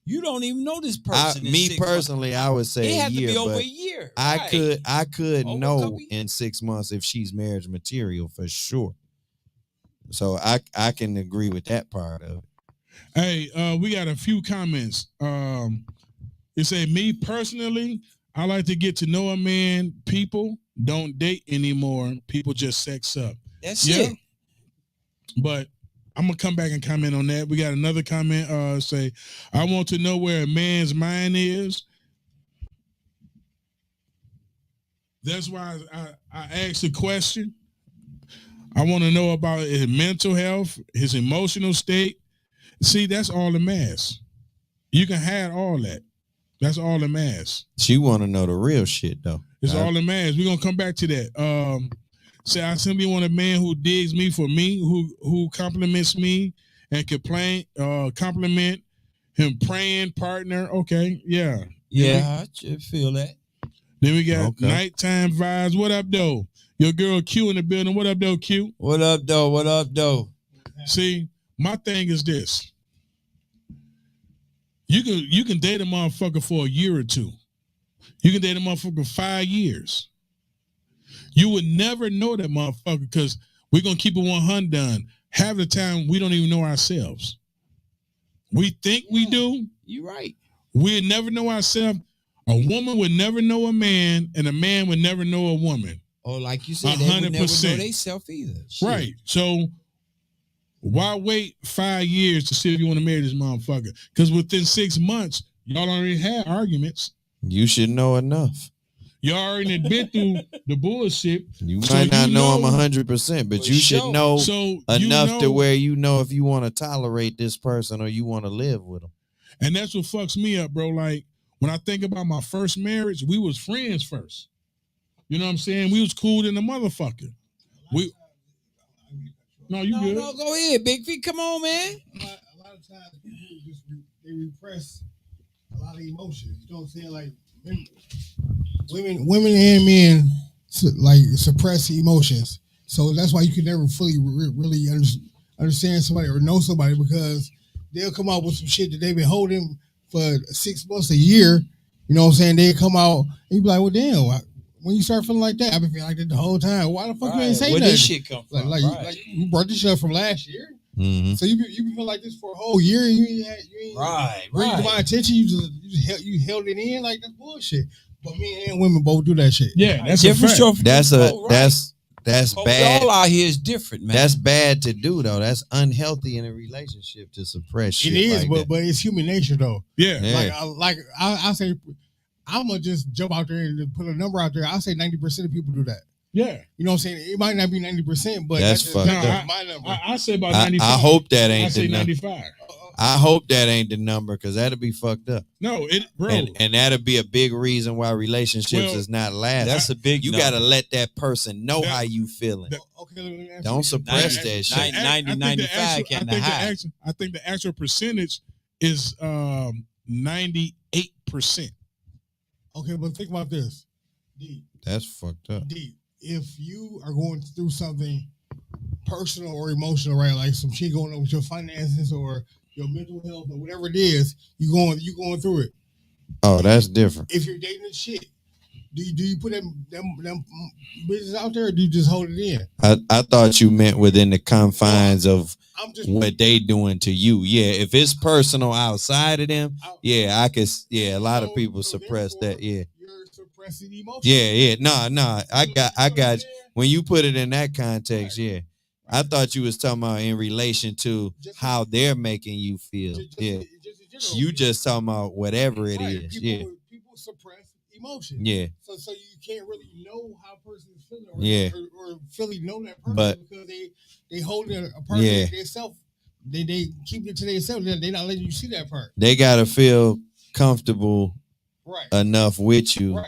You don't even know this person. Me personally, months. I would say it a had year. To be but over a year. I could know in 6 months if she's marriage material for sure. So I can agree with that part of it. Hey, we got a few comments. It say, me personally, I like to get to know a man. People don't date anymore. People just sex up. That's it. But I'm gonna come back and comment on that. We got another comment. Say, I want to know where a man's mind is. That's why I asked the question. I want to know about his mental health, his emotional state. See, that's all the mass. You can hide all that. That's all the mass. She want to know the real shit though. It's all the mass. We're gonna come back to that. Say, I simply want a man who digs me for me, who compliments me and compliment him, praying partner. Okay, yeah. Yeah, I should feel that. Then we got nighttime vibes. What up, though? Your girl Q in the building. What up, though, Q? What up, though? What up, though? See, my thing is this. You can date a motherfucker for a year or two. You can date a motherfucker for 5 years. You would never know that motherfucker because we're going to keep it 100 done. Half the time, we don't even know ourselves. We think we do. You're right. We'd never know ourselves. A woman would never know a man, and a man would never know a woman. Oh, like you said, 100%. They would never know themselves either. Shit. Right. So why wait 5 years to see if you want to marry this motherfucker? Because within 6 months, y'all already had arguments. You should know enough. You already been through the bullshit. You might not know him 100%, but you should know enough to where you know if you want to tolerate this person or you want to live with them. And that's what fucks me up, bro. Like, when I think about my first marriage, we was friends first. You know what I'm saying? We was cool than the motherfucker. No, you good. No, go ahead, Big Feet. Come on, man. A lot of times people they repress a lot of emotions. You know what I'm saying? Like women and men like suppress emotions. So that's why you can never fully really understand somebody or know somebody, because they'll come out with some shit that they've been holding for 6 months, a year. You know what I'm saying? They come out and you be like, well, damn, when you start feeling like that, I've been feeling like that the whole time. Why the fuck you ain't say that? Where this shit come from? Like you brought this shit up from last year. Mm-hmm. So you been feeling like this for a whole year, and you ain't bring it to my attention. You held it in. Like, that's bullshit. But men and women both do that shit. Yeah, that's different. That's But bad. All out here is different, man. That's bad to do though. That's unhealthy in a relationship to suppress shit. It is, like but it's human nature though. Yeah. I say, I'm gonna just jump out there and put a number out there. I say 90% of people do that. Yeah. You know what I'm saying? It might not be 90%, but that's fucked up. My number. I say about 95. I hope that ain't I say the 95. I hope that ain't the number, because that'll be fucked up. No, bro. And that'll be a big reason why relationships is not lasting. That's a big. You gotta let that person know how you feeling. Don't suppress that shit. 90, 95 can't hide. I think the actual percentage is 98%. Okay, but think about this. D, that's fucked up. D, if you are going through something personal or emotional, right, like some shit going on with your finances or your mental health or whatever it is, you going through it. Oh, that's different. If you're dating this shit, do you put them business out there, or do you just hold it in? I thought you meant within the confines of what they doing to you. Yeah, if it's personal outside of them, I could. Yeah, a lot of people suppress that. Yeah, you're suppressing emotions. Yeah. No. I got. When you put it in that context, yeah. I thought you was talking about in relation to how they're making you feel. You just talking about whatever it is. People suppress emotion. Yeah. So you can't really know how a person is feeling, or fully know that person, because they hold it a part of themselves. They keep it to themselves. They're not letting you see that part. They gotta feel comfortable enough with you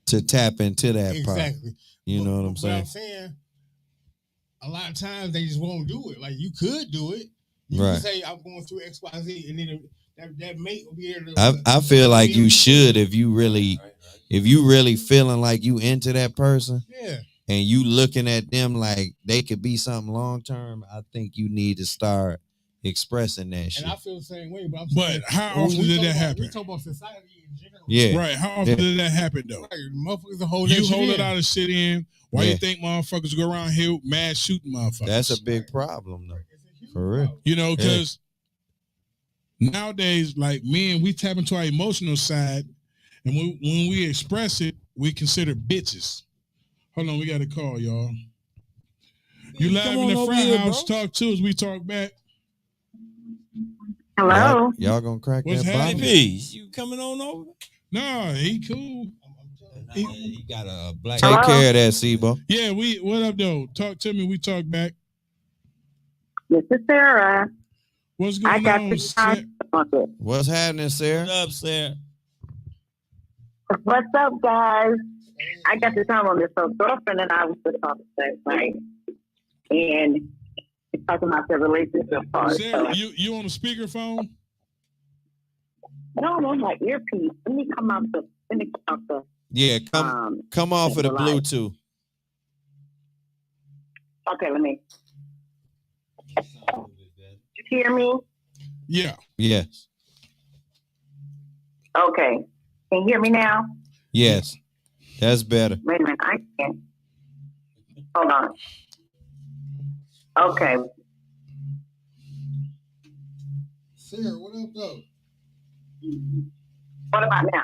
to tap into that part. Exactly. You know what I'm saying? What I'm saying, a lot of times they just won't do it. Like, you could do it. You can say, I'm going through X, Y, Z, and then that mate will be able to. I feel like you should, if you really feeling like you into that person. Yeah. And you looking at them like they could be something long term. I think you need to start expressing that shit. And I feel the same way. But how often did that happen? We talk about society in general. Yeah. Right. How often did that happen though? Right. Motherfuckers hold you hold it out of shit in. Why you think motherfuckers go around here mad shooting motherfuckers? That's a big problem though. For real. You know, because nowadays, like men, we tap into our emotional side, and when we express it, we consider bitches. Hold on, we got a call, y'all. You live Come in on the over front here, house. bro. Talk to us. We talk back. Hello. Y'all gonna crack What's that happening? bottle? Peace. You coming on over? Nah, he cool. He got a black. Take Hello? care of that, Sebo. Yeah, what up though? Talk to me. We talk back. This is Sarah. What's I going got on? the time on this. What's happening, Sarah? What up, Sarah? What's up, guys? I got the time on this. So, girlfriend and I was just talking last night, and talking about the relationship part. Sarah, So, you on the speakerphone? no, I'm on my earpiece. Let me come out the. Yeah, come off of the Bluetooth. Okay, let me. You hear me? Yeah. Yes. Okay. Can you hear me now? Yes. That's better. Wait a minute, I can't. Hold on. Okay. Sarah, what up, though? What about now?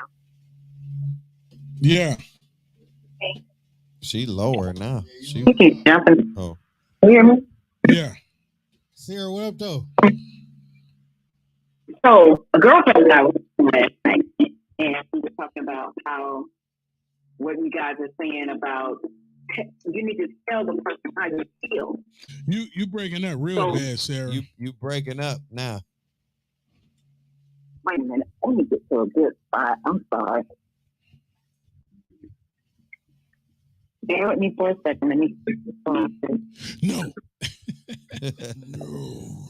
Yeah. She lower now. She You keep jumping. oh. Can you hear me? Yeah. Sarah, what up, though? So, a girlfriend and I was last night, and we were talking about how what you guys are saying about you need to tell the person how you feel. You breaking up real bad, Sarah. You breaking up now. Wait a minute. Let me get to a good spot. I'm sorry. Bear with me for a second. Let me fix the phone. No. No.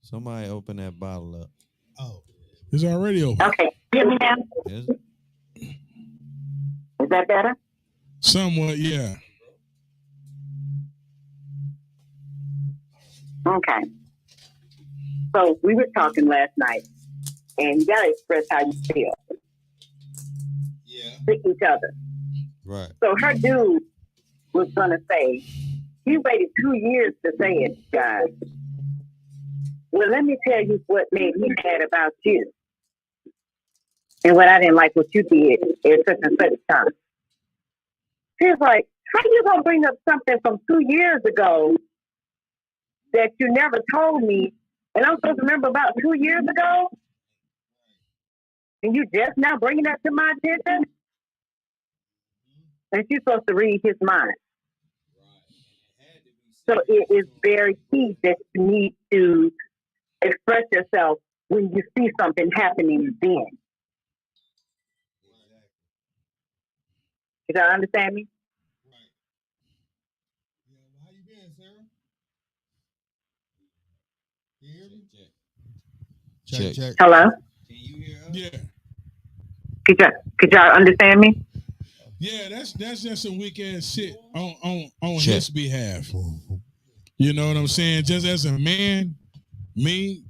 Somebody open that bottle up. Oh. It's already open. Okay. Hear me now? Is it? Is that better? Somewhat, yeah. Okay. So we were talking last night, and you gotta express how you feel to each other. Right. So her dude was gonna say, he waited 2 years to say it, guys. Well, let me tell you what made me mad about you. And what I didn't like what you did at such and such time. She's like, how you gonna bring up something from 2 years ago that you never told me, and I'm supposed to remember about 2 years ago? And you just now bringing that to my attention? And she's supposed to read his mind. So it is very key that you need to express yourself when you see something happening then. You gotta understand me? How you been, Sarah? Can you hear me? Check. Hello? Can you hear us? Yeah. Could y'all understand me? Yeah, that's just some weak ass shit on Check. his behalf. You know what I'm saying? Just as a man, me,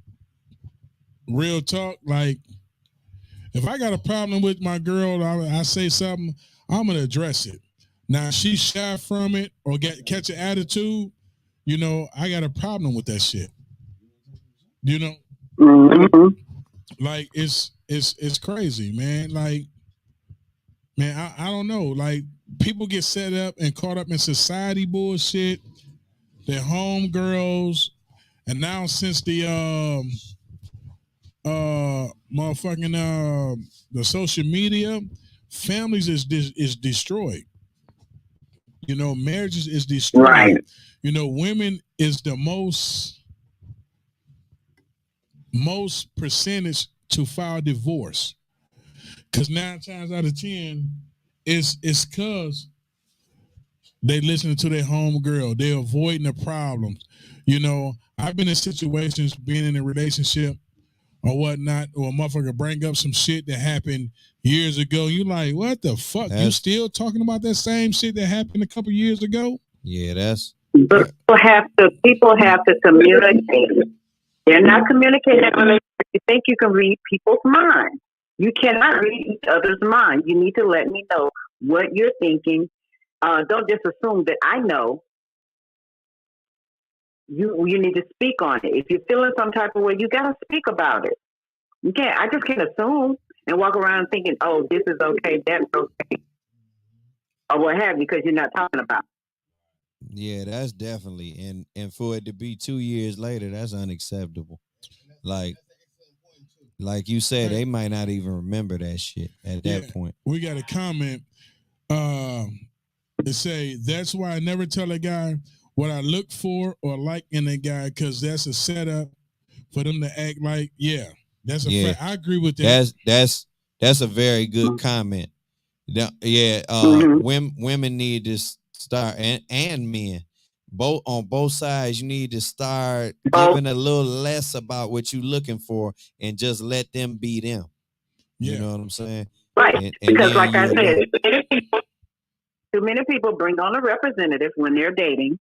real talk, like if I got a problem with my girl, I say something, I'm gonna address it. Now if she shy from it or catch an attitude, you know, I got a problem with that shit. You know? Mm-hmm. Like it's crazy, man. Like, man, I don't know. Like people get set up and caught up in society bullshit. Their homegirls, and now since the motherfucking the social media, families is destroyed. You know, marriages is destroyed. Right. You know, women is the most percentage to file divorce. Cause 9 times out of 10, it's cause they listening to their homegirl. They're avoiding the problems. You know, I've been in situations being in a relationship or whatnot, or a motherfucker bring up some shit that happened years ago. You like, what the fuck? You still talking about that same shit that happened a couple years ago? Yeah, that's People have to communicate. They're not communicating. You think you can read people's minds. You cannot read each other's mind. You need to let me know what you're thinking. Don't just assume that I know. You need to speak on it. If you're feeling some type of way, you gotta speak about it. You can't. I just can't assume and walk around thinking, "Oh, this is okay, that's okay." or what have you, because you're not talking about. Yeah, that's definitely and for it to be 2 years later, that's unacceptable. Like you said, they might not even remember that shit at that point. We got a comment. To say that's why I never tell a guy what I look for or like in a guy, because that's a setup for them to act like, that's a fact. I agree with that. That's a very good comment. Women need to start, and men, both on both sides. You need to start giving a little less about what you're looking for and just let them be them. You know what I'm saying? Right. And because like I said, too many people bring on a representative when they're dating,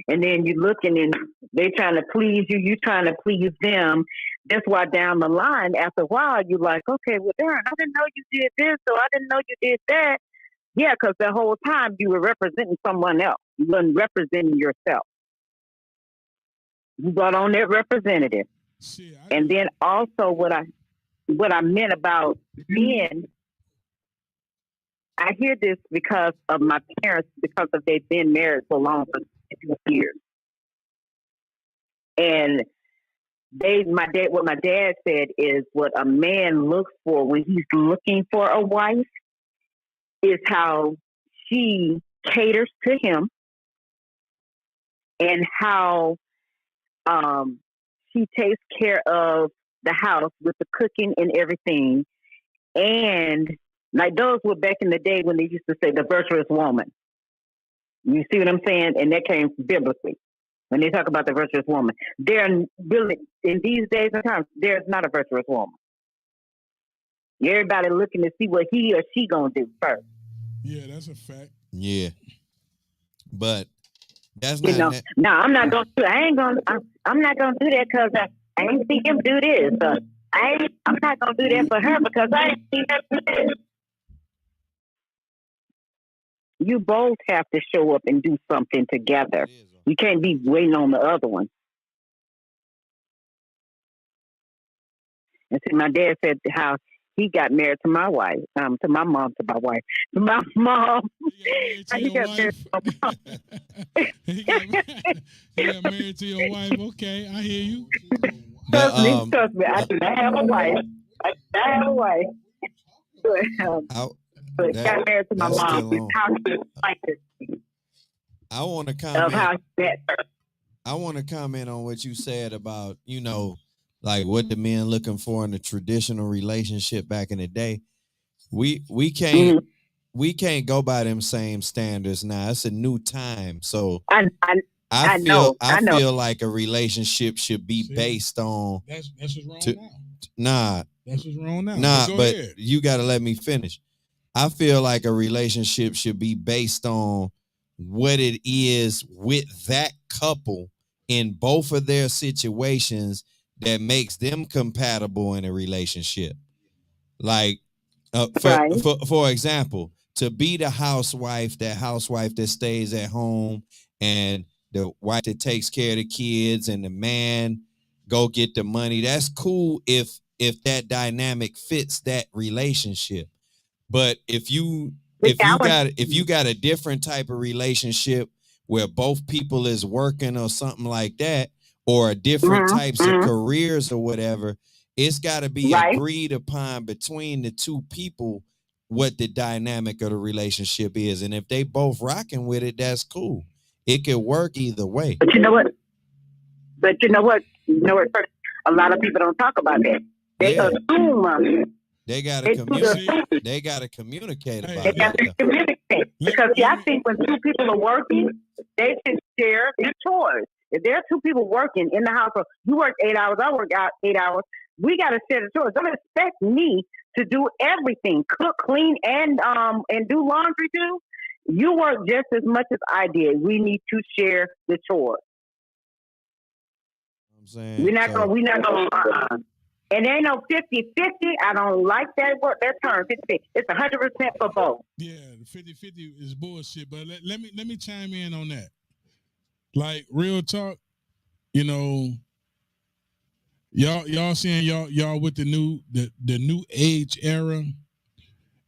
and then you looking and they trying to please you, you trying to please them. That's why down the line, after a while, you're like, okay, well, darn, I didn't know you did this, so I didn't know you did that. Yeah, because the whole time you were representing someone else. You weren't representing yourself. You brought on that representative. And then also what I meant about men, I hear this because of my parents, because of they've been married so long, for 50 years. And what my dad said is what a man looks for when he's looking for a wife is how she caters to him and how she takes care of the house with the cooking and everything. And like those were back in the day when they used to say the virtuous woman. You see what I'm saying? And that came biblically. When they talk about the virtuous woman, they're really, in these days and times, there's not a virtuous woman. Everybody looking to see what he or she gonna do first. Yeah, that's a fact. Yeah, but that's not. No, I'm not gonna do. I'm not gonna do that because I ain't seen him do this. I'm not gonna do that for her because I ain't seen her do this. You both have to show up and do something together. You can't be waiting on the other one. And see, my dad said how he got married to my wife, to my mom, to my wife, to my mom. He got married to your wife. Okay, I hear you. Trust me, I do not have a wife. But got married to my mom. I want to comment. I want to comment on what you said about, like what the men looking for in a traditional relationship back in the day. We can't go by them same standards now. It's a new time. So I feel like a relationship should be based on that's what's wrong now. Nah. That's what's wrong now. But you gotta let me finish. I feel like a relationship should be based on what it is with that couple in both of their situations that makes them compatible in a relationship. Like, for example, to be the housewife that stays at home and the wife that takes care of the kids and the man go get the money. That's cool if that dynamic fits that relationship. But if you got a different type of relationship where both people is working or something like that, or different types of careers or whatever, it's got to be agreed upon between the two people what the dynamic of the relationship is. And if they both rocking with it, that's cool. It could work either way. But you know what? A lot of people don't talk about that. They assume. They gotta communicate. They gotta communicate about it. They gotta communicate because I think when two people are working, they should share their chores. If there are two people working in the household, you work 8 hours, I work out 8 hours. We gotta share the chores. Don't expect me to do everything, cook, clean, and do laundry too. You work just as much as I did. We need to share the chores. We're not gonna. And there ain't no 50-50. I don't like that term, 50-50. It's 100% for both. Yeah, the 50-50 is bullshit. But let me chime in on that. Like, real talk, y'all saying y'all with the new age era.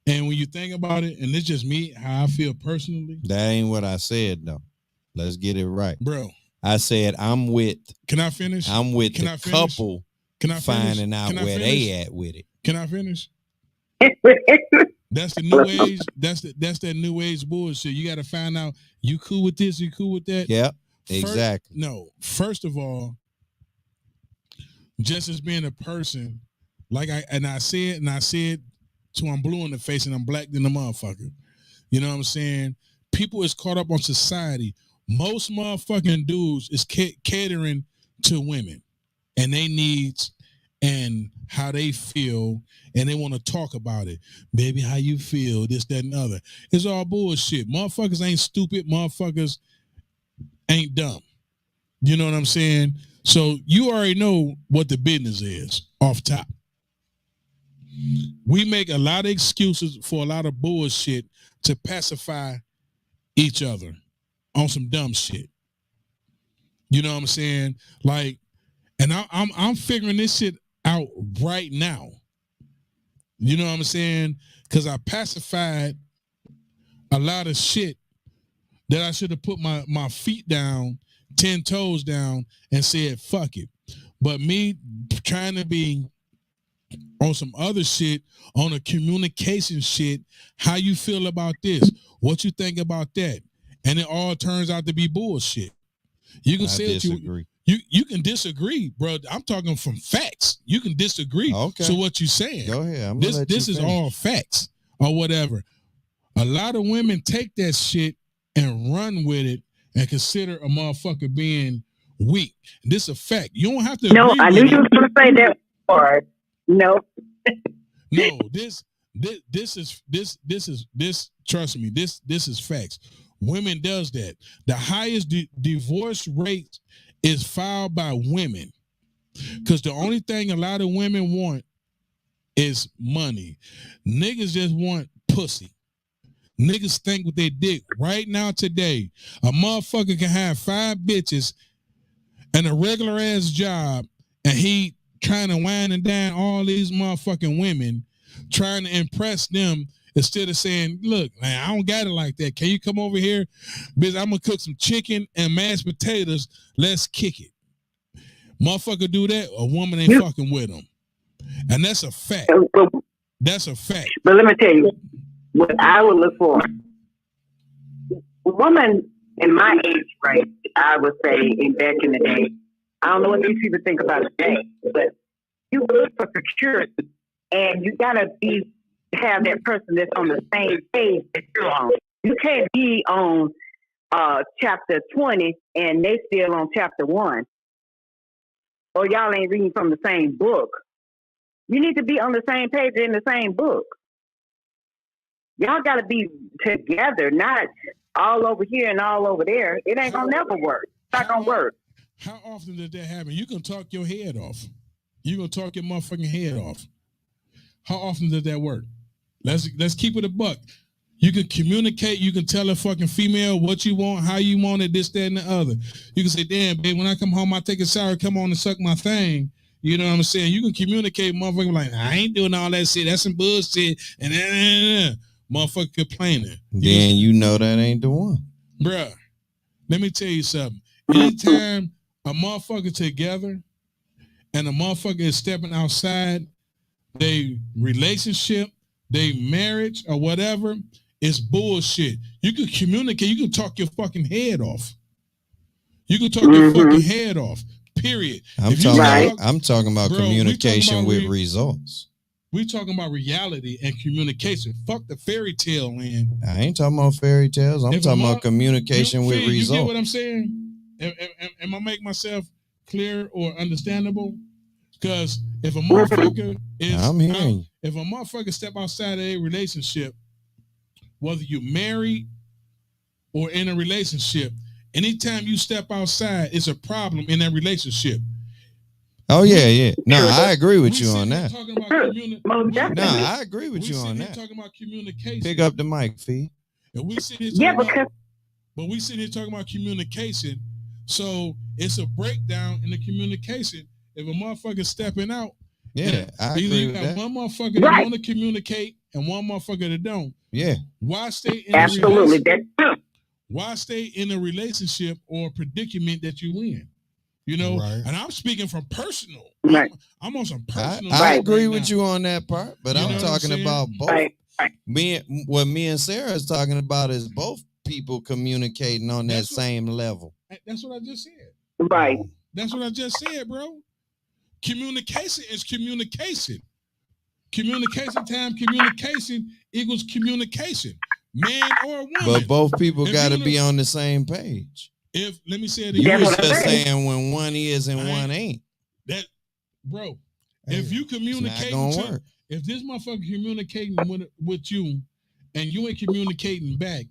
And when you think about it, and it's just me, how I feel personally. That ain't what I said though. Let's get it right, bro. I said I'm with. Can I finish? I'm with the couple. Can I finding out where they at with it? Can I finish? That's the new age. That's that new age bullshit. You got to find out you cool with this, you cool with that. Yep, exactly. First of all, just as being a person, like I said till I'm blue in the face and I'm black than the motherfucker. You know what I'm saying? People is caught up on society. Most motherfucking dudes is catering to women and their needs and how they feel, and they want to talk about it. Baby, how you feel, this, that, and other. It's all bullshit. Motherfuckers ain't stupid. Motherfuckers ain't dumb. You know what I'm saying? So you already know what the business is off top. We make a lot of excuses for a lot of bullshit to pacify each other on some dumb shit. You know what I'm saying? Like, and I'm figuring this shit out right now. You know what I'm saying? Because I pacified a lot of shit that I should have put my feet down, 10 toes down, and said, fuck it. But me trying to be on some other shit, on a communication shit, how you feel about this? What you think about that? And it all turns out to be bullshit. You can say that you can disagree, bro. I'm talking from facts. You can disagree. Okay. So what you saying? Go ahead. This is all facts or whatever. A lot of women take that shit and run with it and consider a motherfucker being weak. This is a fact. You don't have to. No, I knew you were going to say that part. No. No. This. Trust me. This is facts. Women does that. The highest divorce rate is filed by women, because the only thing a lot of women want is money. Niggas just want pussy. Niggas think with their dick. Right now, today, a motherfucker can have 5 bitches and a regular ass job, and he trying to wind and dine all these motherfucking women, trying to impress them, instead of saying, look, man, I don't got it like that. Can you come over here? Bitch, I'm going to cook some chicken and mashed potatoes. Let's kick it. Motherfucker do that, a woman ain't fucking with them. And that's a fact. That's a fact. But let me tell you, what I would look for, a woman in my age range, I would say, back in the day, I don't know what these people think about today, but you look for security, and you got to have that person that's on the same page that you're on. You can't be on chapter 20 and they still on chapter 1. Or y'all ain't reading from the same book. You need to be on the same page in the same book. Y'all got to be together, not all over here and all over there. It ain't going to never work. It's not going to work. How often does that happen? You can talk your head off. You can talk your motherfucking head off. How often does that work? Let's keep it a buck. You can communicate. You can tell a fucking female what you want, how you want it, this, that, and the other. You can say, damn, babe, when I come home, I take a shower, come on and suck my thing. You know what I'm saying? You can communicate, motherfucker, like, I ain't doing all that shit. That's some bullshit. And motherfucker complaining. Then you know that ain't the one. Bruh, let me tell you something. Anytime a motherfucker together and a motherfucker is stepping outside they relationship, they marriage, or whatever, it's bullshit. You can communicate. You can talk your fucking head off. You can talk your fucking head off. Period. I'm talking about communication with results. We talking about reality and communication. Fuck the fairy tale, man. I ain't talking about fairy tales. I'm talking about communication with results. You get what I'm saying? Am I making myself clear or understandable? Because if a motherfucker if a motherfucker step outside of a relationship, whether you're married or in a relationship, anytime you step outside, it's a problem in that relationship. Oh yeah. No, I agree with you on that. I agree with you on that. Talking about communication. Pick up the mic, Fee. And we sit here we sit here talking about communication. So it's a breakdown in the communication. If a motherfucker stepping out, I agree you with got that. one motherfucker that want to communicate and one motherfucker that don't. Yeah. Why stay in Absolutely, that's true. Why stay in a relationship or predicament that you in? You know, Right. and I'm speaking from personal. Right. I'm on some personal. I agree right with now. you on that part, but You know I'm what talking saying? about both. Right. What me and Sarah is talking about is both people communicating on that That's what- same level. That's what I just said. Right. That's what I just said, bro. Communication is communication. Communication time, communication equals communication. Man or woman. But both people If got to you be know- on the same page. If let me say it You again. was That's what I'm just saying. saying when one is and I one ain't. That, bro. Hey, If you It's not communicate, gonna work. if this motherfucker communicating with you, and you ain't communicating back,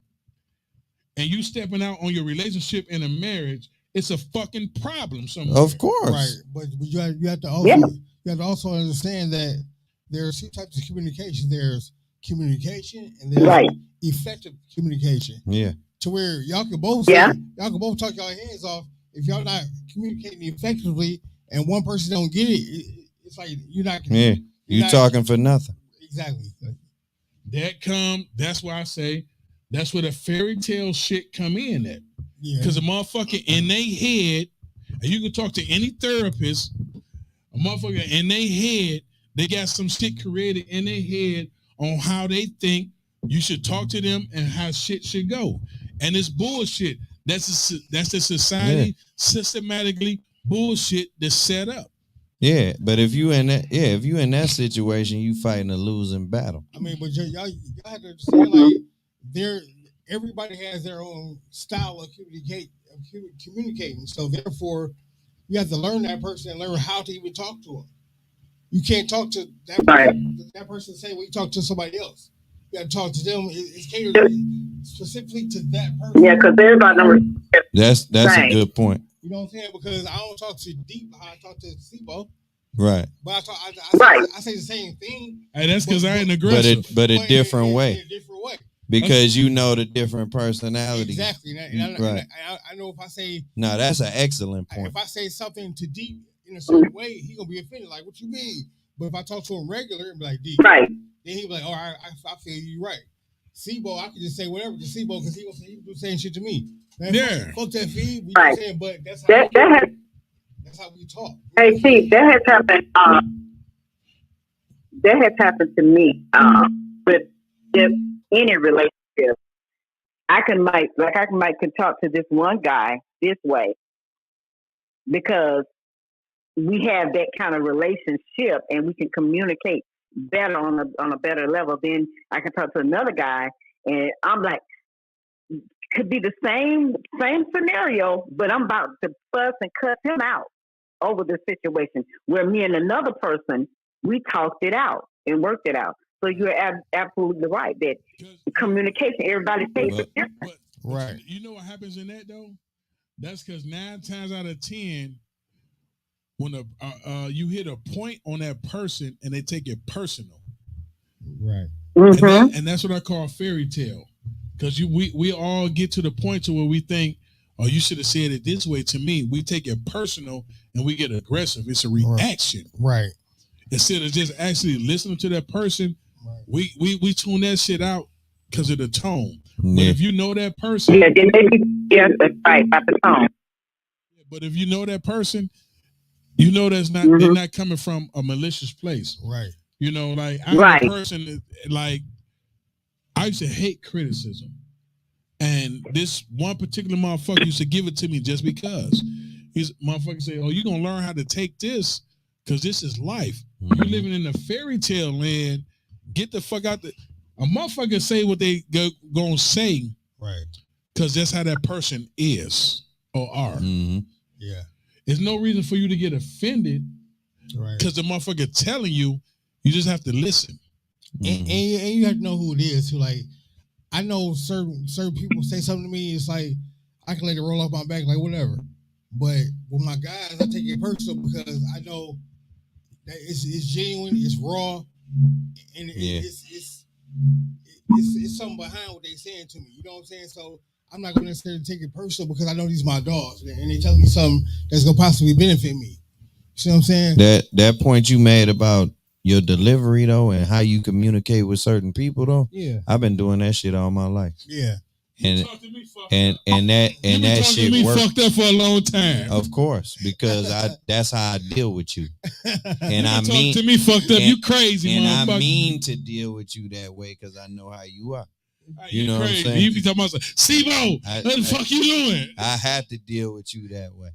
and you stepping out on your relationship in a marriage, it's a fucking problem somewhere. Of course. Right, but you have to also Yeah. you have to also understand that there are two types of communication. There's communication and there's Right. effective communication. Yeah. To where y'all can both Yeah. y'all can both talk y'all hands off. If y'all not communicating effectively and one person don't get it, it's like you're not. Yeah. You not- talking for nothing. Exactly. That's why I say that's where the fairy tale shit come in at. Yeah. Because a motherfucker in their head, and you can talk to any therapist, a motherfucker in their head, they got some shit created in their head on how they think you should talk to them and how shit should go. And it's bullshit. That's the society systematically bullshit that's set up. Yeah, but if you in that situation, you fighting a losing battle. I mean, but y'all have to understand, like, everybody has their own style of communicating. So therefore, you have to learn that person and learn how to even talk to them. You can't talk to that person, that person the same way you talk to somebody else. You got to talk to them. It's catered specifically to that person. Yeah, because everybody knows. That's Right. a good point. You know what I'm saying? Because I don't talk to Deep how I talk to Sibo, Right. but Right. I say the same thing. Hey, that's because I ain't But aggressive. a different way. In a different way. Because you know the different personalities. Exactly. And Right. I know if I say No, that's an excellent point. if I say something to Deep in a certain way, he gonna be offended. Like, what you mean? But if I talk to him regular and be like, Deep, Right. then he be like, oh, I feel you right. Sibo, I can just say whatever to Sibo because he do the same shit to me. Man, Yeah. fuck that feed. You know what Right. I'm saying? But that's how that's how we talk. Hey, see, that has happened. That has happened to me with just any relationship. I might talk to this one guy this way because we have that kind of relationship and we can communicate better on a better level. Then I can talk to another guy and I'm like, could be the same scenario, but I'm about to fuss and cuss him out over the situation where me and another person, we talked it out and worked it out. So you're absolutely right that communication, everybody takes it different. But Right. you know what happens in that though? That's because 9 times out of 10, when you hit a point on that person and they take it personal, Right. and that's what I call fairy tale. Because we all get to the point to where we think, oh, you should have said it this way to me. We take it personal and we get aggressive. It's a reaction. Right. Instead of just actually listening to that person, Right. we tune that shit out because of the tone. But Yeah. if you know that person, Yeah, then maybe that's right about the tone. but if you know that person, you know that's not they're not coming from a malicious place. Right. You know, like I'm Right. a person that, like, I used to hate criticism. And this one particular motherfucker used to give it to me just because. He's motherfucker say, oh, you're gonna learn how to take this because this is life. You're living in a fairy tale land. Get the fuck out a motherfucker say what they gonna say Right. because that's how that person is or are. Mm-hmm. Yeah. There's no reason for you to get offended Right. because the motherfucker telling you, you just have to listen. And you have to know who it is. Who, like, I know certain people say something to me. It's like I can let it roll off my back, like whatever. But with my guys, I take it personal because I know that it's genuine, it's raw, and it's something behind what they saying to me. You know what I'm saying? So I'm not going to necessarily take it personal because I know these are my dogs, and they tell me something that's going to possibly benefit me. You see what I'm saying? That point you made about your delivery though, and how you communicate with certain people though. Yeah. I've been doing that shit all my life. Yeah. And that shit me works. fucked up for a long time. Of course, because that's how I deal with you. And you I mean to me fucked up. And, you crazy, and motherfucker. I mean to deal with you that way because I know how you are. You know crazy. what I'm saying? You be talking about SIBO, what the fuck you doing? I have to deal with you that way.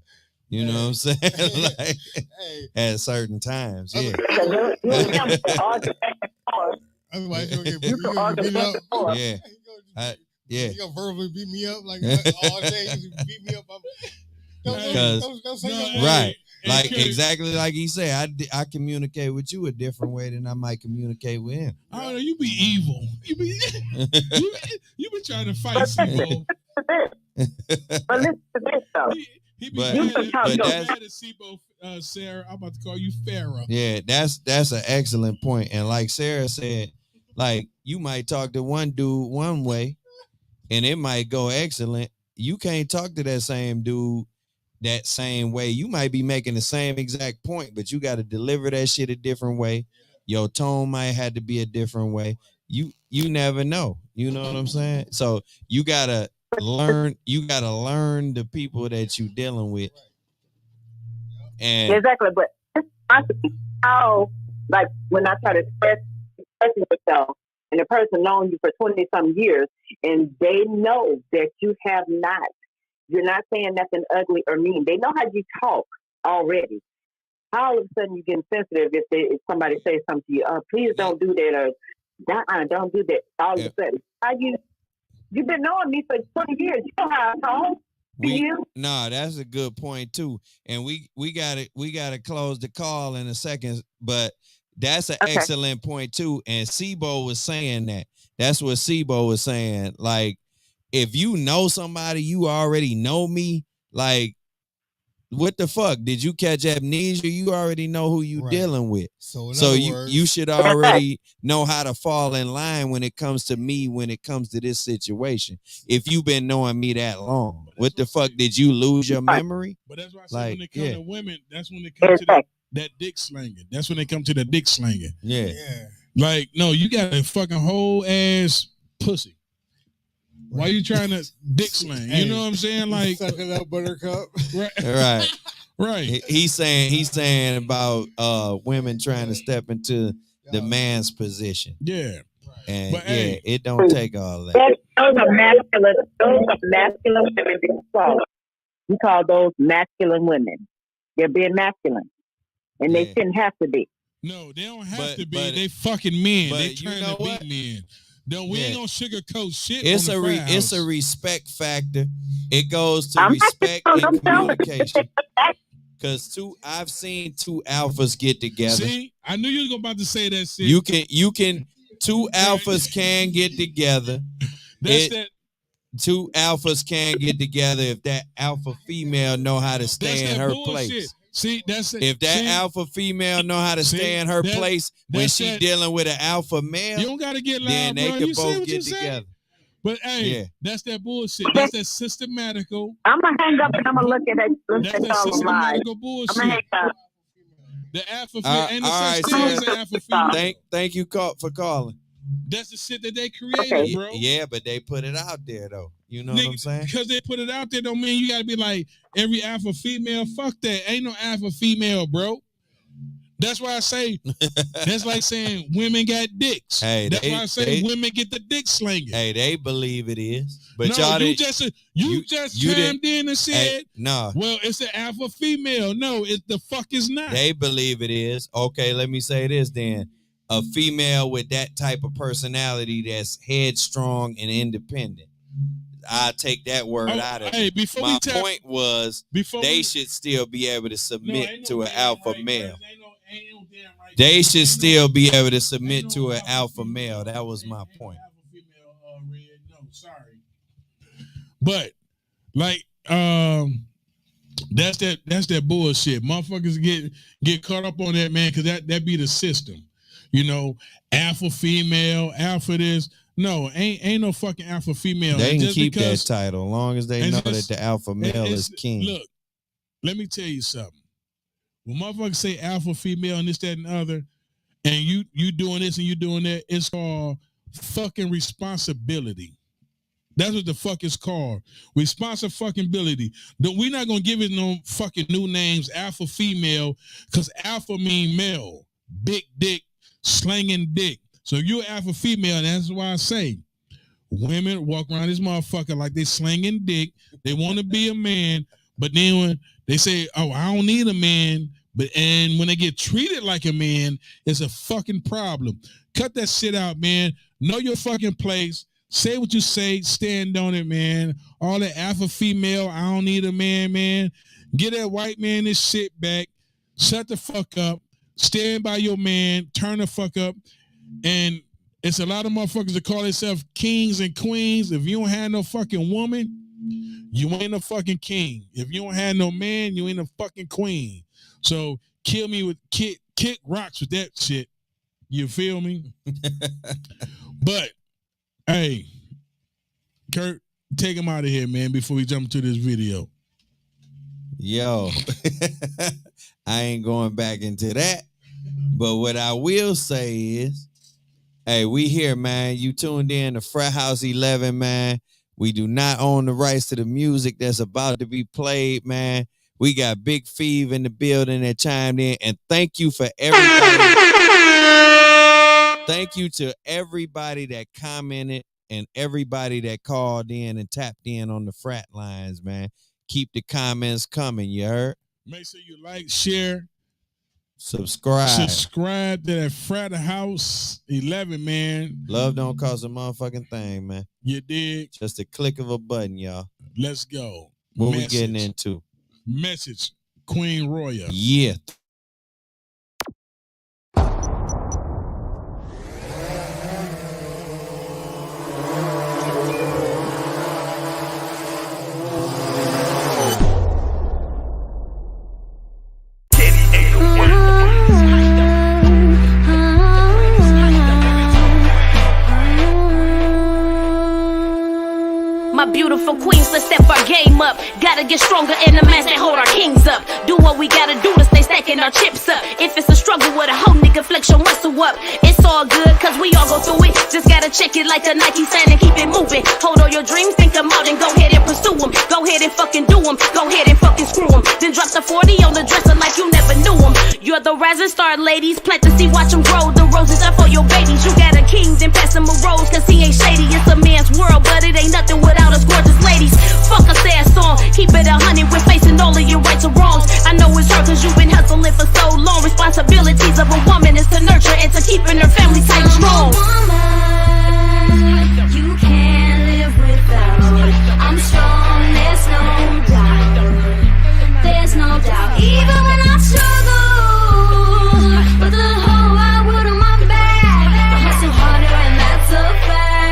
You know what I'm saying? Like, at certain times, yeah. Otherwise, you're gonna get beat up. Yeah. You gonna verbally beat me up like all day. You beat me up. Don't say no. Right. Like exactly like he said, I communicate with you a different way than I might communicate with him. Oh, no, you be evil. You been trying to fight SIBO. But listen to this though. He be mad at SIBO, Sarah. I'm about to call you Farrah. Yeah, that's an excellent point. And like Sarah said, like you might talk to one dude one way, and it might go excellent. You can't talk to that same dude that same way. You might be making the same exact point, but you got to deliver that shit a different way. Your tone might have to be a different way. You never know. You know what I'm saying? So you gotta learn the people that you dealing with. And exactly, but how, like when I try to express myself and the person known you for 20 some years and they know that you're not saying nothing ugly or mean. They know how you talk already. All of a sudden you get sensitive if somebody says something to you. Please don't do that, or don't do that. All of a sudden, you've been knowing me for 20 years. You know how I talk. No, that's a good point too. And we gotta close the call in a second, but that's an excellent point too. And SIBO was saying that. That's what SIBO was saying. Like, if you know somebody, you already know me. Like, what the fuck? Did you catch amnesia? You already know who you dealing with. So you should already know how to fall in line when it comes to me, when it comes to this situation. If you've been knowing me that long, what the fuck? Did you lose your memory? But that's why I say when it comes to women, that's when it comes to that dick slinging. That's when they come to the dick slinging. Yeah. Like, no, you got a fucking whole ass pussy. Why you trying to dick sling? You know what I'm saying? Like sucking up buttercup. Right. He's saying about women trying to step into the man's position. Yeah. And it don't take all that. Those are masculine women. We call those masculine women. They're being masculine. And they shouldn't have to be. No, they don't have to be. They fucking men. They trying to what? be men. No, we ain't gonna sugarcoat shit. It's a respect factor. It goes to respect and communication. Because I've seen two alphas get together. See, I knew you were about to say that shit. You can. Two alphas can get together. Two alphas can get together if that alpha female know how to stay in her place. See, that's it. If that alpha female know how to stay in her place when she dealing with an alpha male, you don't gotta get loud, then they bro. can both get together. But hey, that's that bullshit. That's that systematical. I'm gonna hang up and I'm gonna look at that. That's that systematical bullshit. I'm gonna hang up. The alpha female ain't no such thing as an alpha female. Thank you for calling. That's the shit that they created, bro. Yeah, but they put it out there though. You know what I'm saying? Because they put it out there don't mean you gotta be like every alpha female. Fuck that. Ain't no alpha female, bro. That's why I say that's like saying women got dicks. Hey, that's why I say women get the dick slinging. Hey, they believe it is. But no, y'all you just chimed in and said, hey, no. Well, it's an alpha female. No, it the fuck is not. They believe it is. Okay, let me say this then. A female with that type of personality that's headstrong and independent. I'll take that word out of it. My point was they should still be able to submit to an alpha male. They should still be able to submit to an alpha male. That was my point. No, sorry. But like that's that bullshit. Motherfuckers get caught up on that, man, because that be the system. You know, alpha female, alpha this. No, ain't no fucking alpha female. They can keep that title as long as they know that the alpha male is king. Look, let me tell you something. When motherfuckers say alpha female and this, that, and the other, and you doing this and you doing that, it's called fucking responsibility. That's what the fuck is called. Responsibility. We're not gonna give it no fucking new names, alpha female, because alpha mean male. Big dick, slanging dick. So you're alpha female, and that's why I say women walk around this motherfucker like they slinging dick. They want to be a man, but then when they say, oh, I don't need a man, and when they get treated like a man, it's a fucking problem. Cut that shit out, man. Know your fucking place. Say what you say. Stand on it, man. All that alpha female, I don't need a man, man. Get that white man this shit back. Shut the fuck up. Stand by your man. Turn the fuck up. And it's a lot of motherfuckers that call themselves kings and queens. If you don't have no fucking woman, you ain't a fucking king. If you don't have no man, you ain't a fucking queen. So kill me with kick rocks with that shit. You feel me? But hey, Kurt, take him out of here, man, before we jump into this video. Yo, I ain't going back into that. But what I will say is, hey, we here, man. You tuned in to Fraathouse 11, man. We do not own the rights to the music that's about to be played, man. We got Big Feeve in the building that chimed in. And thank you for everybody. Thank you to everybody that commented and everybody that called in and tapped in on the frat lines, man. Keep the comments coming, you heard? Make sure you like, share, subscribe to that Fraathouse 11, man. Love don't cost a motherfucking thing, man. You dig? Just a click of a button, y'all. Let's go. What we getting into? Message, Queen Roya. Yeah. Beautiful queens, let's step our game up. Gotta get stronger in the mass that hold our kings up. Do what we gotta do to stay stacking our chips up. If it's a struggle with a hoe, nigga, flex your muscle up. It's all good, cause we all go through it. Just gotta check it like a Nike fan and keep it moving. Hold all your dreams, think them out and go ahead and pursue them. Go ahead and fucking do them. Go ahead and fucking screw them. Then drop the 40 on the dresser like you never knew them. You're the rising star, ladies. Plant the seed, watch them grow. The roses are for your babies. You got a king, then pass him a rose, cause he ain't shady. It's a man's world, but it ain't nothing without us gorgeous ladies. Fuck a sad song, keep it 100 with facing all of your rights or wrongs. I know it's hard cause you've been hustling for so long. Responsibilities of a woman is to nurture and to keeping her family tight and strong. Woman, you can't live without. I'm strong, there's no doubt. There's no doubt. Even when I struggle, but the whole wide world on my back, I hustle harder and that's a fact.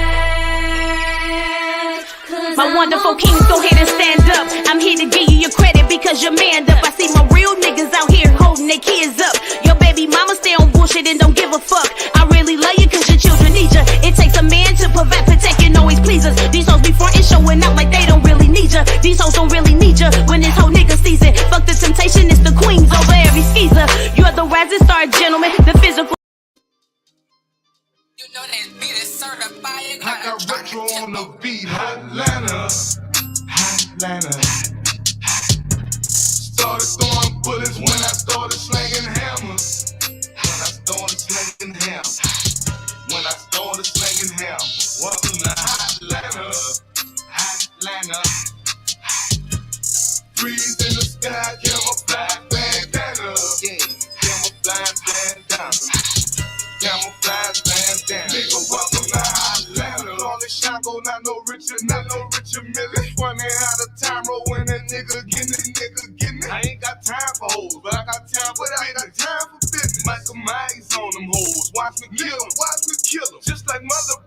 My wonderful kings, go ahead and stand up. I'm here to give you your credit because you're manned up. I see my real niggas out here holding their kids up. Your baby mama stay on bullshit and don't give a fuck. I really love you cause your children need you. It takes a man to provide, protect, and always please us. These hoes be frontin' showing out like they don't really need you. These hoes don't really need you when this whole nigga season. Fuck the temptation, it's the queens over every skeezer. You're the rising star, gentlemen, the physical. You know that beat is certified. I got retro on the beat. Hotlanta. Started throwing bullets when I started slanging hammers. When I started slanging hammers. Welcome to Hotlanta. Breeze in the sky, camouflage bandana. Camouflage bandana. Nigga, welcome to Hotlanta. On the Shango, not no Richard Miller. Funny how the time roll when a nigga getting it. I ain't got time for hoes, but I got time for that. I got time for business. Michael Myers on them hoes. Watch me kill them. Just like mother